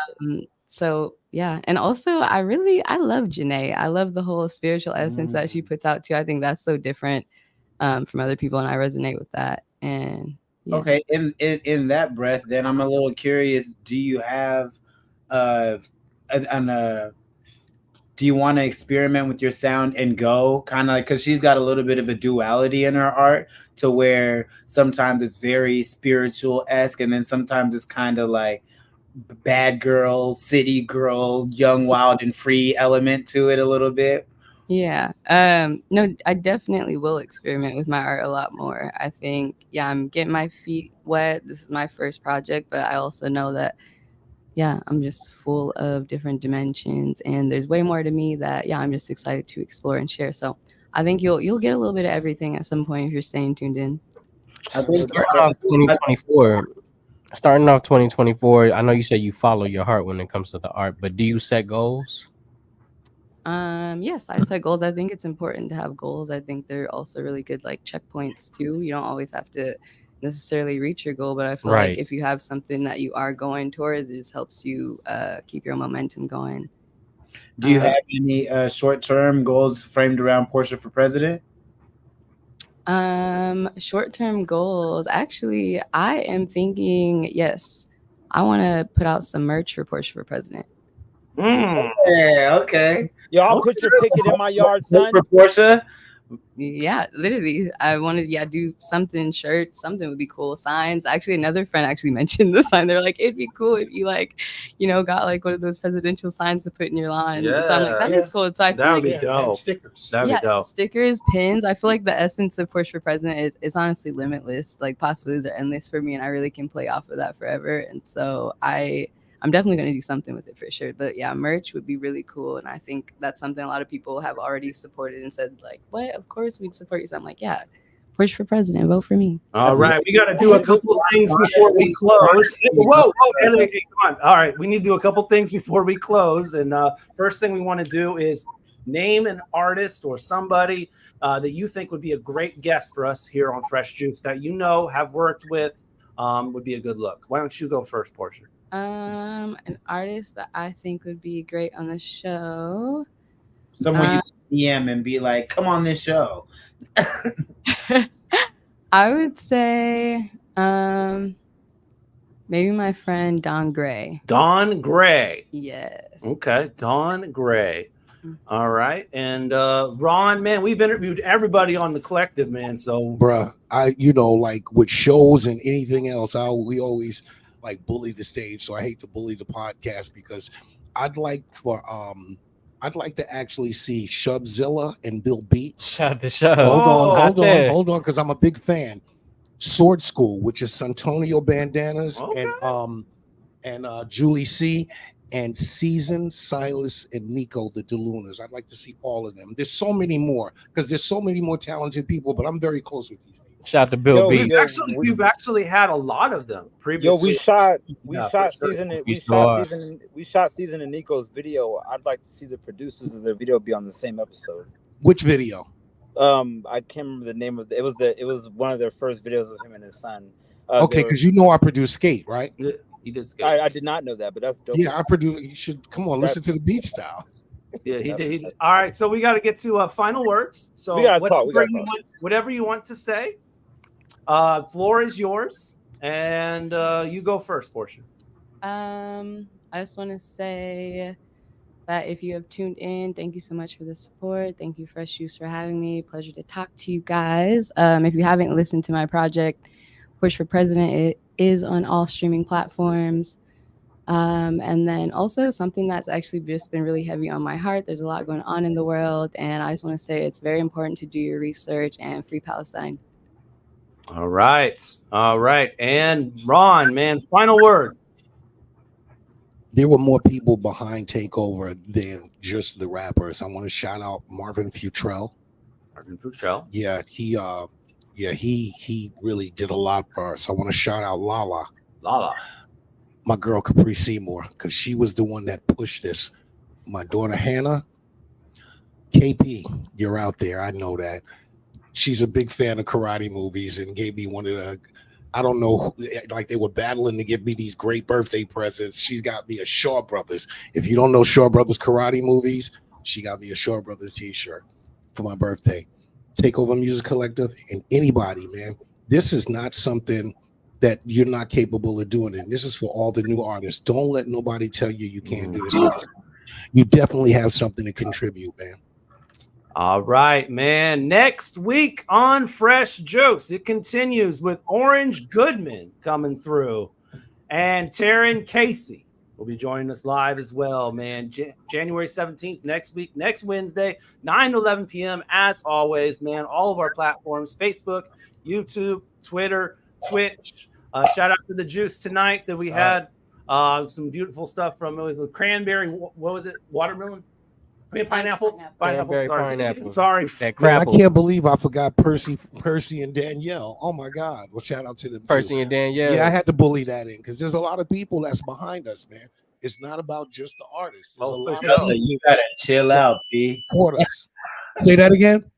Speaker 21: So yeah. And also I love Janae. I love the whole spiritual essence that she puts out too. I think that's so different from other people, and I resonate with that. And yeah.
Speaker 3: Okay, in that breath, then I'm a little curious. Do you have do you want to experiment with your sound and go kind of like, because she's got a little bit of a duality in her art, to where sometimes it's very spiritual-esque, and then sometimes it's kind of like bad girl, city girl, young, wild, and free element to it a little bit?
Speaker 21: Yeah. No, I definitely will experiment with my art a lot more. I think, yeah, I'm getting my feet wet. This is my first project, but I also know that, yeah, I'm just full of different dimensions, and there's way more to me that, yeah, I'm just excited to explore and share. So I think you'll get a little bit of everything at some point if you're staying tuned in.
Speaker 14: Starting off 2024, I know you said you follow your heart when it comes to the art, but do you set goals?
Speaker 21: Yes, I set goals. I think it's important to have goals. I think they're also really good like checkpoints too. You don't always have to necessarily reach your goal, but I feel like if you have something that you are going towards, it just helps you keep your momentum going.
Speaker 3: Do you have any short-term goals framed around Porsche for president?
Speaker 21: Short-term goals. Actually, I am thinking, yes, I want to put out some merch for Porsche for president.
Speaker 3: Yeah, okay.
Speaker 18: Yo, I'll put your picket in my yard, son.
Speaker 3: For Porsche?
Speaker 21: Yeah, literally. I wanted to do something, shirts, something would be cool. Signs. Actually, another friend actually mentioned the sign. They're like, it'd be cool if you got like one of those presidential signs to put in your lawn.
Speaker 13: Yeah,
Speaker 21: so I'm like, that is cool. So I feel
Speaker 13: that would
Speaker 21: like
Speaker 13: be dope.
Speaker 16: Stickers.
Speaker 13: That'd be dope.
Speaker 21: Stickers, pins. I feel like the essence of Porsche for president is honestly limitless. Like possibilities are endless for me, and I really can play off of that forever. And so I'm definitely going to do something with it for sure. But yeah, merch would be really cool. And I think that's something a lot of people have already supported and said, like, what? Of course we'd support you. So I'm like, yeah, Porsche for president, vote for me.
Speaker 13: All right. We got to do a couple of things before we close. Whoa. Come on. All right. We need to do a couple things before we close. And first thing we want to do is name an artist or somebody that you think would be a great guest for us here on Fresh Juice that you know, have worked with, would be a good look. Why don't you go first, Porsche?
Speaker 21: An artist that I think would be great on the show.
Speaker 3: Someone you DM and be like, come on this show.
Speaker 21: I would say maybe my friend Don Gray.
Speaker 13: Don Gray.
Speaker 21: Yes.
Speaker 13: Okay, Don Gray. All right. And Ron, man, we've interviewed everybody on the collective, man. So
Speaker 16: bruh, like with shows and anything else, we always like bully the stage. So I hate to bully the podcast, because I'd like to actually see Shubzilla and Bill Beats.
Speaker 14: Shout the show.
Speaker 16: Hold on, because I'm a big fan. Sword School, which is Santonio Bandanas and Julie C. and Season, Silas, and Nico the DeLunas. I'd like to see all of them. There's so many more, because there's so many more talented people, but I'm very close with these people.
Speaker 14: Shout out to Bill B.
Speaker 13: We've actually had a lot of them previously.
Speaker 18: We shot Season and Nico's video. I'd like to see the producers of their video be on the same episode.
Speaker 16: Which video?
Speaker 18: I can't remember the name of it. It was one of their first videos of him and his son.
Speaker 16: Okay, because I produced Skate, right?
Speaker 13: Yeah, he did Skate.
Speaker 18: I did not know that, but that's dope.
Speaker 16: Yeah, I produced. You should come on, listen to the beat style.
Speaker 13: Yeah, he did. All right, so we got to get to final words. So
Speaker 18: we gotta talk.
Speaker 13: Whatever you want to say. Floor is yours, and you go first, Porsche.
Speaker 21: I just want to say that if you have tuned in, thank you so much for the support. Thank you, Fresh Juice, for having me. Pleasure to talk to you guys. If you haven't listened to my project, Porsche for President, it is on all streaming platforms. And then also something that's actually just been really heavy on my heart. There's a lot going on in the world, and I just want to say it's very important to do your research and free Palestine.
Speaker 13: All right. And Ron, man, final word.
Speaker 16: There were more people behind Takeover than just the rappers. I want to shout out Marvin Futrell. Yeah, he really did a lot for us. I want to shout out Lala. My girl Capri Seymour, because she was the one that pushed this. My daughter Hannah. KP, you're out there. I know that. She's a big fan of karate movies and gave me one of I don't know, like they were battling to give me these great birthday presents. She got me a Shaw Brothers. If you don't know Shaw Brothers karate movies, she got me a Shaw Brothers t-shirt for my birthday. Takeover Music Collective, and anybody, man, this is not something that you're not capable of doing. And this is for all the new artists. Don't let nobody tell you you can't do this. You definitely have something to contribute, man.
Speaker 1: All right, man. Next week on Fresh Jokes, it continues with Orange Goodman coming through, and Taryn Casey will be joining us live as well, man. January 17th, next week, next Wednesday, 9 to 11 p.m. As always, man, all of our platforms, Facebook, YouTube, Twitter, Twitch. Shout out to the Juice tonight that we had. Some beautiful stuff from, it was with cranberry. What was it? Watermelon? Pineapple. Sorry.
Speaker 14: Pineapple.
Speaker 1: Sorry.
Speaker 14: That
Speaker 16: Man, I
Speaker 14: crapple.
Speaker 16: can't believe I forgot Percy and Danielle. Oh my God. Well, shout out to them.
Speaker 14: Percy
Speaker 16: too.
Speaker 14: and Danielle.
Speaker 16: Yeah, I had to bully that in because there's a lot of people that's behind us, man. It's not about just the artists. There's a lot of
Speaker 3: You gotta chill out, P.
Speaker 16: support us. Say that again.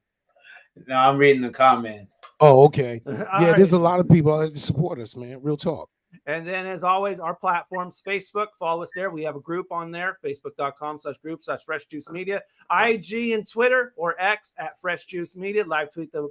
Speaker 3: No, I'm reading the comments.
Speaker 16: Oh, okay. Yeah,
Speaker 1: right.
Speaker 16: there's a lot of people that support us, man. Real talk.
Speaker 1: And then, as always, our platforms, Facebook, follow us there. We have a group on there, facebook.com/group/Fresh Juice Media, IG and Twitter or X at Fresh Juice Media. Live tweet the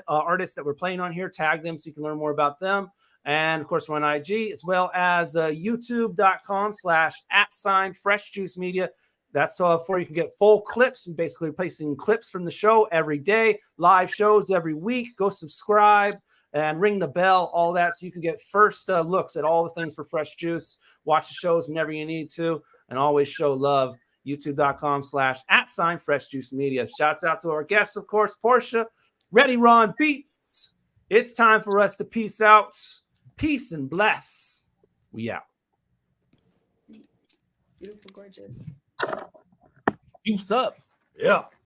Speaker 1: artists that we're playing on here, tag them so you can learn more about them. And of course, we're on IG as well as youtube.com/@Fresh Juice Media. That's for you can get full clips and basically replacing clips from the show every day, live shows every week. Go subscribe and ring the bell, all that, so you can get first looks at all the things for Fresh Juice. Watch the shows whenever you need to, and always show love. youtube.com/@Fresh Juice Media. Shouts out to our guests, of course, Porsche, Ready Ron Beats. It's time for us to peace out. Peace and bless. We out.
Speaker 21: Beautiful, gorgeous.
Speaker 14: Peace up.
Speaker 1: Yeah.